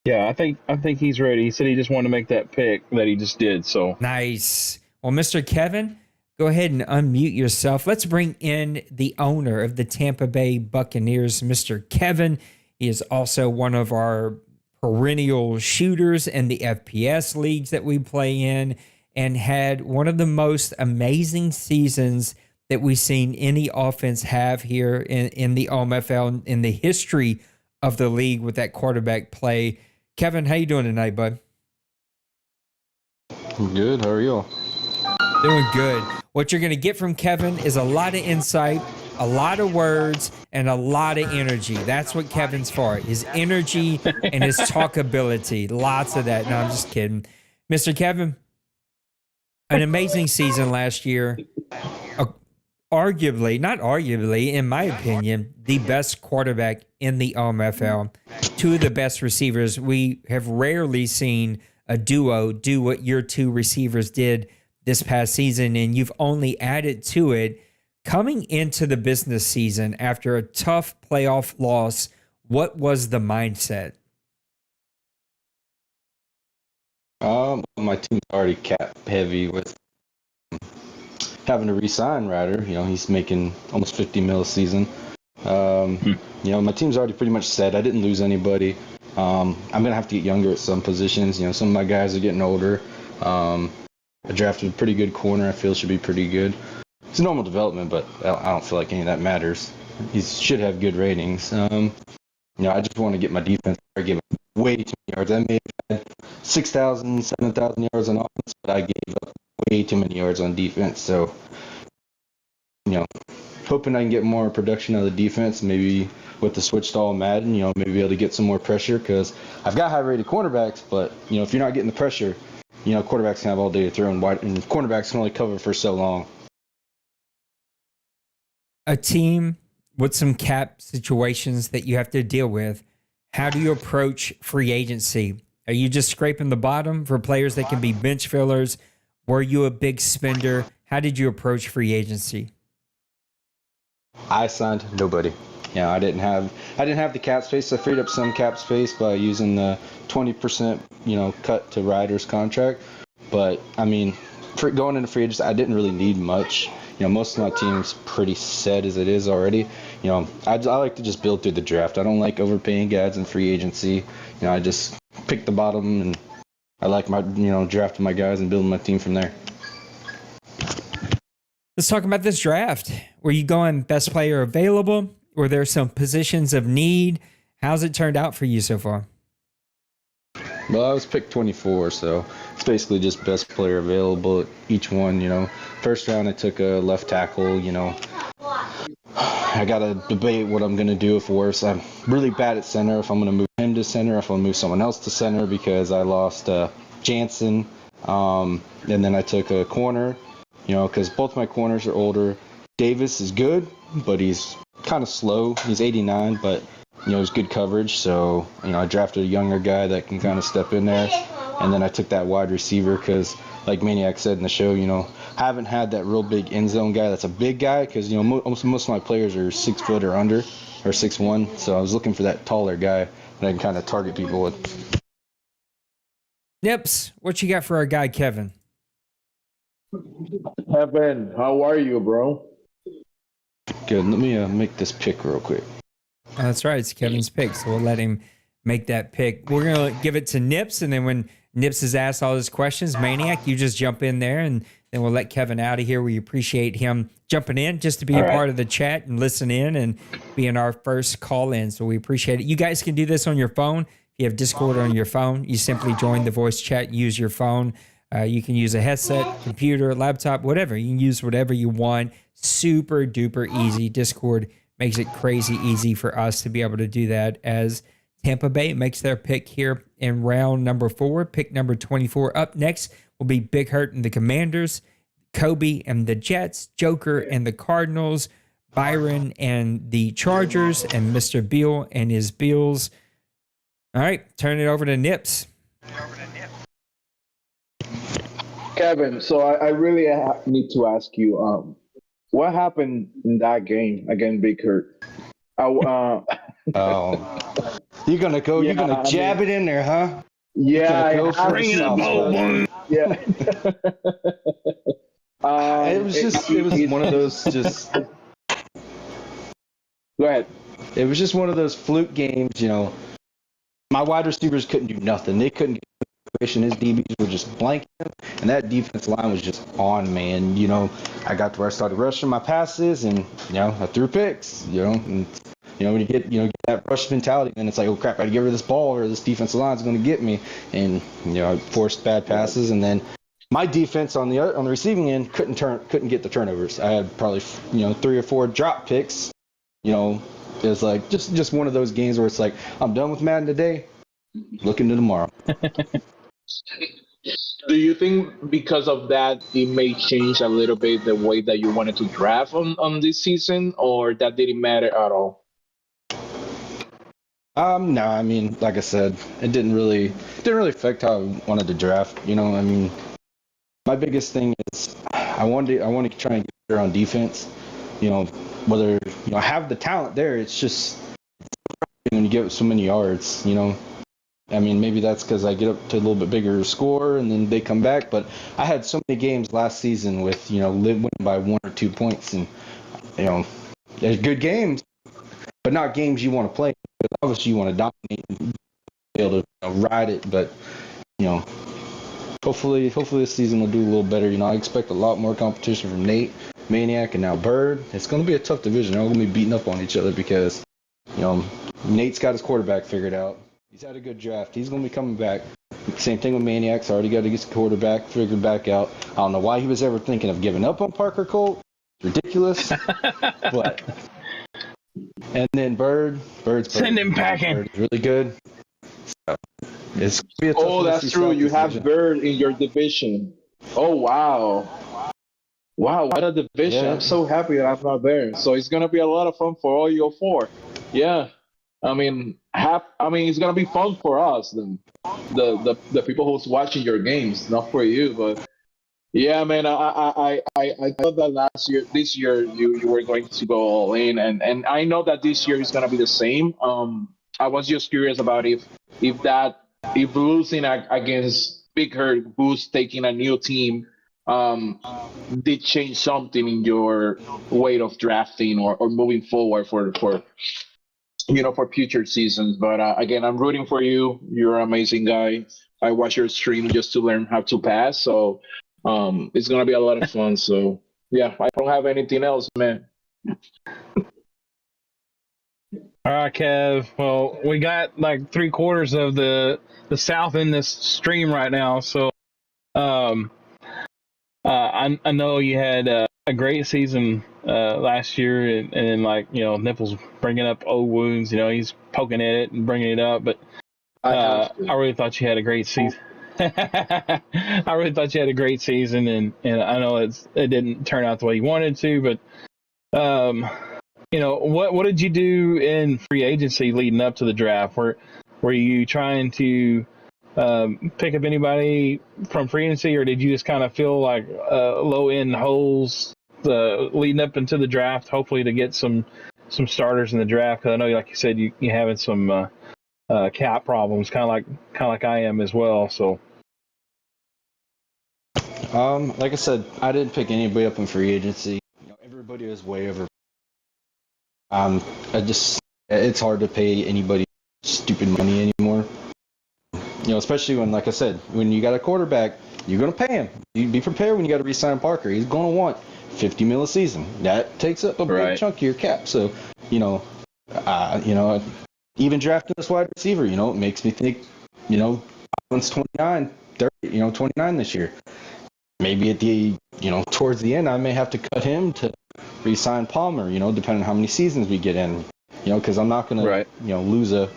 Speaker 1: Yeah, I think he's ready. He said he just wanted to make that pick that he just did. So
Speaker 4: nice. Well, Mr. Kevin, go ahead and unmute yourself. Let's bring in the owner of the Tampa Bay Buccaneers, Mr. Kevin. He is also one of our perennial shooters in the FPS leagues that we play in, and had one of the most amazing seasons that we've seen any offense have here in the OMFL, in the history of the league with that quarterback play. Kevin, how you doing tonight, bud?
Speaker 7: I'm good. How are you all?
Speaker 4: Doing good. What you're going to get from Kevin is a lot of insight, a lot of words, and a lot of energy. That's what Kevin's for, his energy and his talkability. Lots of that. No, I'm just kidding. Mr. Kevin, an amazing season last year. Not arguably, in my opinion, the best quarterback in the OMFL. 2 of the best receivers. We have rarely seen a duo do what your 2 receivers did this past season, and you've only added to it. Coming into the business season after a tough playoff loss, what was the mindset?
Speaker 7: My team's already cap heavy with having to re-sign Ryder. You know, he's making almost $50 million a season. You know, my team's already pretty much set. I didn't lose anybody. I'm gonna have to get younger at some positions. You know, some of my guys are getting older. I drafted a pretty good corner. I feel should be pretty good. It's normal development, but I don't feel like any of that matters. He should have good ratings. You know, I just want to get my defense. I gave up way too many yards. I may have had 6,000, 7,000 yards on offense, but I gave up way too many yards on defense. So, you know, hoping I can get more production out of the defense, maybe with the switch to all Madden, you know, maybe be able to get some more pressure, because I've got high-rated cornerbacks, but, you know, if you're not getting the pressure, you know, quarterbacks can have all day to throw, and cornerbacks can only cover for so long.
Speaker 4: A team with some cap situations that you have to deal with, how do you approach free agency? Are you just scraping the bottom for players that can be bench fillers? Were you a big spender? How did you approach free agency?
Speaker 7: I signed nobody. You know, I didn't have the cap space. I freed up some cap space by using the 20%, you know, cut to Ryder's contract. But I mean, for going into free agency, I didn't really need much. You know, most of my team's pretty set as it is already. You know, I like to just build through the draft. I don't like overpaying guys in free agency. You know, I just pick the bottom, and I like my, you know, drafting my guys and building my team from there.
Speaker 4: Let's talk about this draft. Were you going best player available? Were there some positions of need? How's it turned out for you so far?
Speaker 7: Well, I was picked 24, so it's basically just best player available. Each one, First round, I took a left tackle. I got to debate what I'm going to do if worse. I'm really bad at center. If I'm going to move him to center, if I'm going to move someone else to center because I lost Jansen. And then I took a corner, because both my corners are older. Davis is good, but he's kind of slow. He's 89, but he's good coverage. So, I drafted a younger guy that can kind of step in there. And then I took that wide receiver because, like Maniac said in the show, I haven't had that real big end zone guy that's a big guy because, most of my players are 6 foot or under or 6'1". So I was looking for that taller guy that I can kind of target people with.
Speaker 4: Nips, what you got for our guy, Kevin?
Speaker 6: Kevin, how are you, bro?
Speaker 7: Good. Let me make this pick real quick.
Speaker 4: Oh, that's right. It's Kevin's pick, so we'll let him make that pick. We're going to give it to Nips, and then when Nips has asked all his questions, Maniac, you just jump in there, and then we'll let Kevin out of here. We appreciate him jumping in just to be a part of the chat and listen in and being our first call in, so we appreciate it. You guys can do this on your phone. If you have Discord on your phone, you simply join the voice chat, use your phone. You can use a headset, computer, laptop, whatever. You can use whatever you want. Super duper easy. Discord makes it crazy easy for us to be able to do that as Tampa Bay makes their pick here in round number 4. Pick number 24. Up next will be Big Hurt and the Commanders, Kobe and the Jets, Joker and the Cardinals, Byron and the Chargers, and Mr. Beal and his Bills. All right, turn it over to Nips.
Speaker 6: Kevin, so I really need to ask you, what happened in that game against Big Hurt?
Speaker 7: Oh, you're gonna go?
Speaker 6: Yeah,
Speaker 7: you're gonna jab it in there, huh?
Speaker 6: Yeah,
Speaker 3: Bring it up, boy.
Speaker 6: Yeah.
Speaker 7: It was one of those just.
Speaker 6: Go ahead.
Speaker 7: It was just one of those fluke games, My wide receivers couldn't do nothing. They couldn't get the situation. His DBs were just blanking him, and that defense line was just on, man. I got to where I started rushing my passes, and I threw picks. And when you get that rush mentality, then it's like, oh crap, I got to get rid of this ball, or this defensive line is going to get me. And I forced bad passes, and then my defense on the receiving end couldn't get the turnovers. I had probably 3 or 4 drop picks. It was like just one of those games where it's like, I'm done with Madden today, looking to tomorrow.
Speaker 6: Do you think because of that it may change a little bit the way that you wanted to draft on this season, or that didn't matter at all?
Speaker 7: No, I mean, like I said, it didn't really affect how I wanted to draft. My biggest thing is I want to try and get better on defense. Whether I have the talent there, it's just when you get so many yards. I mean, maybe that's because I get up to a little bit bigger score and then they come back. But I had so many games last season with winning by 1 or 2 points, and there's good games, but not games you want to play. Because obviously you want to dominate and be able to ride it. But hopefully this season will do a little better. I expect a lot more competition from Nate, Maniac, and now Bird. It's going to be a tough division. They're all going to be beating up on each other because Nate's got his quarterback figured out. He's had a good draft. He's going to be coming back. Same thing with Maniac's already got his quarterback figured back out. I don't know why he was ever thinking of giving up on Parker Colt. It's ridiculous. But and then Bird's
Speaker 3: Send him packing.
Speaker 7: Bird's really good. So it's gonna be a tough
Speaker 6: That's true. You have
Speaker 7: division.
Speaker 6: Bird in your division. Oh wow. Wow, what a division.
Speaker 7: Yeah.
Speaker 6: I'm so happy that I'm not there. So it's gonna be a lot of fun for all you 4. Yeah. I mean, it's gonna be fun for us, then the people who's watching your games, not for you, but yeah, man. I thought that this year you were going to go all in, and I know that this year is gonna be the same. I was just curious about if losing against Big Hurt, who's taking a new team, did change something in your way of drafting or moving forward for future seasons. But again, I'm rooting for you. You're an amazing guy. I watch your stream just to learn how to pass. So it's gonna be a lot of fun. So Yeah, I don't have anything else, man.
Speaker 1: All right, Kev. Well, we got like 3/4 of the South in this stream right now, so um, I know you had a great season last year, and like Nipples bringing up old wounds. He's poking at it and bringing it up, but
Speaker 6: I have to.
Speaker 1: I really thought you had a great season. I really thought you had a great season, and I know it didn't turn out the way you wanted to, but what did you do in free agency leading up to the draft? Were you trying to pick up anybody from free agency, or did you just kind of feel like low end holes leading up into the draft, hopefully to get some starters in the draft? Because I know, like you said, you having some cap problems, kind of like I am as well. So,
Speaker 7: Like I said, I didn't pick anybody up in free agency. Everybody was way over. It's hard to pay anybody stupid money anymore. Especially when, like I said, when you got a quarterback, you're gonna pay him. You be prepared when you got to re-sign Parker. He's gonna want $50 million a season. That takes up a big chunk of your cap. So, even drafting this wide receiver, it makes me think, Godwin's 29, 30, 29 this year. Maybe at the, towards the end, I may have to cut him to re-sign Palmer, depending on how many seasons we get in, because I'm not going to, lose a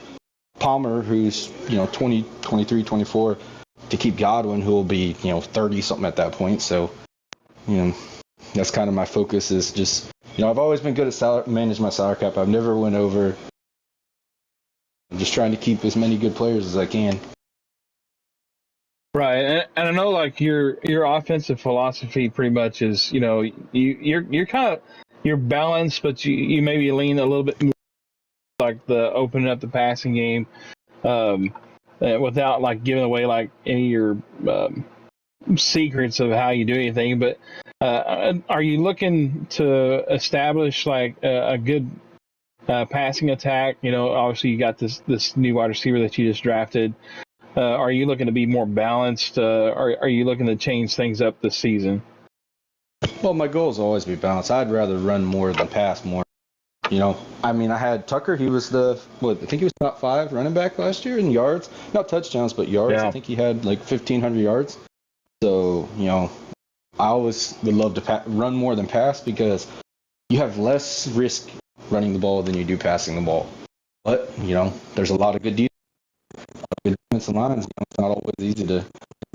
Speaker 7: Palmer who's, 20, 23, 24 to keep Godwin, who will be, 30 something at that point. So, that's kind of my focus is just, I've always been good at manage my salary cap. I've never went over. I'm just trying to keep as many good players as I can.
Speaker 1: Right, and I know like your offensive philosophy pretty much is you're kind of you're balanced, but you maybe lean a little bit more like the opening up the passing game, without like giving away like any of your secrets of how you do anything. But are you looking to establish like a good passing attack? Obviously you got this new wide receiver that you just drafted. Are you looking to be more balanced? Are you looking to change things up this season?
Speaker 7: Well, my goal is always be balanced. I'd rather run more than pass more. I had Tucker. He was I think he was top 5 running back last year in yards. Not touchdowns, but yards. Yeah. I think he had like 1,500 yards. So, I always would love to run more than pass because you have less risk running the ball than you do passing the ball. But, there's a lot of good defensive lines. It's not always easy to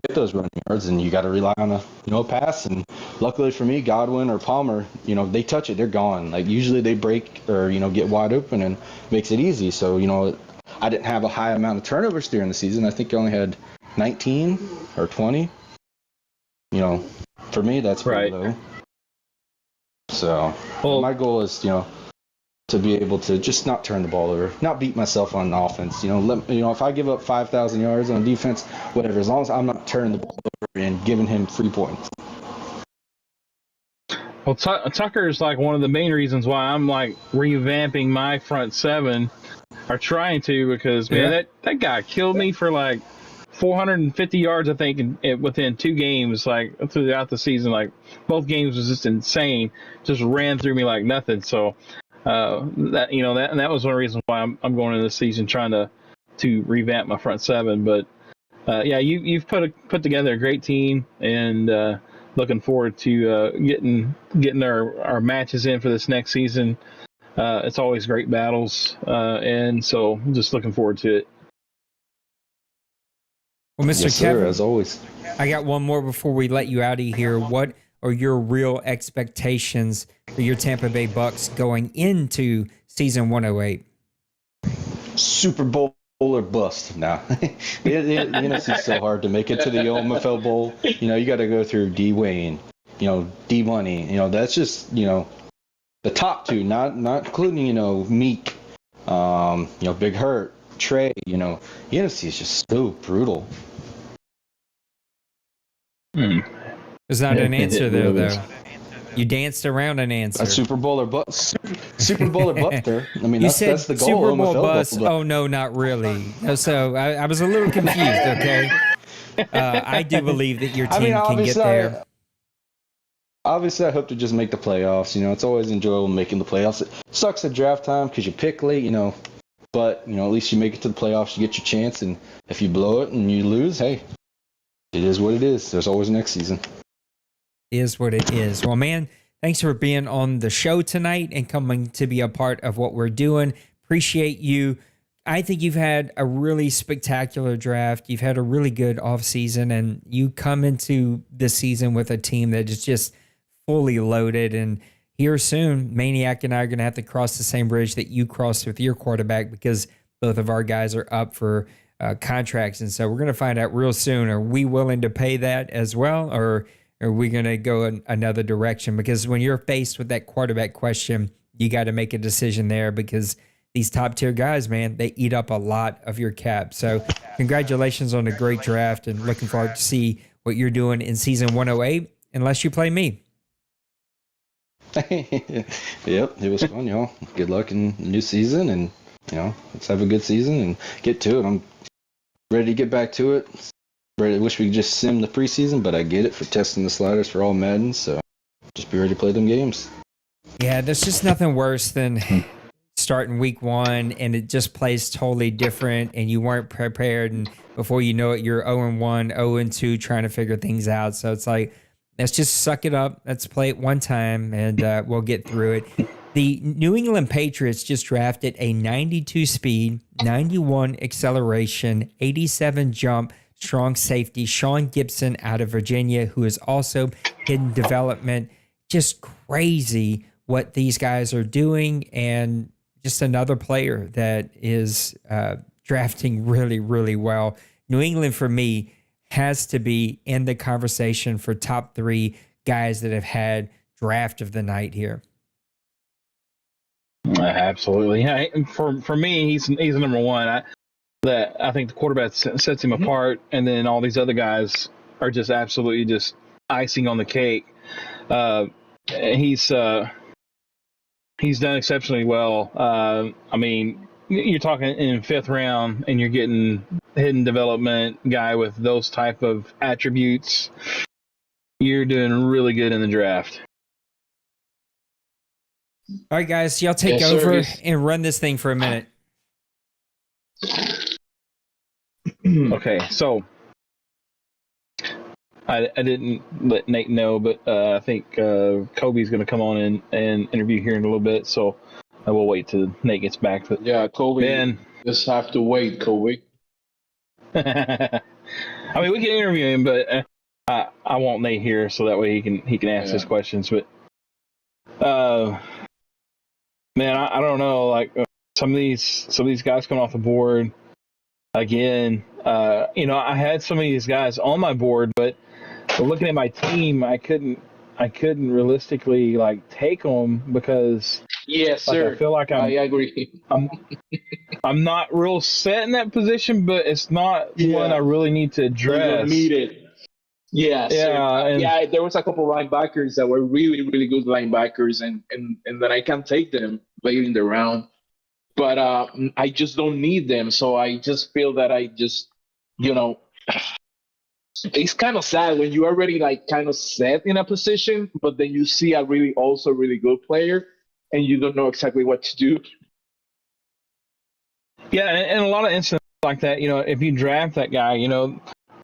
Speaker 7: get those running yards, and you got to rely on a pass. And luckily for me, Godwin or Palmer, they touch it, they're gone. Like usually they break or get wide open and makes it easy. So I didn't have a high amount of turnovers during the season. I think I only had 19 or 20. For me that's pretty low. So my goal is to be able to just not turn the ball over, not beat myself on offense. If I give up 5,000 yards on defense, whatever, as long as I'm not turning the ball over and giving him 3 points.
Speaker 1: Well, Tucker is like one of the main reasons why I'm like revamping my front seven, or trying to, because man, that guy killed me for like 450 yards, I think, within 2 games, like throughout the season. Like both games was just insane, just ran through me like nothing. So. That was one reason why I'm going into this season trying to revamp my front seven. But you've put together a great team, and looking forward to getting our matches in for this next season. It's always great battles, and so I'm just looking forward to it.
Speaker 4: Well, Mr.
Speaker 7: Yes,
Speaker 4: Kevin,
Speaker 7: sir, as always,
Speaker 4: I got one more before we let you out of here. What are your real expectations for your Tampa Bay Bucks going into season 108?
Speaker 7: Super Bowl or bust. Now, the NFC is so hard to make it to the OMFL Bowl. You got to go through D Wayne, D Money. That's just the top 2, not including Meek, Big Hurt, Trey. The NFC is just so brutal.
Speaker 4: There's not an answer there, though. You danced around an answer.
Speaker 7: A Super Bowl or bust. Super Bowl or bust there.
Speaker 4: You said
Speaker 7: that's the goal.
Speaker 4: Super Bowl
Speaker 7: MFL
Speaker 4: bust.
Speaker 7: Bowl.
Speaker 4: Oh, no, not really. So I was a little confused, okay? I do believe that your team can get there.
Speaker 7: Obviously, I hope to just make the playoffs. It's always enjoyable making the playoffs. It sucks at draft time because you pick late, but, at least you make it to the playoffs, you get your chance, and if you blow it and you lose, hey, it is what it is. There's always next season.
Speaker 4: Is what it is. Well, man, thanks for being on the show tonight and coming to be a part of what we're doing. Appreciate you. I think you've had a really spectacular draft. You've had a really good offseason, and you come into this season with a team that is just fully loaded. And here soon, Maniac and I are going to have to cross the same bridge that you crossed with your quarterback, because both of our guys are up for contracts. And so we're going to find out real soon, are we willing to pay that as well, or are we going to go in another direction? Because when you're faced with that quarterback question, you got to make a decision there, because these top tier guys, man, they eat up a lot of your cap. So congratulations on a great draft, and looking forward to see what you're doing in season 108, unless you play me.
Speaker 7: Yep, it was fun, y'all. Good luck in the new season, and let's have a good season and get to it. I'm ready to get back to it. I wish we could just sim the preseason, but I get it for testing the sliders for all Madden, so just be ready to play them games.
Speaker 4: Yeah, there's just nothing worse than starting week one and it just plays totally different and you weren't prepared, and before you know it, you're 0-1, 0-2 trying to figure things out. So it's like, let's just suck it up. Let's play it one time and we'll get through it. The New England Patriots just drafted a 92 speed, 91 acceleration, 87 jump, strong safety, Sean Gibson out of Virginia, who is also in development. Just crazy what these guys are doing, and just another player that is drafting really, really well. New England, for me, has to be in the conversation for top 3 guys that have had draft of the night here.
Speaker 1: Absolutely. Yeah, for me, he's number one. I think the quarterback sets him apart, and then all these other guys are just absolutely just icing on the cake. He's done exceptionally well. I mean, you're talking in 5th round, and you're getting hidden development guy with those type of attributes. You're doing really good in the draft.
Speaker 4: All right, guys, y'all take over and run this thing for a minute.
Speaker 1: Okay, so I didn't let Nate know, but I think Kobe's going to come on and interview here in a little bit, so I will wait till Nate gets back. But
Speaker 6: yeah, Kobe,
Speaker 1: man,
Speaker 6: just have to wait, Kobe.
Speaker 1: I mean, we can interview him, but I want Nate here so that way he can ask his questions. But man, I don't know, like some of these guys coming off the board again. I had some of these guys on my board, but looking at my team, I couldn't realistically like take them because
Speaker 6: yes, sir.
Speaker 1: I feel like
Speaker 6: I agree.
Speaker 1: I'm not real set in that position, but it's not one I really need to address.
Speaker 6: You don't need it. Yeah,
Speaker 1: yeah.
Speaker 6: There was a couple of linebackers that were really, really good linebackers, and then I can take them later in the round, but I just don't need them. So I just feel that I just, it's kind of sad when you already like kind of set in a position, but then you see a really good player, and you don't know exactly what to do.
Speaker 1: Yeah, and a lot of instances like that, if you draft that guy,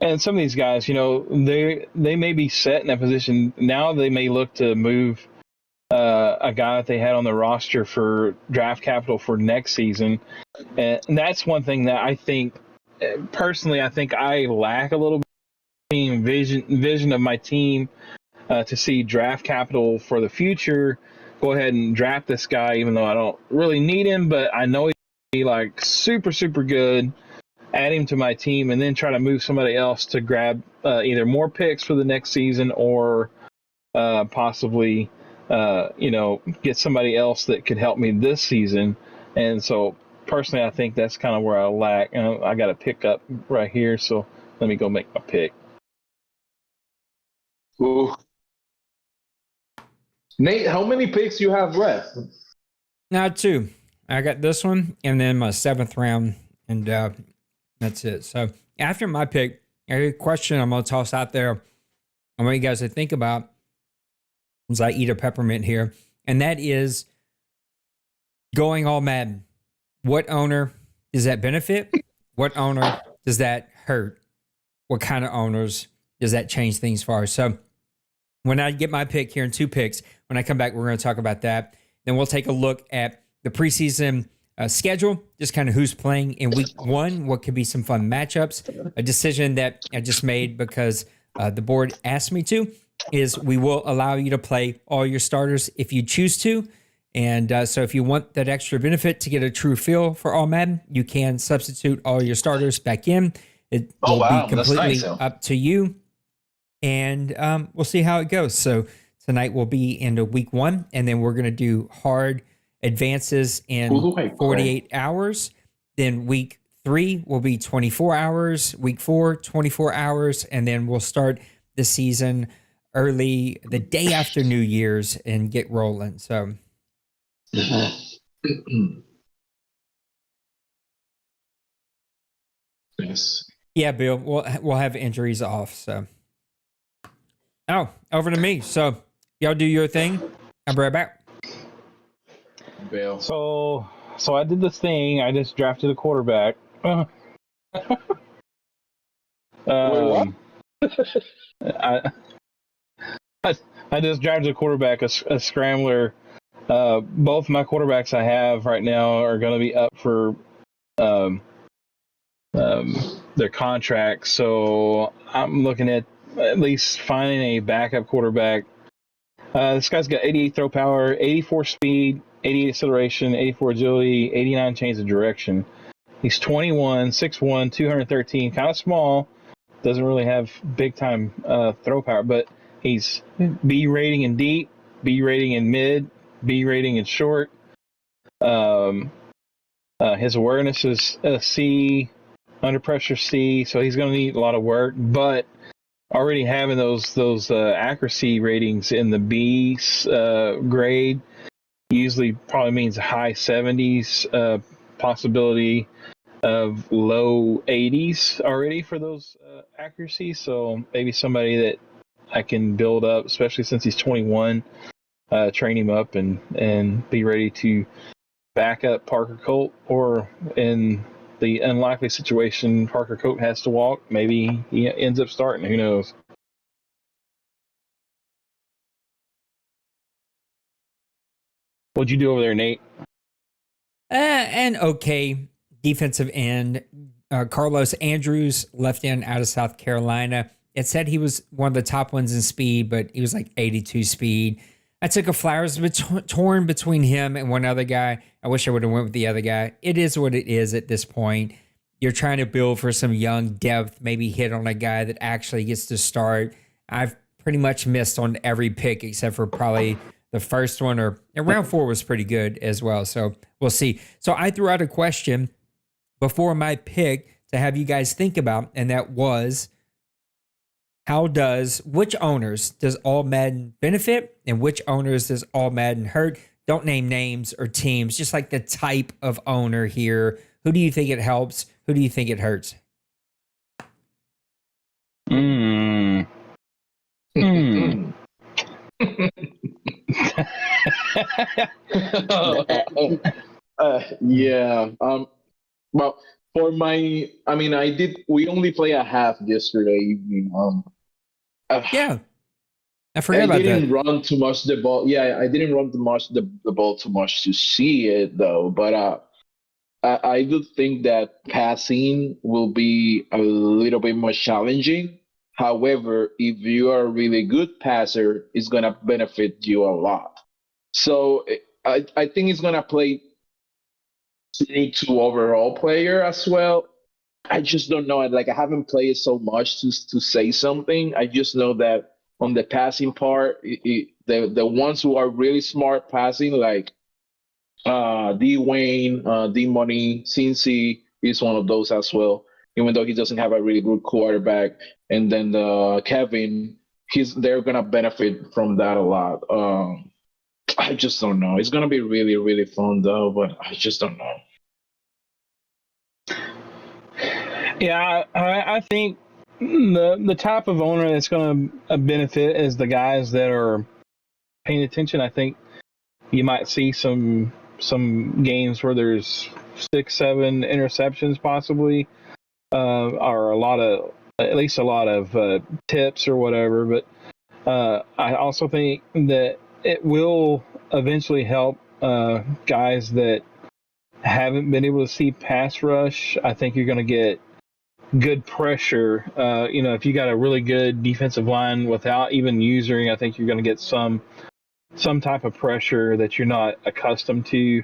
Speaker 1: and some of these guys, they may be set in that position. Now they may look to move a guy that they had on the roster for draft capital for next season. And that's one thing that I think, personally, I lack a little bit vision of my team to see draft capital for the future. Go ahead and draft this guy, even though I don't really need him, but I know he's like super, super good. Add him to my team, and then try to move somebody else to grab either more picks for the next season or possibly, get somebody else that could help me this season. And so, personally, I think that's kind of where I lack. I got a pick up right here, so let me go make my pick.
Speaker 6: Ooh. Nate, how many picks you have left?
Speaker 4: Now 2. I got this one, and then my 7th round, and that's it. So after my pick, I got a question I'm going to toss out there. I want you guys to think about. as I eat a peppermint here, and that is going all Madden. What owner does that benefit? What owner does that hurt? What kind of owners does that change things for? So when I get my pick here in 2 picks, when I come back, we're going to talk about that. Then we'll take a look at the preseason schedule, just kind of who's playing in week 1, what could be some fun matchups. A decision that I just made because the board asked me to is we will allow you to play all your starters if you choose to. And so if you want that extra benefit to get a true feel for all Madden, you can substitute all your starters back in. It will be completely up to you. And we'll see how it goes. So tonight we'll be into week 1, and then we're going to do hard advances in 48 hours. Then week 3 will be 24 hours. Week 4, 24 hours. And then we'll start the season early, the day after New Year's, and get rolling. So...
Speaker 6: Yes.
Speaker 4: Yeah, Bill, we'll have injuries off. So, over to me. So, y'all do your thing. I'll be right back.
Speaker 6: Bill.
Speaker 1: So I did this thing. I just drafted a quarterback.
Speaker 5: Wait, what?
Speaker 1: I just drafted a quarterback, a scrambler. Both my quarterbacks I have right now are going to be up for their contracts, so I'm looking at least finding a backup quarterback. This guy's got 88 throw power, 84 speed, 88 acceleration, 84 agility, 89 change of direction. He's 21, 6'1", 213, kind of small. Doesn't really have big time throw power, but he's B rating in deep, B rating in mid, B rating in short. His awareness is C, under pressure C, so he's going to need a lot of work. But already having those accuracy ratings in the B grade usually probably means high 70s, possibility of low 80s already for those accuracies. So maybe somebody that I can build up, especially since he's 21. Train him up and be ready to back up Parker Colt, or in the unlikely situation Parker Colt has to walk, maybe he ends up starting. Who knows? What'd you do over there, Nate?
Speaker 4: An okay defensive end. Carlos Andrews, left end out of South Carolina. It said he was one of the top ones in speed, but he was like 82 speed. I took a flowers torn between him and one other guy. I wish I would have went with the other guy. It is what it is at this point. You're trying to build for some young depth, maybe hit on a guy that actually gets to start. I've pretty much missed on every pick except for probably the first one, or round 4 was pretty good as well. So we'll see. So I threw out a question before my pick to have you guys think about, and that was, which owners does all Madden benefit and which owners does all Madden hurt? Don't name names or teams, just like the type of owner here. Who do you think it helps? Who do you think it hurts?
Speaker 6: Yeah. Well, for we only play a half yesterday evening.
Speaker 4: Yeah. I forgot about that.
Speaker 6: I didn't run too much the ball. Yeah, I didn't run the ball too much to see it though. But I do think that passing will be a little bit more challenging. However, if you are a really good passer, it's gonna benefit you a lot. So I think it's gonna play to overall player as well. I just don't know. Like, I haven't played so much to say something. I just know that on the passing part, the ones who are really smart passing, like D Wayne, D Money, Cincy is one of those as well. Even though he doesn't have a really good quarterback, and then Kevin, they're gonna benefit from that a lot. I just don't know. It's gonna be really, really fun though, but I just don't know.
Speaker 1: Yeah, I think the type of owner that's going to benefit is the guys that are paying attention, I think you might see some games where there's 6-7 interceptions possibly, or at least a lot of tips or whatever. But I also think that it will eventually help guys that haven't been able to see pass rush. I think you're going to get good pressure. If you got a really good defensive line without even using, I think you're going to get some type of pressure that you're not accustomed to,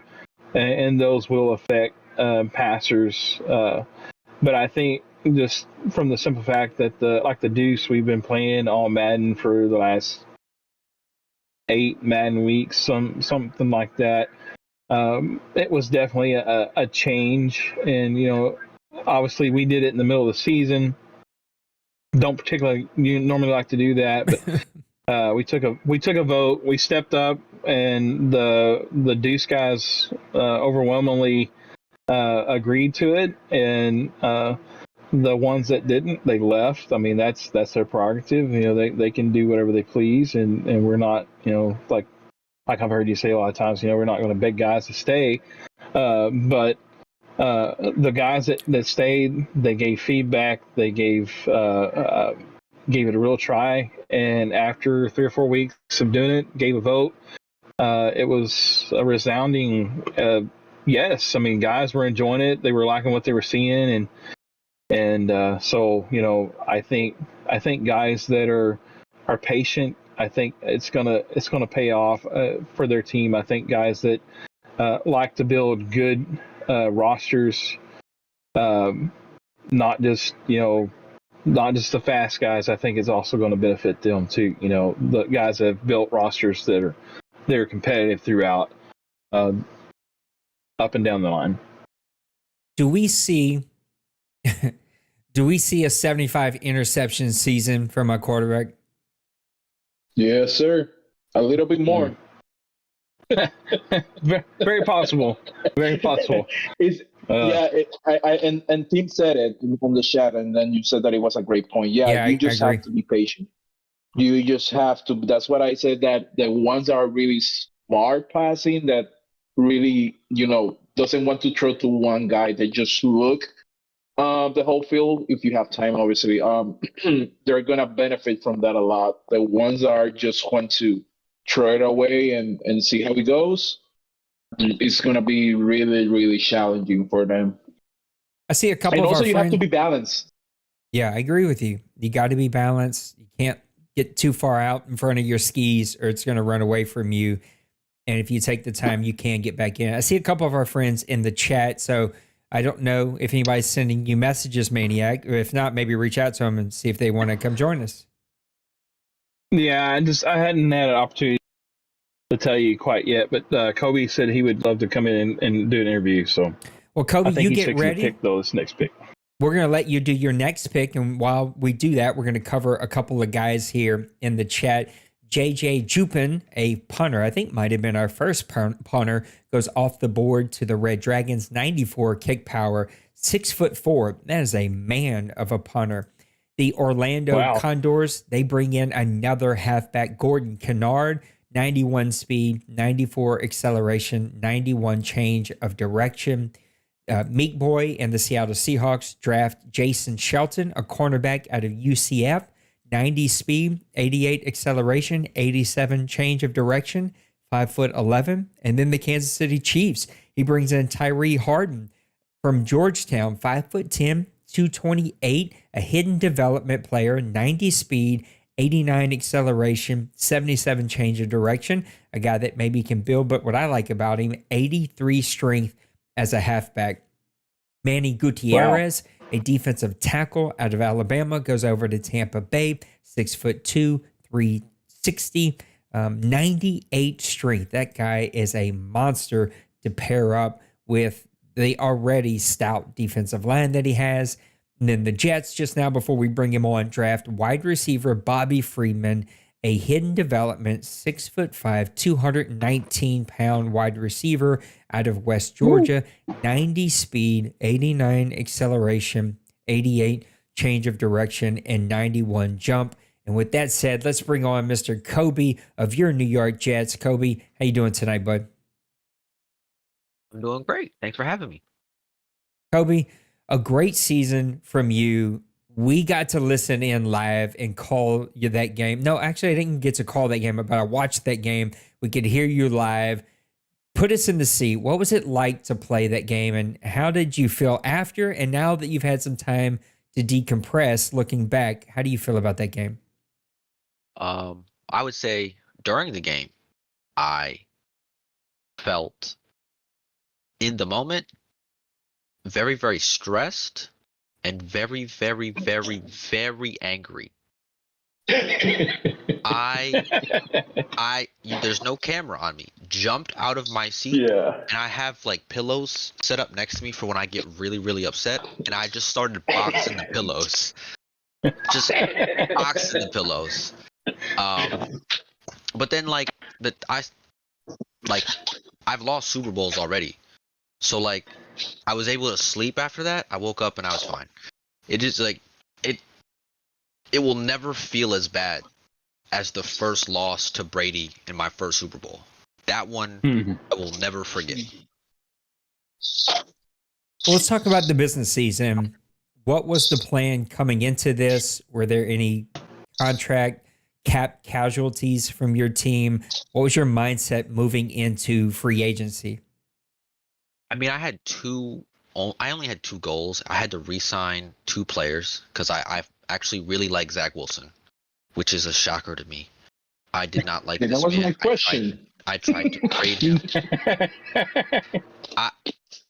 Speaker 1: and those will affect passers. But I think just from the simple fact that the Deuce, we've been playing all Madden for the last 8 Madden weeks, something like that. It was definitely a change, and obviously we did it in the middle of the season. Don't particularly normally like to do that, but we took a vote. We stepped up, and the Deuce guys overwhelmingly agreed to it, and the ones that didn't, they left. I mean, that's their prerogative. They can do whatever they please, and we're not, like I've heard you say a lot of times, we're not going to beg guys to stay. But the guys that stayed, they gave feedback. They gave it a real try. And after 3 or 4 weeks of doing it, gave a vote. It was a resounding yes. I mean, guys were enjoying it. They were liking what they were seeing, and so I think guys that are patient, I think it's gonna pay off for their team. I think guys that like to build good rosters, not just the fast guys. I think it's also going to benefit them too. The guys that have built rosters that are competitive throughout, up and down the line.
Speaker 4: Do we see a 75 interception season from a quarterback?
Speaker 5: Yes, sir. A little bit more.
Speaker 1: Very possible. Very possible.
Speaker 5: And Tim said it on the chat, and then you said that it was a great point. Yeah, you just have to be patient. You just have to. That's what I said. That the ones that are really smart passing, that really doesn't want to throw to one guy, that just look the whole field. If you have time, obviously, they're gonna benefit from that a lot. The ones that are just want to throw it away and see how it goes, it's gonna be really, really challenging for them.
Speaker 4: I see a couple
Speaker 5: and
Speaker 4: of
Speaker 5: also
Speaker 4: our
Speaker 5: you
Speaker 4: friends.
Speaker 5: have to be balanced.
Speaker 4: Yeah, I agree with you. You got to be balanced. You can't get too far out in front of your skis, or it's going to run away from you. And if you take the time, you can get back in. I see a couple of our friends in the chat, so I don't know if anybody's sending you messages, Maniac. Or if not, maybe reach out to them and see if they want to come join us.
Speaker 1: Yeah, I hadn't had an opportunity to tell you quite yet, but Kobe said he would love to come in and do an interview. So,
Speaker 4: well, Kobe, you get ready.
Speaker 1: Pick those next pick.
Speaker 4: We're going to let you do your next pick, and while we do that, we're going to cover a couple of guys here in the chat. JJ Jupin, a punter, I think might have been our first punter, goes off the board to the Red Dragons. 94 kick power, 6'4". That is a man of a punter. The Orlando Condors, they bring in another halfback, Gordon Kennard, 91 speed, 94 acceleration, 91 change of direction. Meek Boy and the Seattle Seahawks draft Jason Shelton, a cornerback out of UCF, 90 speed, 88 acceleration, 87 change of direction, 5'11". And then the Kansas City Chiefs, he brings in Tyree Harden from Georgetown, 5'10", 228, a hidden development player, 90 speed, 89 acceleration, 77 change of direction, a guy that maybe can build, but what I like about him, 83 strength as a halfback. Manny Gutierrez, a defensive tackle out of Alabama, goes over to Tampa Bay, 6'2", 360, 98 strength. That guy is a monster to pair up with the already stout defensive line that he has. And then the Jets, just now before we bring him on, draft wide receiver Bobby Freeman, a hidden development, 6'5", 219-pound wide receiver out of West Georgia, 90 speed, 89 acceleration, 88 change of direction, and 91 jump. And with that said, let's bring on Mr. Kobe of your New York Jets. Kobe, how you doing tonight, bud?
Speaker 8: I'm doing great. Thanks for having me.
Speaker 4: Kobe, a great season from you. We got to listen in live and call you that game. No, actually, I didn't get to call that game, but I watched that game. We could hear you live. Put us in the seat. What was it like to play that game, and how did you feel after? And now that you've had some time to decompress, looking back, how do you feel about that game?
Speaker 8: I would say during the game, I felt in the moment very, very stressed and very, very, very, very angry. There's no camera on me. Jumped out of my seat,
Speaker 5: Yeah.
Speaker 8: and I have like pillows set up next to me for when I get really, really upset, and I just started boxing the pillows. Just boxing the pillows. But then I've lost Super Bowls already, so like I was able to sleep after that. I woke up and I was fine. It is like it will never feel as bad as the first loss to Brady in my first Super Bowl. That one I will never forget.
Speaker 4: Well, let's talk about the business season. What was the plan coming into this? Were there any contract cap casualties from your team? What was your mindset moving into free agency?
Speaker 8: I mean, I only had two goals. I had to re-sign two players because I actually really like Zach Wilson, which is a shocker to me. I did not like
Speaker 5: That
Speaker 8: this
Speaker 5: wasn't
Speaker 8: man.
Speaker 5: my question.
Speaker 8: I tried to trade him.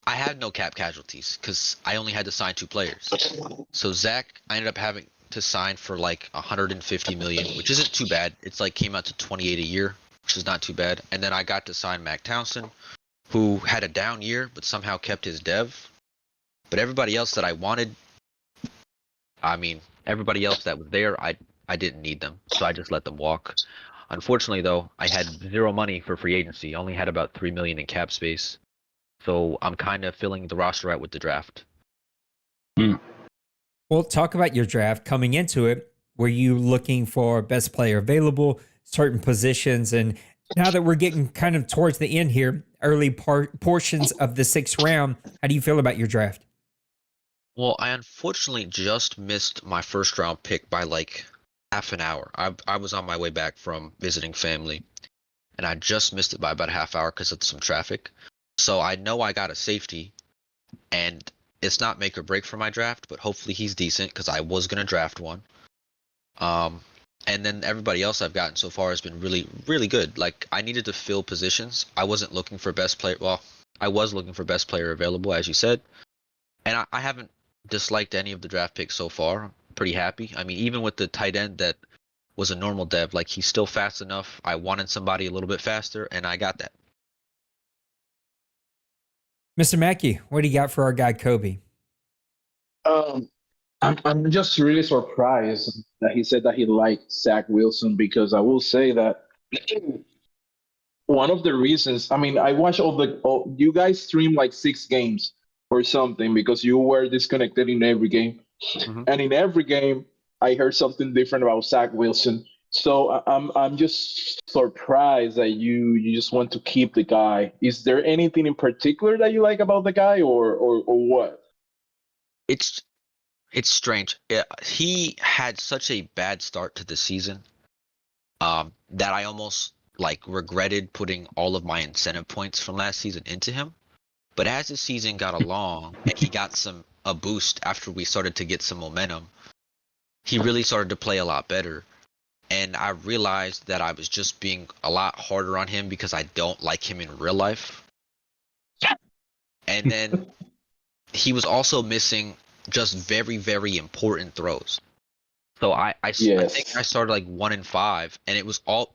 Speaker 8: I had no cap casualties because I only had to sign two players. So Zach, I ended up having to sign for like 150 million, which isn't too bad. It's like came out to 28 a year, which is not too bad. And then I got to sign Mac Townsend, who had a down year but somehow kept his dev. But everybody else that I wanted, I mean, everybody else that was there, I didn't need them, so I just let them walk. Unfortunately, though, I had zero money for free agency. I only had about $3 million in cap space, so I'm kind of filling the roster out with the draft.
Speaker 4: Well, talk about your draft coming into it. Were you looking for best player available, certain positions? And now that we're getting kind of towards the end here, early portions of the 6th round, how do you feel about your draft?
Speaker 8: Well, I unfortunately just missed my first round pick by like half an hour. I was on my way back from visiting family, and I just missed it by about a half hour because of some traffic. So I know I got a safety, and it's not make or break for my draft, but hopefully he's decent because I was going to draft one. And then everybody else I've gotten so far has been really, really good. Like, I needed to fill positions. I wasn't looking for best player. Well, I was looking for best player available, as you said. And I haven't disliked any of the draft picks so far. I'm pretty happy. I mean, even with the tight end that was a normal dev, like, he's still fast enough. I wanted somebody a little bit faster, and I got that.
Speaker 4: Mr. Mackey, what do you got for our guy, Kobe?
Speaker 5: I'm just really surprised that he said that he liked Zach Wilson, because I will say that one of the reasons, I mean, I watched you guys stream like 6 games or something because you were disconnected in every game.
Speaker 8: Mm-hmm.
Speaker 5: And in every game, I heard something different about Zach Wilson. So I'm just surprised that you just want to keep the guy. Is there anything in particular that you like about the guy, or what?
Speaker 8: It's strange. He had such a bad start to the season that I almost like regretted putting all of my incentive points from last season into him. But as the season got along and he got a boost after we started to get some momentum, he really started to play a lot better. And I realized that I was just being a lot harder on him because I don't like him in real life. And then he was also missing just very, very important throws. So I think I started like 1-5, and it was all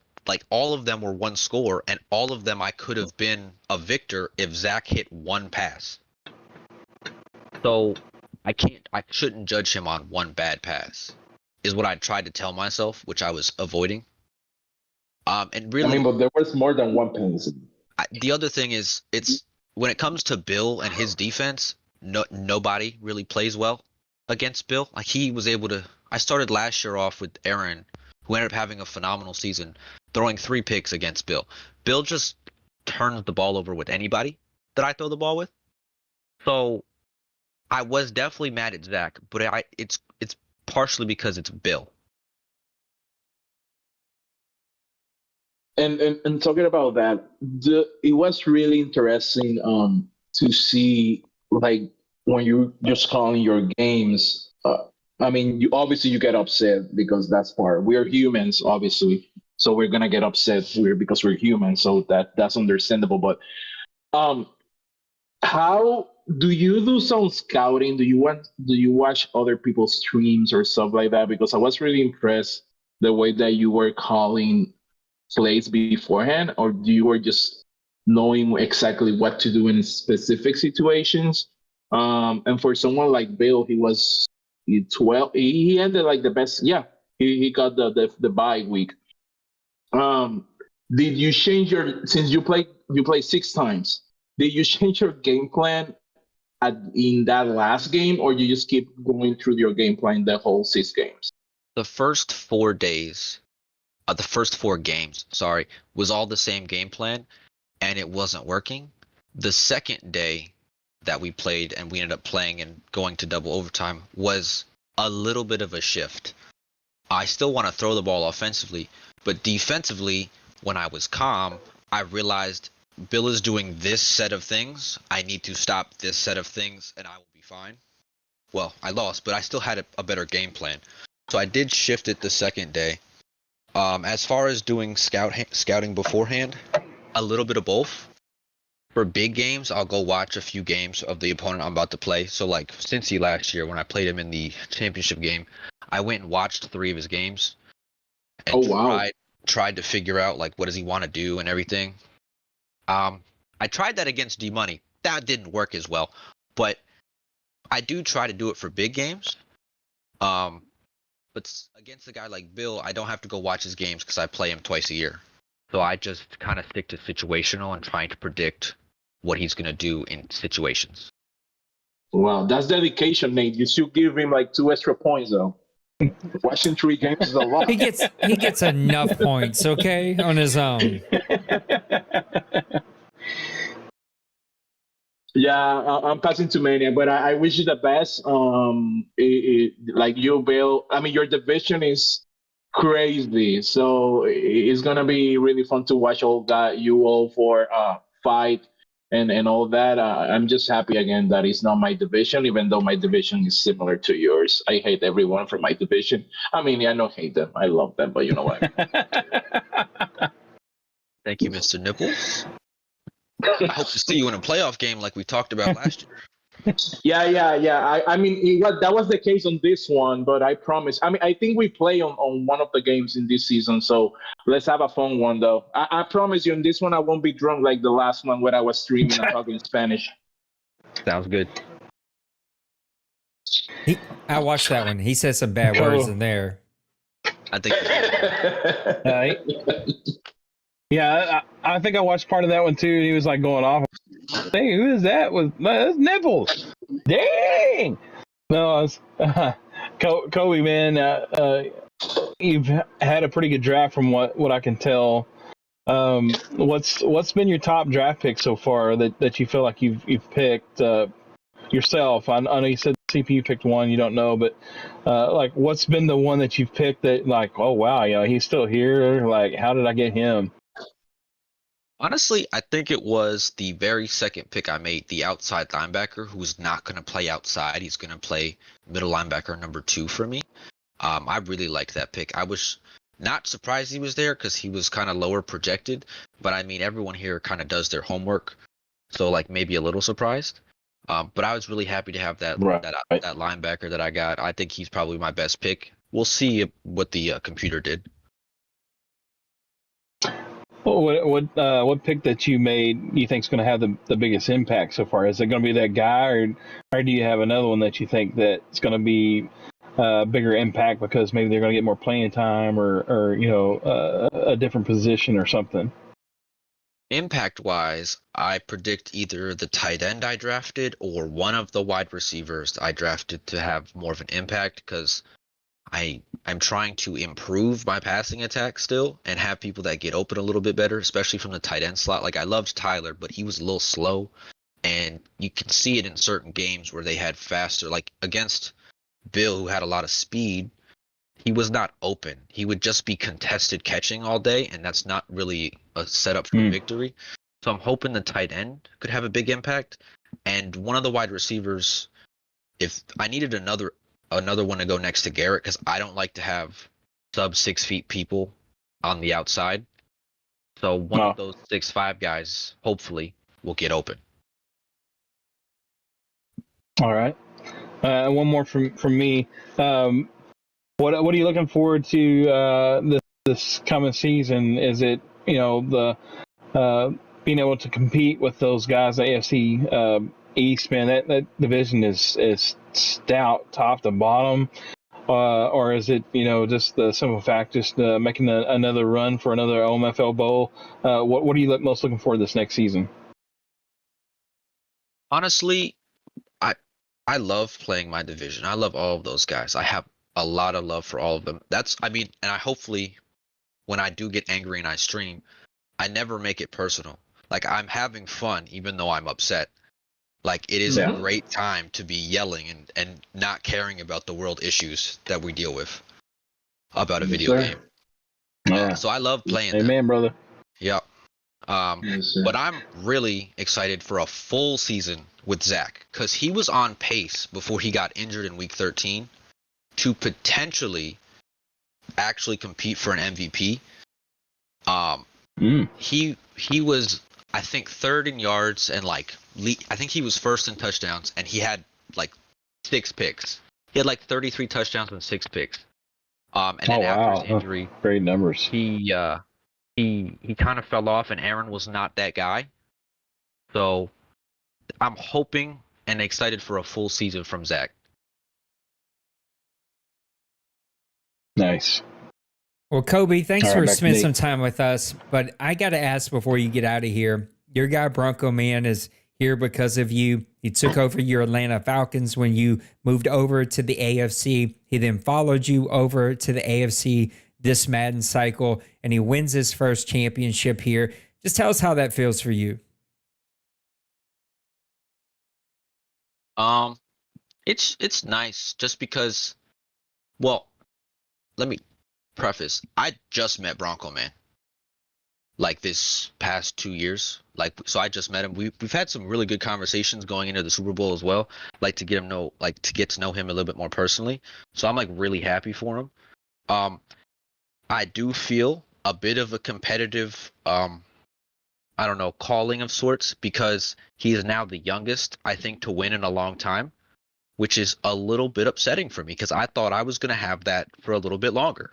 Speaker 8: of them were one score, and all of them I could have been a victor if Zach hit one pass. So I shouldn't judge him on one bad pass, is what I tried to tell myself, which I was avoiding. And really,
Speaker 5: I mean, but there was more than one penalty.
Speaker 8: The other thing is, it's when it comes to Bill and his defense, nobody really plays well against Bill. Like, he was able to. I started last year off with Aaron, who ended up having a phenomenal season, throwing 3 picks against Bill. Bill just turns the ball over with anybody that I throw the ball with. So I was definitely mad at Zach, but it's partially because it's Bill.
Speaker 6: And talking about that, it was really interesting to see, like, when you just calling your games. I mean, you get upset because that's part. We're humans, obviously, so we're gonna get upset because we're humans. So that's understandable. But how do you do some scouting? Do you watch other people's streams or stuff like that? Because I was really impressed the way that you were calling plays beforehand, or you were just knowing exactly what to do in specific situations. And for someone like Bill, he 12. He ended like the best. Yeah, he got the bye week. Did you change since you play 6 times? Did you change your game plan in that last game, or you just keep going through your game plan the whole 6 games?
Speaker 8: The first 4 days, the first 4 games, sorry, was all the same game plan, and it wasn't working. The second day that we played and we ended up playing and going to double overtime was a little bit of a shift. I still want to throw the ball offensively, but defensively, when I was calm, I realized Bill is doing this set of things. I need to stop this set of things, and I will be fine. Well, I lost, but I still had a better game plan. So I did shift it the second day. As far as doing scouting beforehand, a little bit of both. For big games, I'll go watch a few games of the opponent I'm about to play. So like Cincy last year, when I played him in the championship game, I went and watched 3 of his games. And tried to figure out like what does he want to do and everything. I tried that against D-Money. That didn't work as well. But I do try to do it for big games. But against a guy like Bill, I don't have to go watch his games because I play him twice a year. So I just kind of stick to situational and trying to predict what he's going to do in situations.
Speaker 6: Wow, that's dedication, Nate. You should give him like 2 extra points, though. Watching 3 games is a lot.
Speaker 4: He gets enough points, okay, on his own.
Speaker 6: Yeah, I'm passing to Mania, but I wish you the best. Like you, Bill. I mean, your division is crazy, so it's gonna be really fun to watch you all for fight and all that. I'm just happy again that it's not my division, even though my division is similar to yours. I hate everyone from my division. I mean, I don't hate them. I love them, but you know what?
Speaker 8: Thank you, Mr. Nipples. I hope to see you in a playoff game like we talked about last year.
Speaker 6: Yeah. I mean, that was the case on this one, but I promise. I mean, I think we play on one of the games in this season, so let's have a fun one, though. I promise you, in this one, I won't be drunk like the last one when I was streaming and talking Spanish.
Speaker 8: Sounds good.
Speaker 4: I watched that one. He said some bad words in there.
Speaker 8: I think.
Speaker 1: Yeah, I think I watched part of that one too, and he was like going off. Hey, who is that? That's Nipples. Dang. No, Kobe, man. You've had a pretty good draft from what I can tell. What's been your top draft pick so far that you feel like you've picked yourself? I know you said CPU picked one. You don't know, but like, what's been the one that you've picked that like, oh wow, he's still here. Like, how did I get him?
Speaker 8: Honestly, I think it was the very second pick I made, the outside linebacker, who's not going to play outside. He's going to play middle linebacker number 2 for me. I really liked that pick. I was not surprised he was there because he was kind of lower projected. But I mean, everyone here kind of does their homework, so like maybe a little surprised. But I was really happy to have that linebacker that I got. I think he's probably my best pick. We'll see what the computer did.
Speaker 1: Well, what pick that you made you think is going to have the biggest impact so far? Is it going to be that guy, or do you have another one that you think that's going to be bigger impact because maybe they're going to get more playing time, or a different position or something?
Speaker 8: Impact-wise, I predict either the tight end I drafted or one of the wide receivers I drafted to have more of an impact because I I'm trying to improve my passing attack still and have people that get open a little bit better, especially from the tight end slot. Like I loved Tyler, but he was a little slow, and you can see it in certain games where they had faster, like against Bill, who had a lot of speed. He was not open. He would just be contested catching all day, and that's not really a setup for victory. So I'm hoping the tight end could have a big impact. And one of the wide receivers, if I needed another one to go next to Garrett, because I don't like to have sub 6 feet people on the outside. So one of those 6'5" guys, hopefully, will get open.
Speaker 1: All right. One more from me. What are you looking forward to this coming season? Is it the being able to compete with those guys, the AFC East? Man, that division is stout, top to bottom. Or is it just the simple fact, just making another run for another OMFL Bowl? What are you most looking forward to this next season?
Speaker 8: Honestly, I love playing my division. I love all of those guys. I have a lot of love for all of them. And I hopefully, when I do get angry and I stream, I never make it personal. Like I'm having fun, even though I'm upset. Like it is a great time to be yelling and not caring about the world issues that we deal with about a video game. So I love playing them.
Speaker 1: Amen, brother.
Speaker 8: Yep. But I'm really excited for a full season with Zach, because he was on pace before he got injured in week 13 to potentially actually compete for an MVP. He was, I think, third in yards and I think he was first in touchdowns, and he had like 6 picks. He had like 33 touchdowns and 6 picks. And then after his injury,
Speaker 1: great numbers.
Speaker 8: He kind of fell off, and Aaron was not that guy. So I'm hoping and excited for a full season from Zach.
Speaker 1: Nice.
Speaker 4: Well, Kobe, thanks for spending some time with us. But I got to ask before you get out of here, your guy Bronco Man is here because of you. He took over your Atlanta Falcons when you moved over to the AFC. He then followed you over to the AFC this Madden cycle, and he wins his first championship here. Just tell us how that feels for you.
Speaker 8: It's nice just because, well, let me preface. I just met Bronco Man like this past 2 years. So I just met him. We've had some really good conversations going into the Super Bowl as well. To get to know him a little bit more personally. So I'm really happy for him. I do feel a bit of a competitive, calling of sorts, because he is now the youngest, I think, to win in a long time, which is a little bit upsetting for me because I thought I was going to have that for a little bit longer,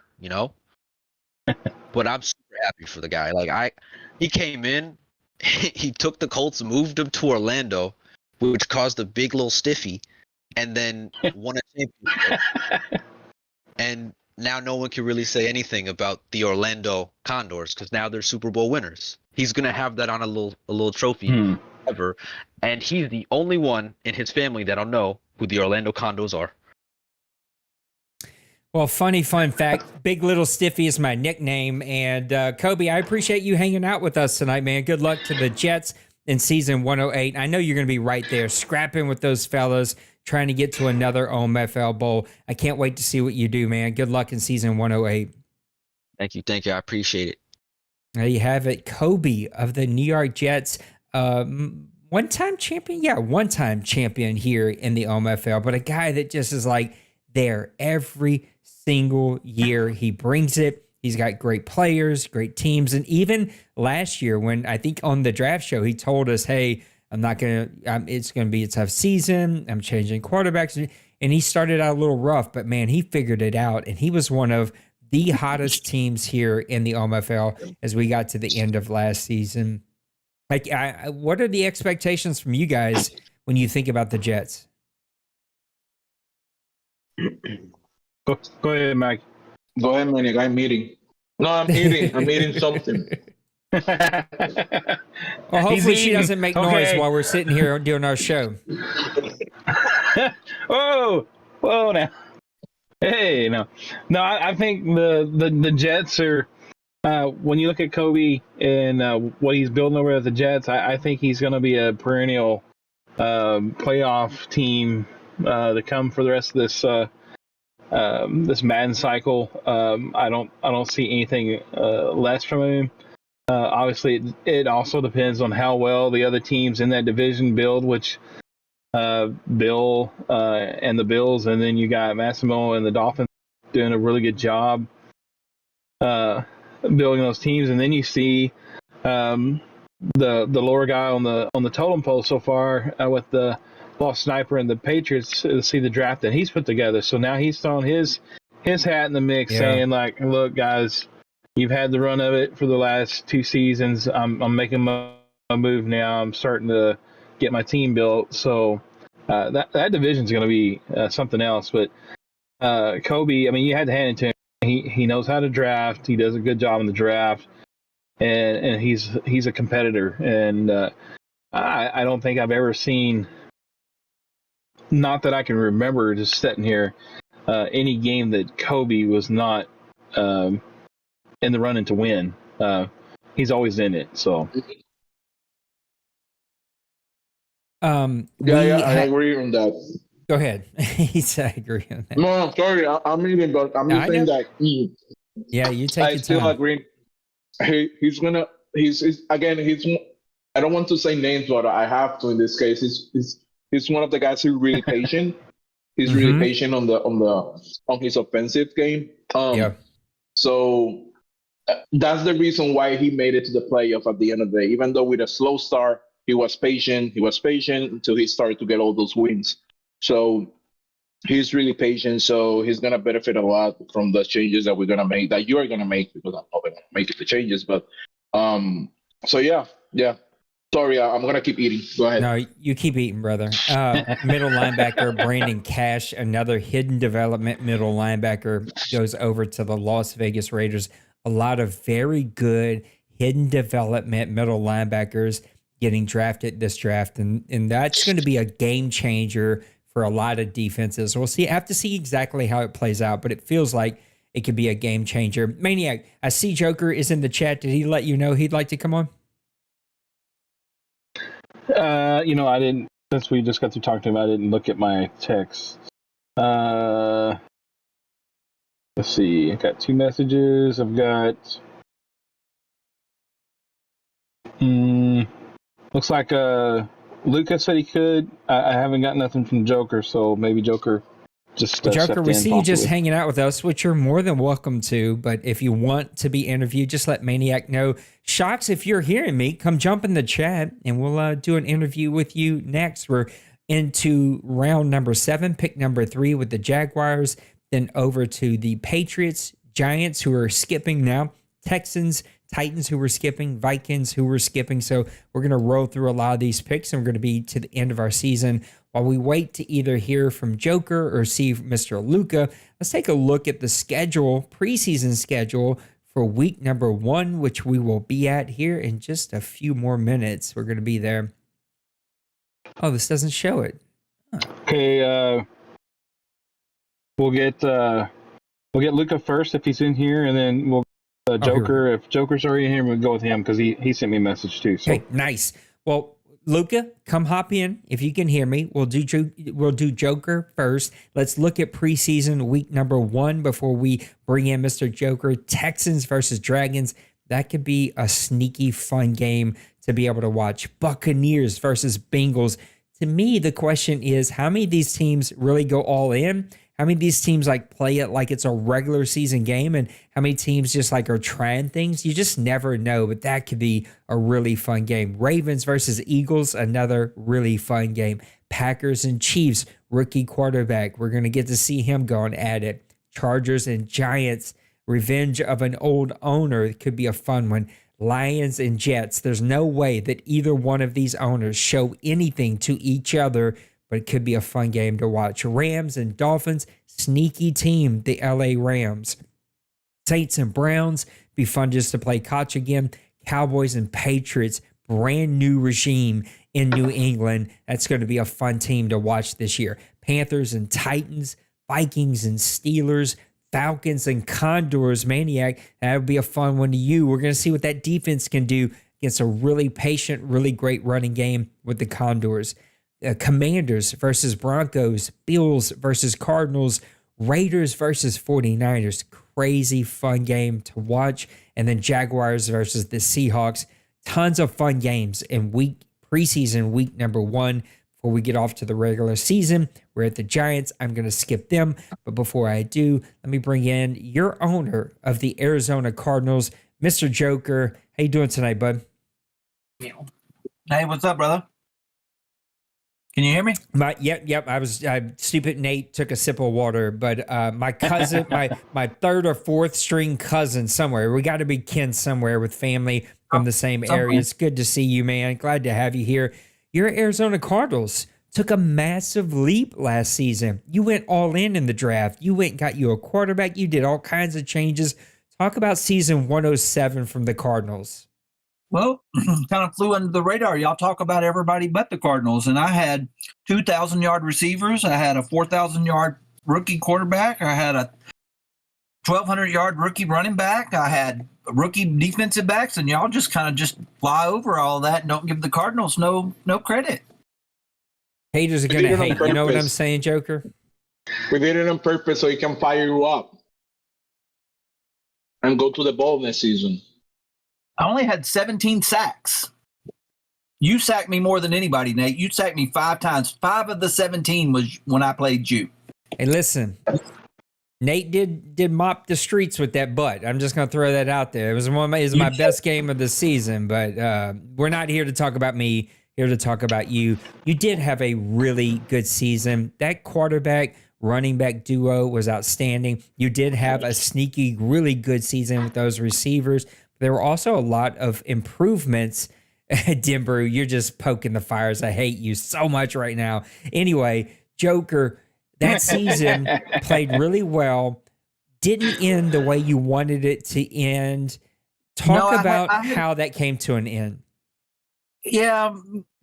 Speaker 8: But I'm super happy for the guy. He came in, he took the Colts, moved them to Orlando, which caused a big little stiffy, and then won a championship. And now no one can really say anything about the Orlando Condors because now they're Super Bowl winners. He's gonna have that on a little trophy ever, and he's the only one in his family that'll know who the Orlando Condors are.
Speaker 4: Well, funny fun fact, Big Little Stiffy is my nickname. And Kobe, I appreciate you hanging out with us tonight, man. Good luck to the Jets in season 108. I know you're going to be right there scrapping with those fellas, trying to get to another OMFL Bowl. I can't wait to see what you do, man. Good luck in season 108.
Speaker 8: Thank you. I appreciate it.
Speaker 4: There you have it. Kobe of the New York Jets. One-time champion? Yeah, one-time champion here in the OMFL, but a guy that just is there every single year. He brings it. He's got great players, great teams. And even last year when I think on the draft show, he told us, hey, it's going to be a tough season. I'm changing quarterbacks. And he started out a little rough, but man, he figured it out. And he was one of the hottest teams here in the OMFL as we got to the end of last season. What are the expectations from you guys when you think about the Jets?
Speaker 1: Go ahead, Mike.
Speaker 6: Go ahead, Maniac. I'm eating. No, I'm eating. I'm eating something.
Speaker 4: Well, hopefully she doesn't make noise while we're sitting here doing our show.
Speaker 1: Whoa now. Hey, no. I think the Jets are. When you look at Kobe and what he's building over at the Jets, I think he's going to be a perennial playoff team to come for the rest of this Madden cycle. I don't see anything less from him. Obviously, it also depends on how well the other teams in that division build, which Bill and the Bills, and then you got Massimo and the Dolphins doing a really good job building those teams, and then you see the lower guy on the totem pole so far with the Lost Sniper and the Patriots to see the draft that he's put together. So now he's throwing his hat in the mix, saying like, "Look, guys, you've had the run of it for the last 2 seasons. I'm making my move now. I'm starting to get my team built." So that division is going to be something else. But Kobe, I mean, you had to hand it to him. He knows how to draft. He does a good job in the draft, and he's a competitor. And I don't think I've ever seen, not that I can remember, just sitting here, any game that Kobe was not in the running to win. He's always in it. So.
Speaker 6: I agree on that.
Speaker 4: Go ahead. I agree on that.
Speaker 6: No, I'm sorry. I'm eating, but I'm just saying that.
Speaker 4: Yeah, you take
Speaker 6: I
Speaker 4: your
Speaker 6: still
Speaker 4: time.
Speaker 6: agree. He's gonna. He's again. I don't want to say names, but I have to in this case. He's one of the guys who's really patient. He's really patient on his offensive game. So that's the reason why he made it to the playoff at the end of the day. Even though with a slow start, he was patient. He was patient until he started to get all those wins. So he's really patient. So he's gonna benefit a lot from the changes that we're gonna make, that you are gonna make, because I'm not gonna make the changes. But so yeah. Sorry, I'm gonna keep eating. Go ahead.
Speaker 4: No, you keep eating, brother. Middle linebacker Brandon Cash, another hidden development middle linebacker, goes over to the Las Vegas Raiders. A lot of very good hidden development middle linebackers getting drafted this draft, and that's going to be a game changer for a lot of defenses. We'll see. I have to see exactly how it plays out, but it feels like it could be a game changer. Maniac, I see Joker is in the chat. Did he let you know he'd like to come on?
Speaker 1: I didn't, since we just got to talk to him, I didn't look at my texts. Let's see. I got 2 messages. I've got looks like Lucas said he could. I haven't got nothing from Joker, so maybe Joker just
Speaker 4: Joker, we see you just
Speaker 1: possibly.
Speaker 4: hanging out with us, which you're more than welcome to. But if you want to be interviewed, just let Maniac know. Shocks, if you're hearing me, come jump in the chat, and we'll do an interview with you next. We're into round number 7, pick number 3 with the Jaguars, then over to the Patriots, Giants, who are skipping now, Texans, Titans, who were skipping, Vikings, who were skipping. So we're going to roll through a lot of these picks, and we're going to be to the end of our season. While we wait to either hear from Joker or see Mr. Luca, let's take a look at the schedule, preseason schedule for week number 1, which we will be at here in just a few more minutes. We're going to be there. Oh, this doesn't show it.
Speaker 1: Okay, we'll get Luca first if he's in here, and then we'll Joker. If Joker's already in here, we'll go with him because he sent me a message too. So.
Speaker 4: Okay, nice. Well, Luca, come hop in if you can hear me. We'll do Joker first. Let's look at preseason week number 1 before we bring in Mr. Joker. Texans versus Dragons. That could be a sneaky fun game to be able to watch. Buccaneers versus Bengals. To me, the question is, how many of these teams really go all in? How many of these teams like play it like it's a regular season game, and how many teams just like are trying things? You just never know, but that could be a really fun game. Ravens versus Eagles, another really fun game. Packers and Chiefs, rookie quarterback. We're going to get to see him going at it. Chargers and Giants, revenge of an old owner. It could be a fun one. Lions and Jets. There's no way that either one of these owners show anything to each other, but it could be a fun game to watch. Rams and Dolphins, sneaky team, the LA Rams. Saints and Browns, be fun just to play catch again. Cowboys and Patriots, brand new regime in New England. That's going to be a fun team to watch this year. Panthers and Titans, Vikings and Steelers, Falcons and Condors, Maniac. That would be a fun one to you. We're going to see what that defense can do against a really patient, really great running game with the Condors. Commanders versus Broncos, Bills versus Cardinals, Raiders versus 49ers. Crazy fun game to watch. And then Jaguars versus the Seahawks. Tons of fun games in preseason week number 1 before we get off to the regular season. We're at the Giants. I'm going to skip them. But before I do, let me bring in your owner of the Arizona Cardinals, Mr. Joker. How you doing tonight, bud?
Speaker 9: Hey, what's up, brother? Can you hear me?
Speaker 4: Yep. I stupid Nate took a sip of water, but my cousin, my third or fourth string cousin somewhere. We got to be kin somewhere with family from the same area. It's good to see you, man. Glad to have you here. Your Arizona Cardinals took a massive leap last season. You went all in the draft. You went and got you a quarterback. You did all kinds of changes. Talk about season 107 from the Cardinals.
Speaker 9: Well, kind of flew under the radar. Y'all talk about everybody but the Cardinals. And I had 2,000-yard receivers. I had a 4,000-yard rookie quarterback. I had a 1,200-yard rookie running back. I had rookie defensive backs. And y'all just kind of just fly over all that and don't give the Cardinals no credit.
Speaker 4: Haters are going to hate. You know what I'm saying, Joker?
Speaker 6: We did it on purpose so he can fire you up and go to the bowl next season.
Speaker 9: I only had 17 sacks. You sacked me more than anybody, Nate. You sacked me 5 times. 5 of the 17 was when I played you.
Speaker 4: Hey, listen. Nate did mop the streets with that butt. I'm just going to throw that out there. It was my best game of the season, but we're not here to talk about me. Here to talk about you. You did have a really good season. That quarterback running back duo was outstanding. You did have a sneaky, really good season with those receivers. There were also a lot of improvements. Denver, you're just poking the fires. I hate you so much right now. Anyway, Joker, that season played really well. Didn't end the way you wanted it to end. Talk about how that came to an end.
Speaker 9: Yeah,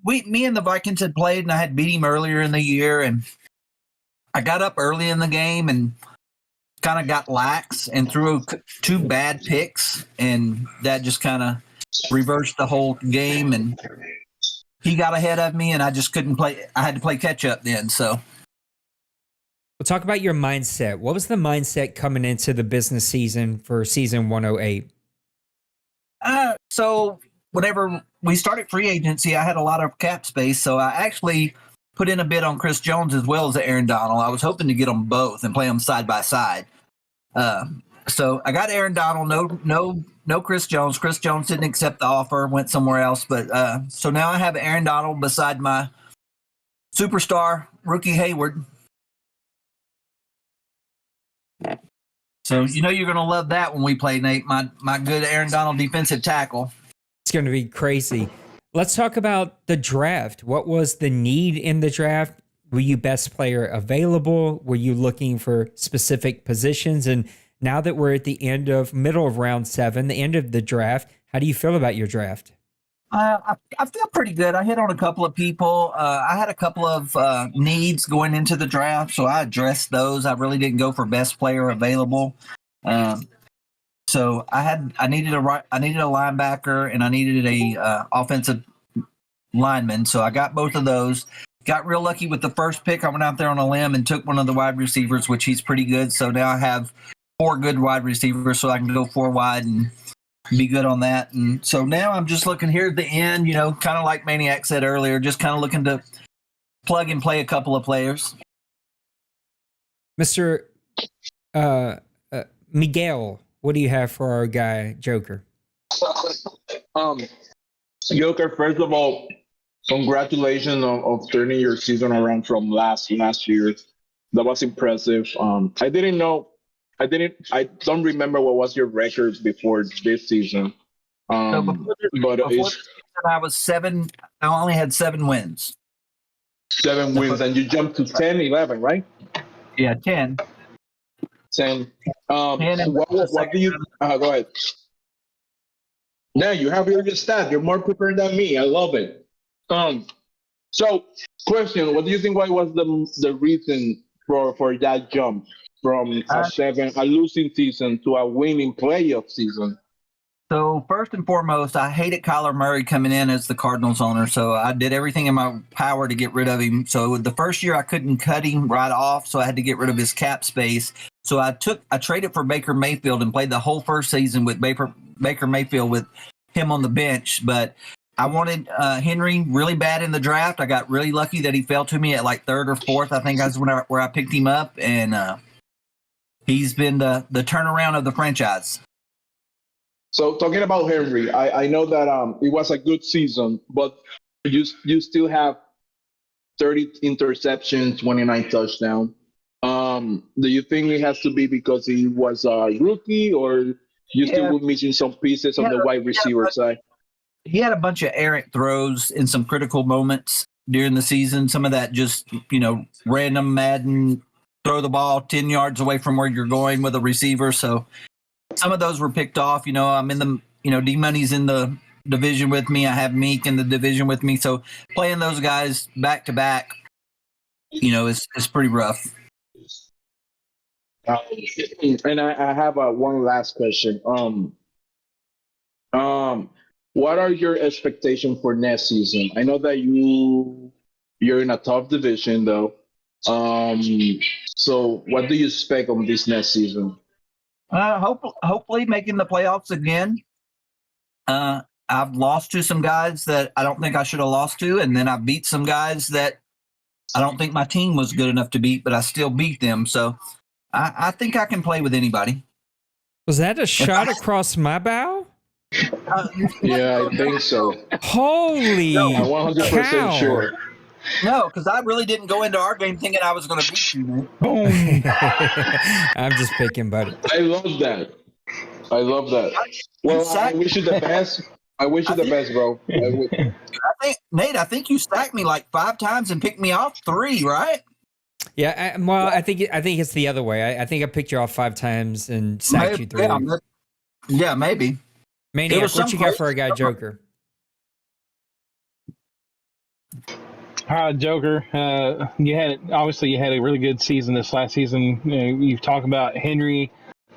Speaker 9: me and the Vikings had played, and I had beat him earlier in the year, and I got up early in the game and kind of got lax and threw 2 bad picks, and that just kind of reversed the whole game, and he got ahead of me, and I just couldn't play. I had to play catch up then. So
Speaker 4: we'll talk about your mindset. What was the mindset coming into the business season for season 108?
Speaker 9: So whenever we started free agency, I had a lot of cap space, so I actually put in a bid on Chris Jones as well as Aaron Donald. I was hoping to get them both and play them side by side. So I got Aaron Donald, no Chris Jones. Chris Jones didn't accept the offer, went somewhere else. But so now I have Aaron Donald beside my superstar rookie Hayward. So you're going to love that when we play, Nate. My good Aaron Donald defensive tackle.
Speaker 4: It's going to be crazy. Let's talk about the draft. What was the need in the draft? Were you best player available? Were you looking for specific positions? And now that we're at the middle of round 7, the end of the draft, how do you feel about your draft?
Speaker 9: I feel pretty good. I hit on a couple of people. I had a couple of needs going into the draft, so I addressed those. I really didn't go for best player available. So I needed a linebacker and I needed a offensive lineman. So I got both of those. Got real lucky with the first pick. I went out there on a limb and took one of the wide receivers, which he's pretty good. So now I have 4 good wide receivers, so I can go 4 wide and be good on that. And so now I'm just looking here at the end, kind of like Maniac said earlier, just kind of looking to plug and play a couple of players.
Speaker 4: Mr. Miguel, what do you have for our guy, Joker?
Speaker 6: Joker, first of all, congratulations on turning your season around from last year. That was impressive. I don't remember what was your record before this season.
Speaker 9: Before I was 7. I only had 7 wins.
Speaker 6: 7 wins, and you jumped to 10, 11, right?
Speaker 9: Yeah, 10.
Speaker 6: 10. What do you? Go ahead. Now you have your stats. You're more prepared than me. I love it. So, question: what do you think? Why was the reason
Speaker 5: for that jump from a losing season to a winning playoff season?
Speaker 9: So first and foremost, I hated Kyler Murray coming in as the Cardinals owner, so I did everything in my power to get rid of him. So the first year I couldn't cut him right off, so I had to get rid of his cap space. So I traded for Baker Mayfield and played the whole first season with Baker Mayfield with him on the bench. But I wanted Henry really bad in the draft. I got really lucky that he fell to me at like third or fourth. I think that's where I picked him up, and he's been the turnaround of the franchise.
Speaker 5: So talking about Henry, I know that it was a good season, but you still have 30 interceptions, 29 touchdowns. Do you think it has to be because he was a rookie, or you still missing some pieces on the wide receiver side?
Speaker 9: He had a bunch of errant throws in some critical moments during the season. Some of that just, random Madden, throw the ball 10 yards away from where you're going with a receiver. So some of those were picked off. I'm in the, D-Money's in the division with me. I have Meek in the division with me. So playing those guys back to back, is pretty rough.
Speaker 5: And I have one last question. What are your expectations for next season? I know that you're in a tough division though. So what do you expect on this next season?
Speaker 9: Hopefully making the playoffs again. I've lost to some guys that I don't think I should have lost to, and then I beat some guys that I don't think my team was good enough to beat, but I still beat them. So I think I can play with anybody.
Speaker 4: Was that a shot across my bow?
Speaker 5: Yeah, I think so.
Speaker 4: Holy
Speaker 5: I'm 100%
Speaker 4: cow.
Speaker 5: sure.
Speaker 9: No, because I really didn't go into our game thinking I was going to beat you, man.
Speaker 5: Boom.
Speaker 4: I'm just picking, buddy.
Speaker 5: I love that. Well, I wish you the best. I wish you the best, bro.
Speaker 9: I think you stacked me like 5 times and picked me off 3, right?
Speaker 4: Yeah, I think it's the other way. I think I picked you off 5 times and sacked you 3.
Speaker 9: Yeah, maybe.
Speaker 4: Maniac, what you got for our guy Joker?
Speaker 1: Hi, Joker. You had a really good season this last season. You've talked about Henry.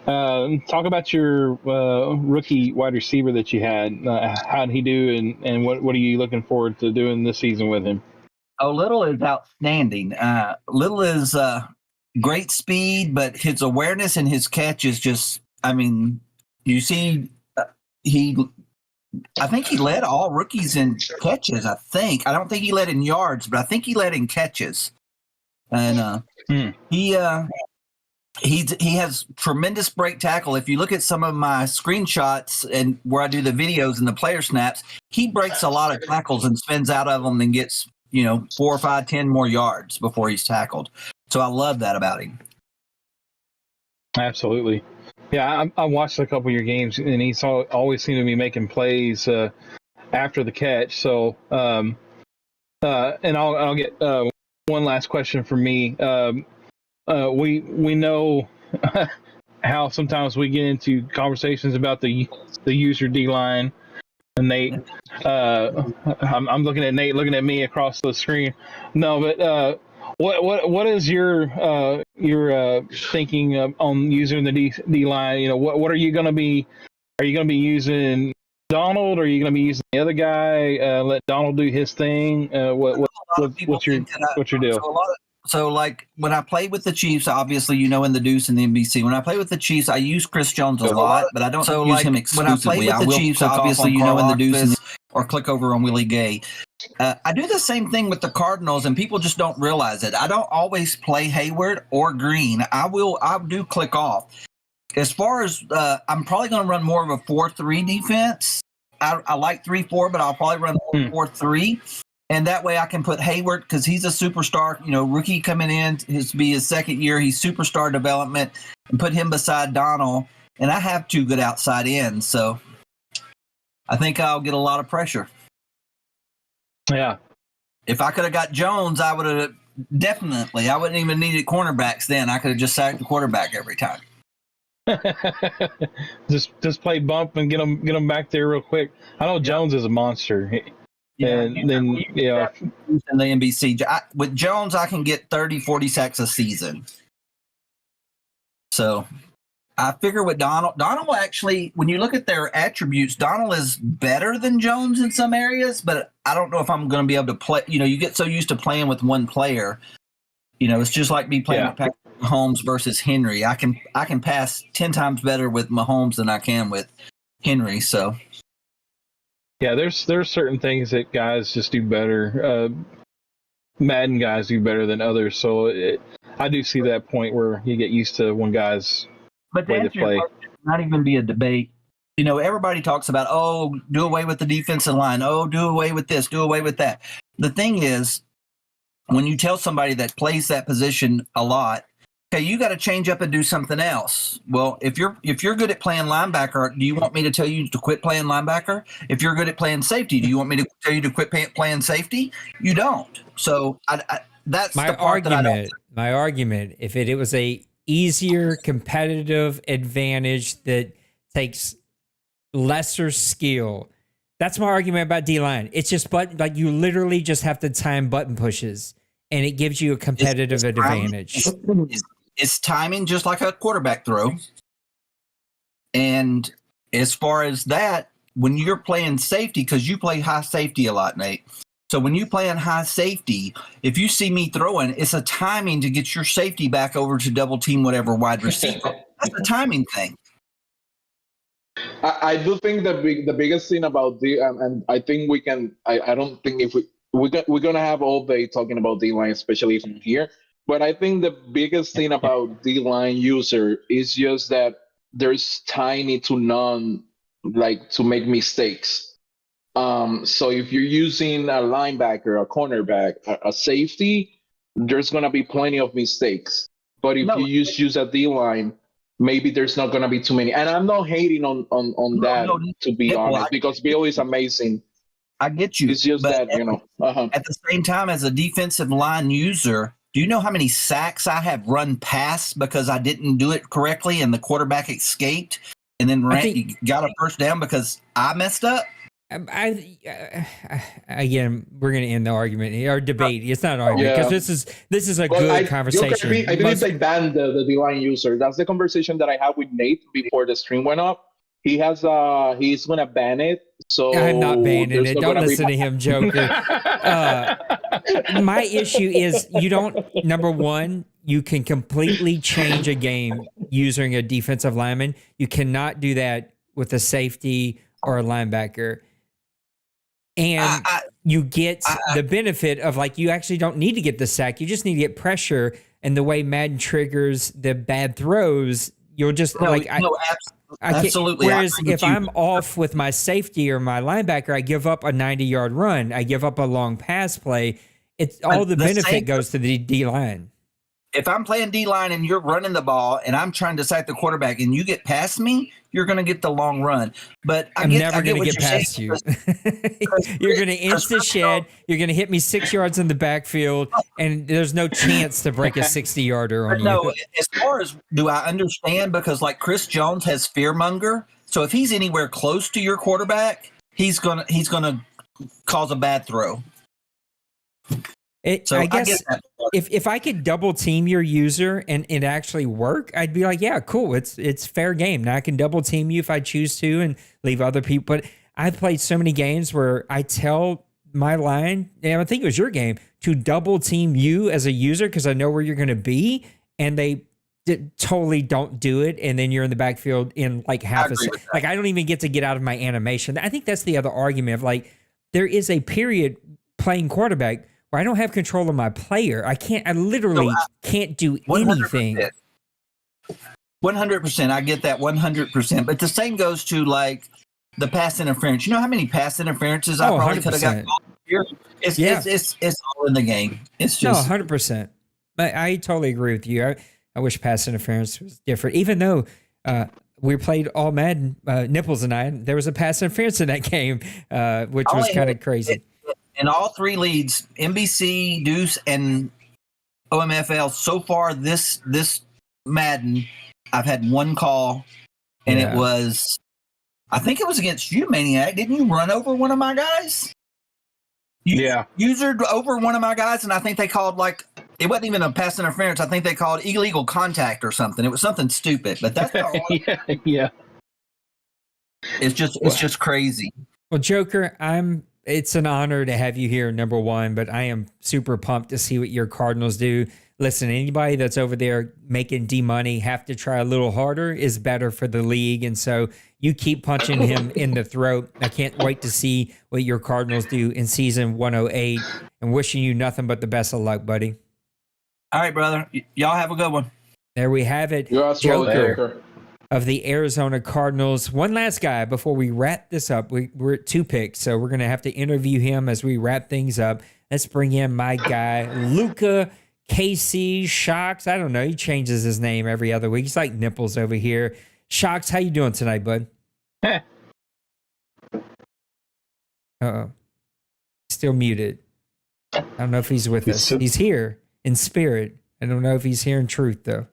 Speaker 1: Talk about your rookie wide receiver that you had. How did he do, and what are you looking forward to doing this season with him?
Speaker 9: Oh, Little is outstanding. Little is great speed, but his awareness and his catch is just, you see, I think he led all rookies in catches, I don't think he led in yards, but I think he led in catches. And he has tremendous break tackle. If you look at some of my screenshots and where I do the videos and the player snaps, he breaks a lot of tackles and spins out of them and gets 4, 5, 10 more yards before he's tackled. So I love that about him.
Speaker 1: Absolutely. Yeah, I watched a couple of your games, and he's always seemed to be making plays after the catch. So, and I'll get one last question from me. We know how sometimes we get into conversations about the user D line, and Nate. I'm looking at Nate, looking at me across the screen. No, but what is your thinking on using the D line? What are you going to be? Are you going to be using Donald, or are you going to be using the other guy? Let Donald do his thing. What's your deal?
Speaker 9: So, like, when I played with the Chiefs, obviously, in the Deuce and the NBC, when I play with the Chiefs, I use Chris Jones a lot, but I don't use him exclusively. When I play with the Chiefs, obviously, in the Deuce or click over on Willie Gay. I do the same thing with the Cardinals, and people just don't realize it. I don't always play Hayward or Green. I do click off. As far as I'm probably going to run more of a 4-3 defense. I like 3-4, but I'll probably run 4-3. And that way I can put Hayward, because he's a superstar, rookie coming in, be his second year. He's superstar development, and put him beside Donald. And I have 2 good outside ends. So I think I'll get a lot of pressure.
Speaker 1: Yeah. If
Speaker 9: I could have got Jones, I would have definitely. I wouldn't even needed cornerbacks then. I could have just sacked the quarterback every time.
Speaker 1: just play bump and get them back there real quick. I know Jones is a monster. And then,
Speaker 9: in the NBC. With Jones, I can get 30, 40 sacks a season. So I figure with Donald will actually, when you look at their attributes, Donald is better than Jones in some areas, but I don't know if I'm going to be able to play. You get so used to playing with one player. It's just like me playing with Patrick Mahomes versus Henry. I can pass 10 times better with Mahomes than I can with Henry. So.
Speaker 1: Yeah, there's certain things that guys just do better. Madden guys do better than others. So I do see that point where you get used to one guy's way to play.
Speaker 9: Not even be a debate. Everybody talks about, do away with the defensive line. Do away with this, do away with that. The thing is, when you tell somebody that plays that position a lot, okay, you got to change up and do something else. Well, if you're good at playing linebacker, do you want me to tell you to quit playing linebacker? If you're good at playing safety, do you want me to tell you to quit playing safety? You don't. So that's
Speaker 4: my
Speaker 9: the part
Speaker 4: argument.
Speaker 9: That I don't.
Speaker 4: My argument, if it was a easier competitive advantage that takes lesser skill, that's my argument about D-line. It's just you literally just have to time button pushes, and it gives you a competitive advantage.
Speaker 9: It's timing, just like a quarterback throw. And as far as that, when you're playing safety, because you play high safety a lot, Nate. So when you play in high safety, if you see me throwing, it's a timing to get your safety back over to double team whatever wide receiver. That's a timing thing.
Speaker 6: I do think the biggest thing about and I think we can. I don't think if we're gonna have all day talking about D-line, especially from here. But I think the biggest thing about D-line user is just that there's tiny to none to make mistakes. So if you're using a linebacker, a cornerback, a safety, there's gonna be plenty of mistakes. But if you use a D-line, maybe there's not gonna be too many. And I'm not hating on that, to be honest, because Bill is amazing.
Speaker 9: I get you.
Speaker 6: It's just that,
Speaker 9: At the same time, as a defensive line user, do you know how many sacks I have run past because I didn't do it correctly and the quarterback escaped and then got a first down because I messed up?
Speaker 4: Again, we're going to end the argument or debate. It's not an argument because this is a good conversation.
Speaker 6: I didn't say ban the D-line user. That's the conversation that I had with Nate before the stream went up. He's gonna ban it. So
Speaker 4: I'm not banning it. Don't listen to him, Joker. My issue is number one, you can completely change a game using a defensive lineman. You cannot do that with a safety or a linebacker. And you get the benefit of you actually don't need to get the sack. You just need to get pressure. And the way Madden triggers the bad throws, you'll just
Speaker 9: absolutely.
Speaker 4: Whereas if I'm off with my safety or my linebacker, I give up a 90-yard run. I give up a long pass play. It's all the benefit goes to the D-line.
Speaker 9: If I'm playing D-line and you're running the ball and I'm trying to sack the quarterback and you get past me, you're going to get the long run. But
Speaker 4: I'm never going to get past you. You're going to inch the shed. You're going to hit me 6 yards in the backfield, and there's no chance to break a 60-yarder on you.
Speaker 9: No, as far as do I understand, because Chris Jones has fearmonger. So if he's anywhere close to your quarterback, he's gonna cause a bad throw.
Speaker 4: I guess if I could double team your user and it actually work, I'd be like, yeah, cool. It's fair game. Now I can double team you if I choose to and leave other people. But I've played so many games where I tell my line, and I think it was your game, to double team you as a user because I know where you're going to be, and they totally don't do it. And then you're in the backfield in half a second. I don't even get to get out of my animation. I think that's the other argument of there is a period playing quarterback where I don't have control of my player. I literally can't do 100%, anything.
Speaker 9: 100%. I get that 100%. But the same goes to the pass interference. You know how many pass interferences I probably could have got here? It's all in the game. It's just
Speaker 4: 100%. I totally agree with you. I wish pass interference was different. Even though we played all Madden, Nipples and I, there was a pass interference in that game, which was kind of crazy.
Speaker 9: In all three leads, NBC, Deuce, and OMFL, so far this Madden, I've had one call, and it was, I think it was against you, Maniac. Didn't you run over one of my guys? usered over one of my guys, and I think they called it wasn't even a pass interference. I think they called illegal contact or something. It was something stupid, but that's not
Speaker 1: yeah.
Speaker 9: it's just crazy.
Speaker 4: Well, Joker, it's an honor to have you here, number one, but I am super pumped to see what your Cardinals do. Listen, anybody that's over there making D money have to try a little harder is better for the league. And so you keep punching him in the throat. I can't wait to see what your Cardinals do in season 108, and wishing you nothing but the best of luck, buddy.
Speaker 9: All right, brother. Y'all have a good one.
Speaker 4: There we have it.
Speaker 6: You're
Speaker 4: Joker of the Arizona Cardinals. One last guy before we wrap this up. We're at 2 picks, so we're going to have to interview him as we wrap things up. Let's bring in my guy, Luca KC Shocks. I don't know. He changes his name every other week. He's like Nipples over here. Shocks, how you doing tonight, bud? Uh-oh. Still muted. I don't know if he's with us. He's here in spirit. I don't know if he's here in truth, though.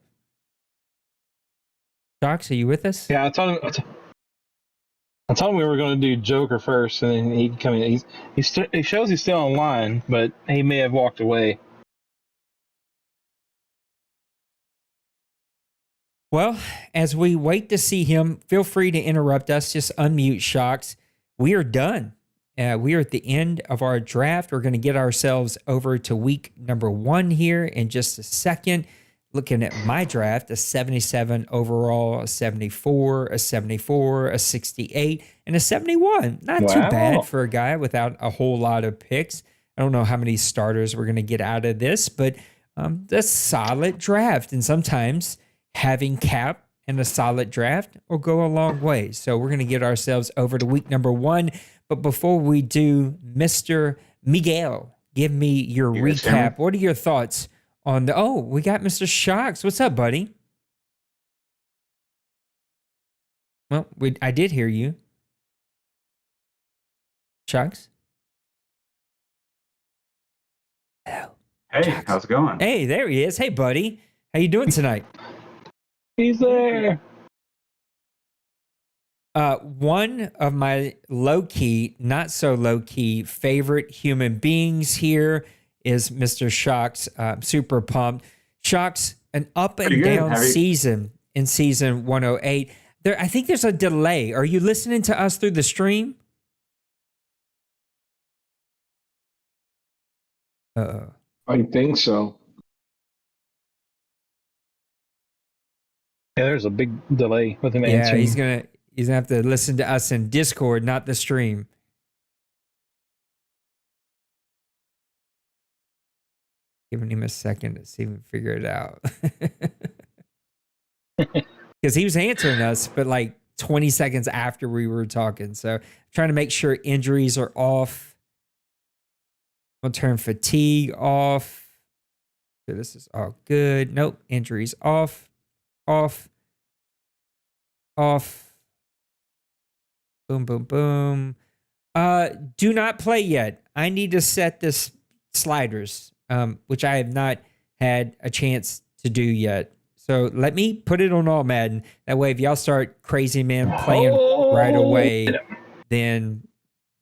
Speaker 4: Shocks, are you with us?
Speaker 1: Yeah, I told him we were going to do Joker first, and then he'd come in. He shows he's still online, but he may have walked away.
Speaker 4: Well, as we wait to see him, feel free to interrupt us. Just unmute, Shocks. We are done. We are at the end of our draft. We're going to get ourselves over to week number 1 here in just a second. Looking at my draft, a 77 overall, a 74, a 74, a 68, and a 71. Not too bad for a guy without a whole lot of picks. I don't know how many starters we're going to get out of this, but that's a solid draft. And sometimes having cap and a solid draft will go a long way. So we're going to get ourselves over to week number 1. But before we do, Mr. Miguel, give me your recap. What are your thoughts on we got Mr. Shocks. What's up, buddy? Well, I did hear you. Shocks? Hello.
Speaker 10: Hey,
Speaker 4: Shocks.
Speaker 10: how's it going?
Speaker 4: Hey, there he is. Hey, buddy. How you doing tonight?
Speaker 1: He's there.
Speaker 4: One of my low-key, not so low-key favorite human beings here is Mr. Shocks. Super pumped. Shocks, an up and down season in season 108. I think there's a delay. Are you listening to us through the stream?
Speaker 6: I think so.
Speaker 1: Yeah, there's a big delay with him
Speaker 4: Yeah,
Speaker 1: answering.
Speaker 4: he's gonna have to listen to us in Discord, not the stream. Giving him a second to see if we can figure it out. Because he was answering us, but like 20 seconds after we were talking. So trying to make sure injuries are off. I'll turn fatigue off. So this is all good. Nope. Injuries off. Off. Boom, boom, boom. Do not play yet. I need to set this sliders, which I have not had a chance to do yet. So let me put it on all Madden. That way, if y'all start crazy man playing right away, then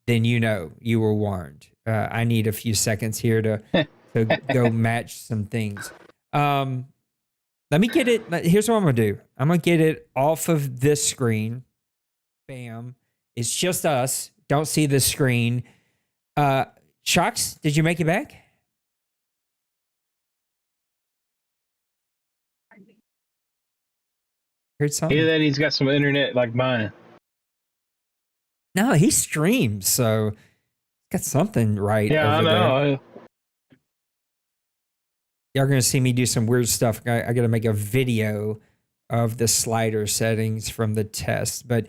Speaker 4: you know you were warned. I need a few seconds here to go match some things. Let me get it. Here's what I'm going to do. I'm going to get it off of this screen. Bam. It's just us. Don't see the screen. Shocks, did you make it back? Heard something?
Speaker 1: Hear that he's got some internet like mine.
Speaker 4: No, he streams, so he's got something right.
Speaker 1: Yeah,
Speaker 4: over
Speaker 1: I know.
Speaker 4: There. Y'all gonna see me do some weird stuff. I gotta make a video of the slider settings from the test. But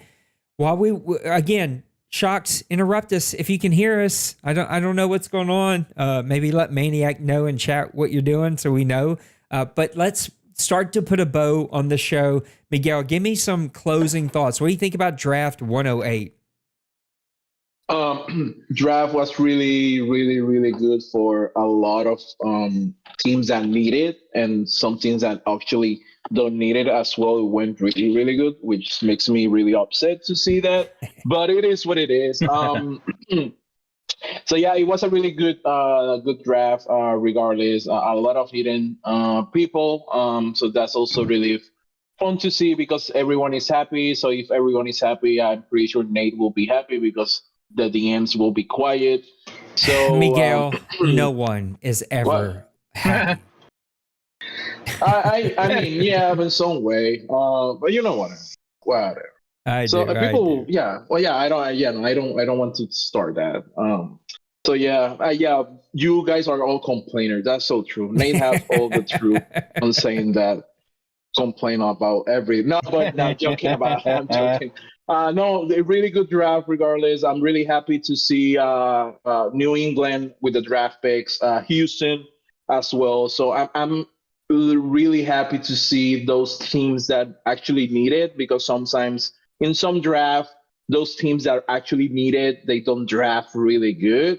Speaker 4: while again, Shocks, interrupt us if you can hear us. I don't know what's going on. Maybe let Maniac know in chat what you're doing so we know. But let's start to put a bow on the show. Miguel, give me some closing thoughts. What do you think about Draft 108?
Speaker 6: Draft was really, really, really good for a lot of teams that need it, and some teams that actually don't need it as well. It went really, really good, which makes me really upset to see that. But it is what it is. So yeah, it was a really good draft. Regardless, a lot of hidden people. So that's also really fun to see because everyone is happy. So if everyone is happy, I'm pretty sure Nate will be happy because the DMs will be quiet. So
Speaker 4: Miguel, no one is ever happy.
Speaker 6: I mean, yeah, in some way. But you know what? Whatever.
Speaker 4: I
Speaker 6: So
Speaker 4: do.
Speaker 6: people, yeah, well, yeah, I don't want to start that. So yeah, you guys are all complainers. That's so true. Nate has all the truth on saying that. Complain about every no, but no, joking about. I'm joking. No, a really good draft. Regardless, I'm really happy to see New England with the draft picks, Houston as well. So I'm really happy to see those teams that actually need it because sometimes in some draft, those teams that actually need it, they don't draft really good.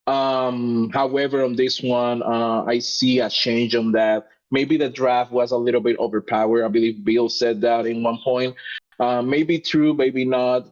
Speaker 6: However, on this one, I see a change on that. Maybe the draft was a little bit overpowered. I believe Bill said that in one point. Maybe true, maybe not.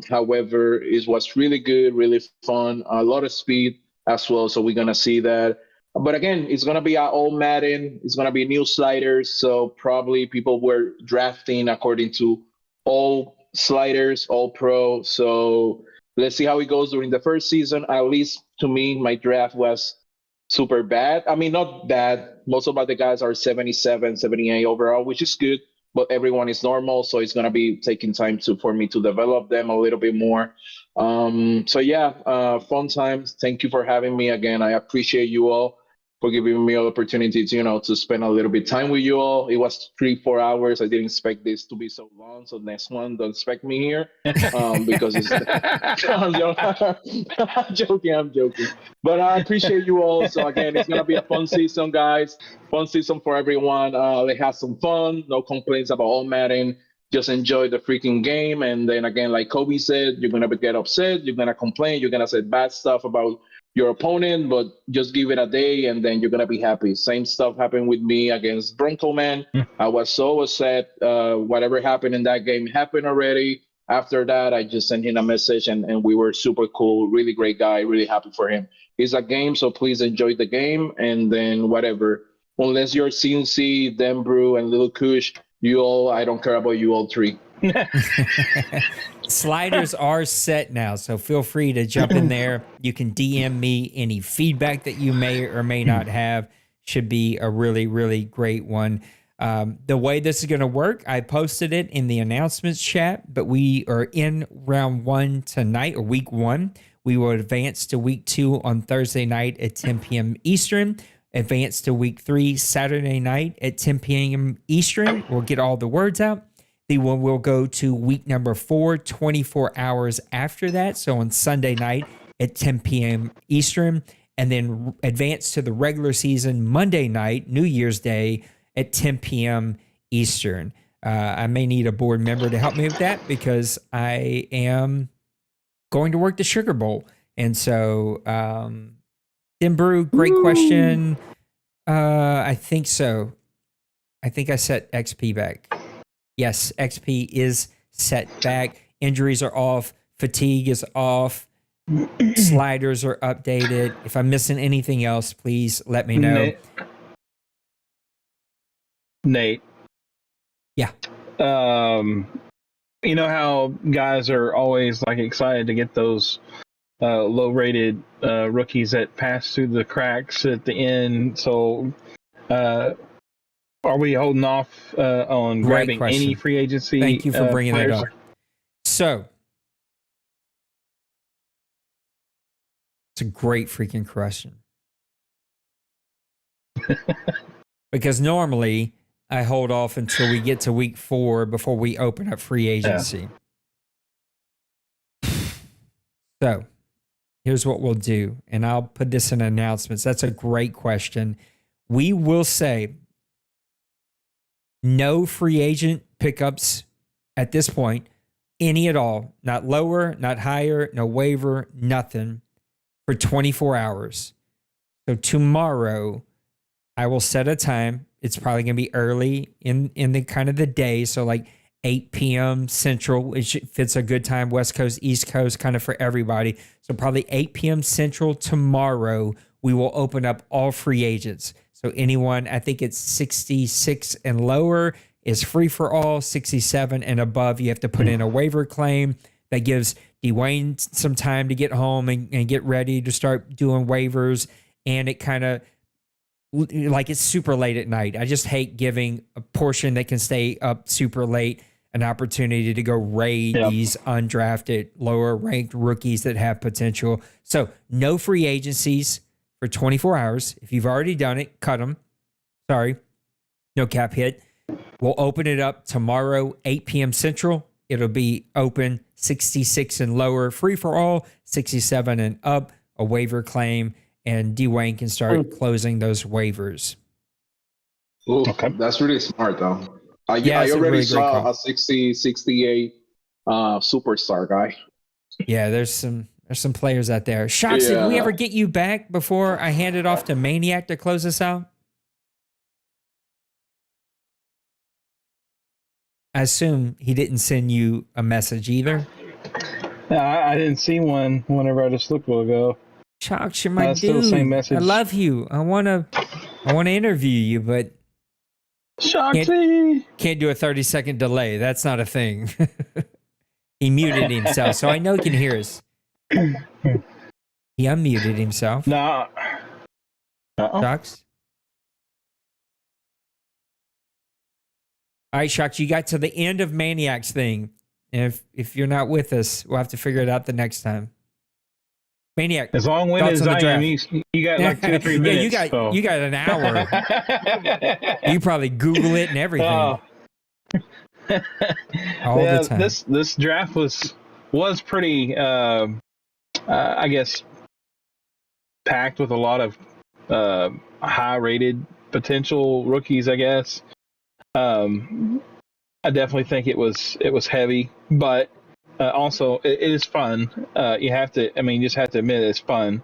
Speaker 6: However, it was really good, really fun, a lot of speed as well. So we're gonna see that. But again, it's gonna be our old Madden. It's gonna be new sliders. So probably people were drafting according to all sliders, all pro. So let's see how it goes during the first season. At least to me, my draft was super bad. I mean, not bad. Most of the guys are 77, 78 overall, which is good, but everyone is normal. So it's going to be taking time for me to develop them a little bit more. So yeah, fun times. Thank you for having me again. I appreciate you all for giving me an opportunity to spend a little bit time with you all. It was 3-4 hours. I didn't expect this to be so long. So next one, don't expect me here because it's. I'm joking. But I appreciate you all. So again, it's gonna be a fun season, guys. Fun season for everyone. They have some fun. No complaints about all Madden. Just enjoy the freaking game. And then again, like Kobe said, you're gonna get upset. You're gonna complain. You're gonna say bad stuff about your opponent, but just give it a day and then you're gonna be happy. Same stuff happened with me against Bronco Man. I was so upset. Whatever happened in that game happened already. After that, I just sent him a message and we were super cool. Really great guy. Really happy for him. It's a game, so please enjoy the game and then whatever. Unless you're CNC, Denbrew, and Little Kush, you all, I don't care about you all three.
Speaker 4: Sliders are set now, so feel free to jump in there. You can DM me any feedback that you may or may not have. Should be a really, really great one. The way this is going to work, I posted it in the announcements chat, but we are in round 1 tonight, or week 1. We will advance to week 2 on Thursday night at 10 p.m. Eastern. Advance to week 3 Saturday night at 10 p.m. Eastern. We'll get all the words out. Then we'll go to week number 4, 24 hours after that. So on Sunday night at 10 p.m. Eastern, and then advance to the regular season Monday night, New Year's Day at 10 p.m. Eastern. I may need a board member to help me with that because I am going to work the Sugar Bowl. And so, Denbrew, great question. I think so. I think I set XP back. Yes, XP is set back. Injuries are off. Fatigue is off. Sliders are updated. If I'm missing anything else, please let me know.
Speaker 1: Nate.
Speaker 4: Yeah.
Speaker 1: You know how guys are always like excited to get those low-rated rookies that pass through the cracks at the end. So, are we holding off on
Speaker 4: Great
Speaker 1: grabbing
Speaker 4: question.
Speaker 1: any free agency?
Speaker 4: Thank you for bringing that
Speaker 1: players?
Speaker 4: up. So, it's a great freaking question. Because normally I hold off until we get to week 4 before we open up free agency. So, here's what we'll do, and I'll put this in announcements. That's a great question. We will say no free agent pickups at this point, any at all, not lower, not higher, no waiver, nothing for 24 hours. So tomorrow I will set a time. It's probably going to be early in the kind of the day. So like 8 p.m. Central. If it's a good time, West Coast, East Coast, kind of for everybody. So probably 8 p.m. Central tomorrow, we will open up all free agents. So anyone, I think it's 66 and lower is free for all. 67 and above, you have to put in a waiver claim. That gives Dwayne some time to get home and get ready to start doing waivers. And it kind of, like, it's super late at night. I just hate giving a portion that can stay up super late an opportunity to go raid these undrafted, lower ranked rookies that have potential. So no free agencies for 24 hours. If you've already done it, cut them. Sorry, no cap hit. We'll open it up tomorrow, 8 p.m. Central. It'll be open 66 and lower, free for all, 67 and up, a waiver claim, and Dwayne can start closing those waivers.
Speaker 5: Ooh, that's really smart, though. I
Speaker 4: it's a
Speaker 5: already
Speaker 4: really great
Speaker 5: saw
Speaker 4: call.
Speaker 5: a 60, 68 superstar guy.
Speaker 4: Yeah, there's some players out there. Shots, did we ever get you back before I hand it off to Maniac to close us out? I assume he didn't send you a message either.
Speaker 1: No, I didn't see one whenever I just looked a while ago.
Speaker 4: Chalks, you're my dude.
Speaker 1: Still the same message.
Speaker 4: I love you. I wanna interview you, but
Speaker 1: Shoxy!
Speaker 4: Can't do a 30-second delay. That's not a thing. He muted himself, so I know he can hear us. He unmuted himself.
Speaker 1: No.
Speaker 4: Shox? All right, Shox, you got to the end of Maniac's thing. And if you're not with us, we'll have to figure it out the next time. Maniac.
Speaker 1: As long-winded as I am, you got like 2 or 3 minutes.
Speaker 4: Yeah, you got an hour. You probably Google it and everything. All the time.
Speaker 1: This draft was pretty, I guess, packed with a lot of high-rated potential rookies, I guess. I definitely think it was heavy, but also it is fun. You just have to admit it's fun.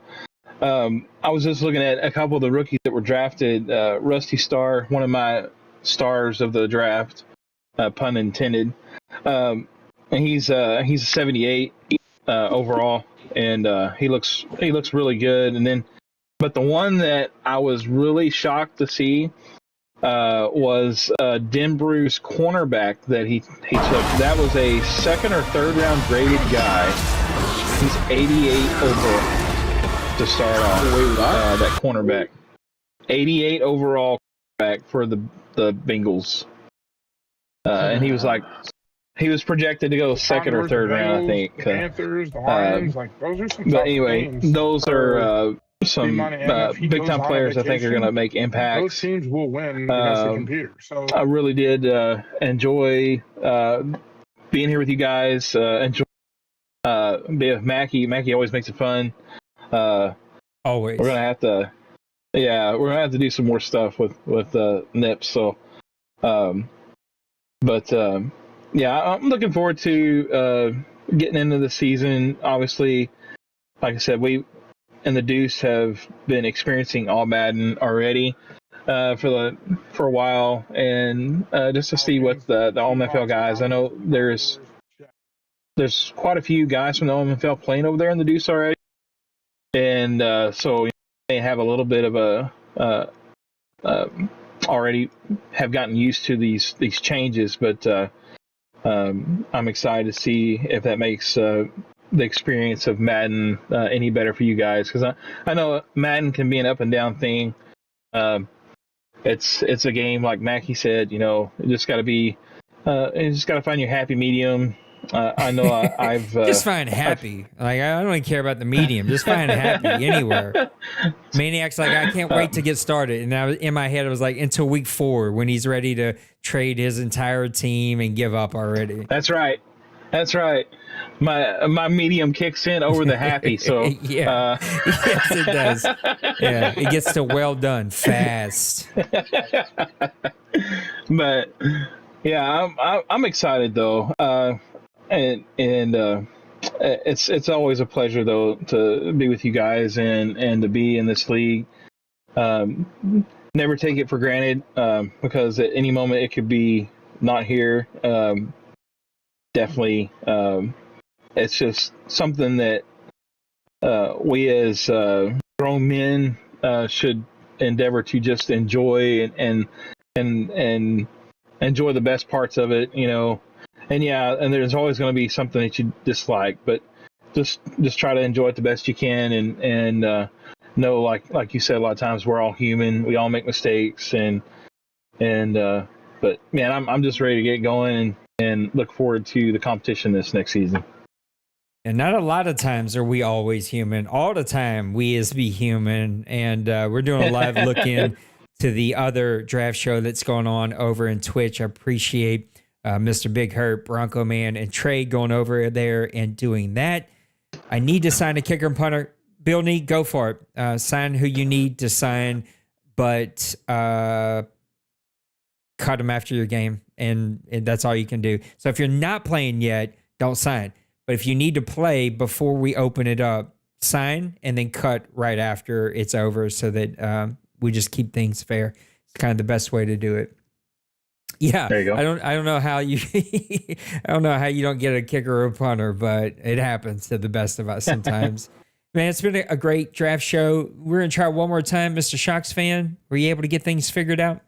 Speaker 1: I was just looking at a couple of the rookies that were drafted. Rusty Starr, one of my stars of the draft, pun intended. And he's a 78 overall, and he looks really good. But the one that I was really shocked to see was Denbru's cornerback that he took. That was a second or third round graded guy. He's 88 overall to start off. That cornerback, 88 overall back for the Bengals, and he was projected to go second or third round, I think.
Speaker 3: The Panthers, the Lions, those are some.
Speaker 1: But anyway,
Speaker 3: games.
Speaker 1: those are some big time players I think are going to make impacts.
Speaker 3: Those teams will win against the computer. So
Speaker 1: I really did enjoy being here with you guys. Enjoy being with Mackie. Mackie always makes it fun.
Speaker 4: Always.
Speaker 1: We're gonna have to do some more stuff with Nips. So, I'm looking forward to getting into the season. Obviously, like I said, we and the Deuce have been experiencing all Madden already for a while, and just to see what the OMFL guys. I know there's quite a few guys from the OMFL playing over there in the Deuce already, and so they have a little bit of already have gotten used to these changes, but I'm excited to see if that makes the experience of Madden any better for you guys, because I know Madden can be an up and down thing. It's a game, like Mackie said, you just got to be you just got to find your happy medium. I know I've
Speaker 4: just find happy. I don't even care about the medium. Just find happy anywhere. Maniac's like, I can't wait to get started. And in my head, it was like until week 4 when he's ready to trade his entire team and give up already.
Speaker 1: That's right. My medium kicks in over the happy. So
Speaker 4: yeah, yes, it does. Yeah, it gets to well done fast.
Speaker 1: But yeah, I'm excited though. And it's always a pleasure though to be with you guys and to be in this league. Never take it for granted because at any moment it could be not here. definitely, it's just something that we as grown men should endeavor to just enjoy and enjoy the best parts of it, And yeah, and there's always going to be something that you dislike, but just try to enjoy it the best you can, and know, like you said, a lot of times we're all human, we all make mistakes, but man, I'm just ready to get going and look forward to the competition this next season.
Speaker 4: And not a lot of times are we always human. All the time we is be human. And we're doing a live look in to the other draft show that's going on over in Twitch. I appreciate Mr. Big Hurt, Bronco Man, and Trey going over there and doing that. I need to sign a kicker and punter. Bill Need, go for it. Sign who you need to sign, but cut them after your game. And that's all you can do. So if you're not playing yet, don't sign. But if you need to play before we open it up, sign and then cut right after it's over, so that we just keep things fair. It's kind of the best way to do it. Yeah,
Speaker 1: there you go.
Speaker 4: I don't know how you I don't know how you don't get a kicker or a punter, but it happens to the best of us sometimes. Man, it's been a great draft show. We're gonna try one more time, Mr. Shocks fan. Were you able to get things figured out?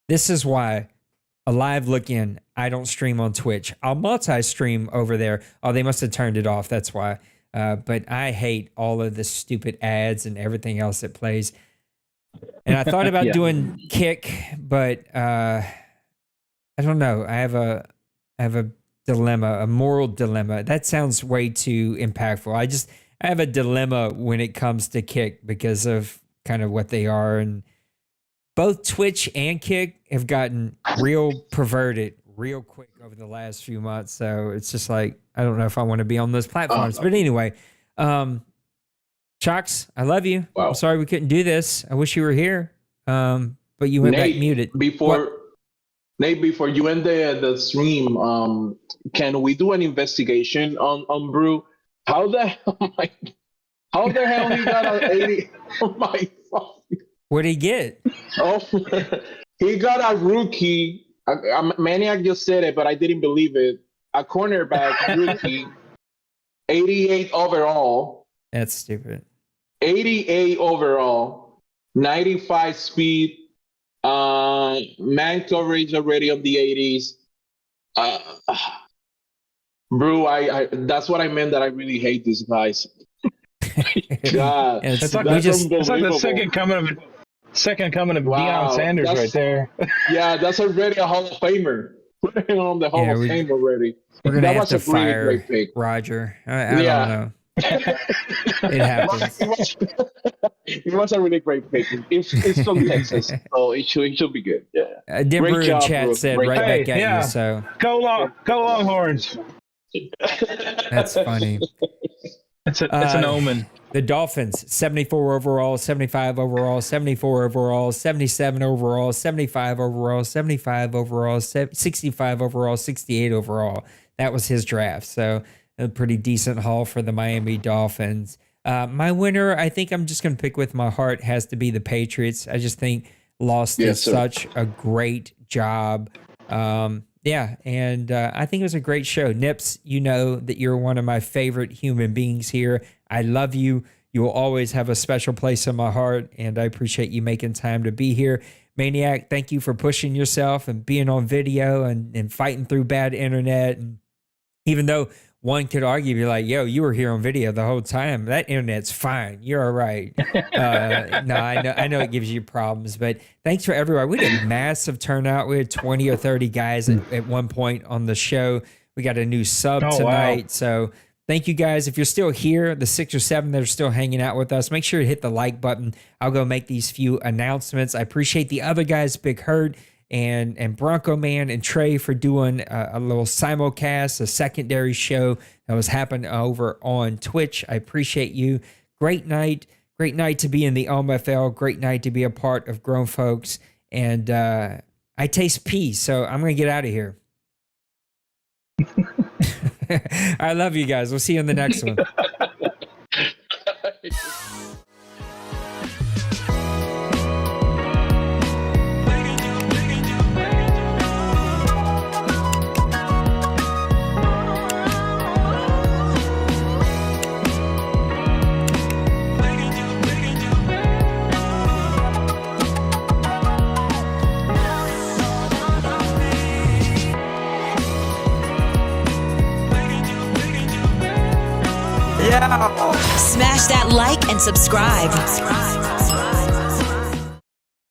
Speaker 4: This is why a live look-in, I don't stream on Twitch. I'll multi-stream over there. Oh, they must have turned it off. That's why. But I hate all of the stupid ads and everything else that plays. And I thought about doing Kick, but I don't know. I have a dilemma, a moral dilemma. That sounds way too impactful. I have a dilemma when it comes to Kick because of kind of what they are, and both Twitch and Kick have gotten real perverted real quick over the last few months. So it's just like, I don't know if I want to be on those platforms. But anyway, Shocks, I love you. Wow. I'm sorry we couldn't do this. I wish you were here. But you went back muted.
Speaker 6: Nate, before you end the stream, can we do an investigation on Brew? How the hell he got an 80? Oh my fuck.
Speaker 4: What did he get?
Speaker 6: Oh, he got a rookie. Maniac just said it, but I didn't believe it. A cornerback rookie, 88 overall.
Speaker 4: That's stupid.
Speaker 6: 88 overall, 95 speed, man coverage already of the 80s. Bro, I that's what I meant, that I really hate these guys. God,
Speaker 1: it's like the second coming of Deion Sanders right there.
Speaker 6: Yeah, that's already a Hall of Famer. Put him on the Hall of Fame already.
Speaker 4: We're gonna have to fire Roger. I don't know. It happens.
Speaker 6: It was a really great pick. It's from Texas, so it should be good. Yeah.
Speaker 4: Denver in chat said right back at you. So
Speaker 1: go Longhorns.
Speaker 4: That's funny.
Speaker 1: It's an omen.
Speaker 4: The Dolphins, 74 overall, 75 overall, 74 overall, 77 overall, 75 overall, 75 overall, 65 overall, 68 overall. That was his draft. So a pretty decent haul for the Miami Dolphins. My winner, I think I'm just going to pick with my heart, has to be the Patriots. I just think Lost did such a great job. And I think it was a great show. Nips, you know that you're one of my favorite human beings here. I love you. You will always have a special place in my heart, and I appreciate you making time to be here. Maniac, thank you for pushing yourself and being on video and fighting through bad internet. And even though one could argue, be like, yo, you were here on video the whole time. That internet's fine. You're all right. No, I know it gives you problems, but thanks for everyone. We had a massive turnout. We had 20 or 30 guys at one point on the show. We got a new sub tonight. Wow. So thank you guys. If you're still here, the 6 or 7 that are still hanging out with us, make sure to hit the like button. I'll go make these few announcements. I appreciate the other guys, Big Hurt and Bronco Man and Trey, for doing a little simulcast, a secondary show that was happening over on Twitch. I appreciate you. Great night to be in the OMFL. Great night to be a part of Grown Folks. And I taste peace, so I'm going to get out of here. I love you guys. We'll see you in the next one.
Speaker 2: Smash that like and subscribe.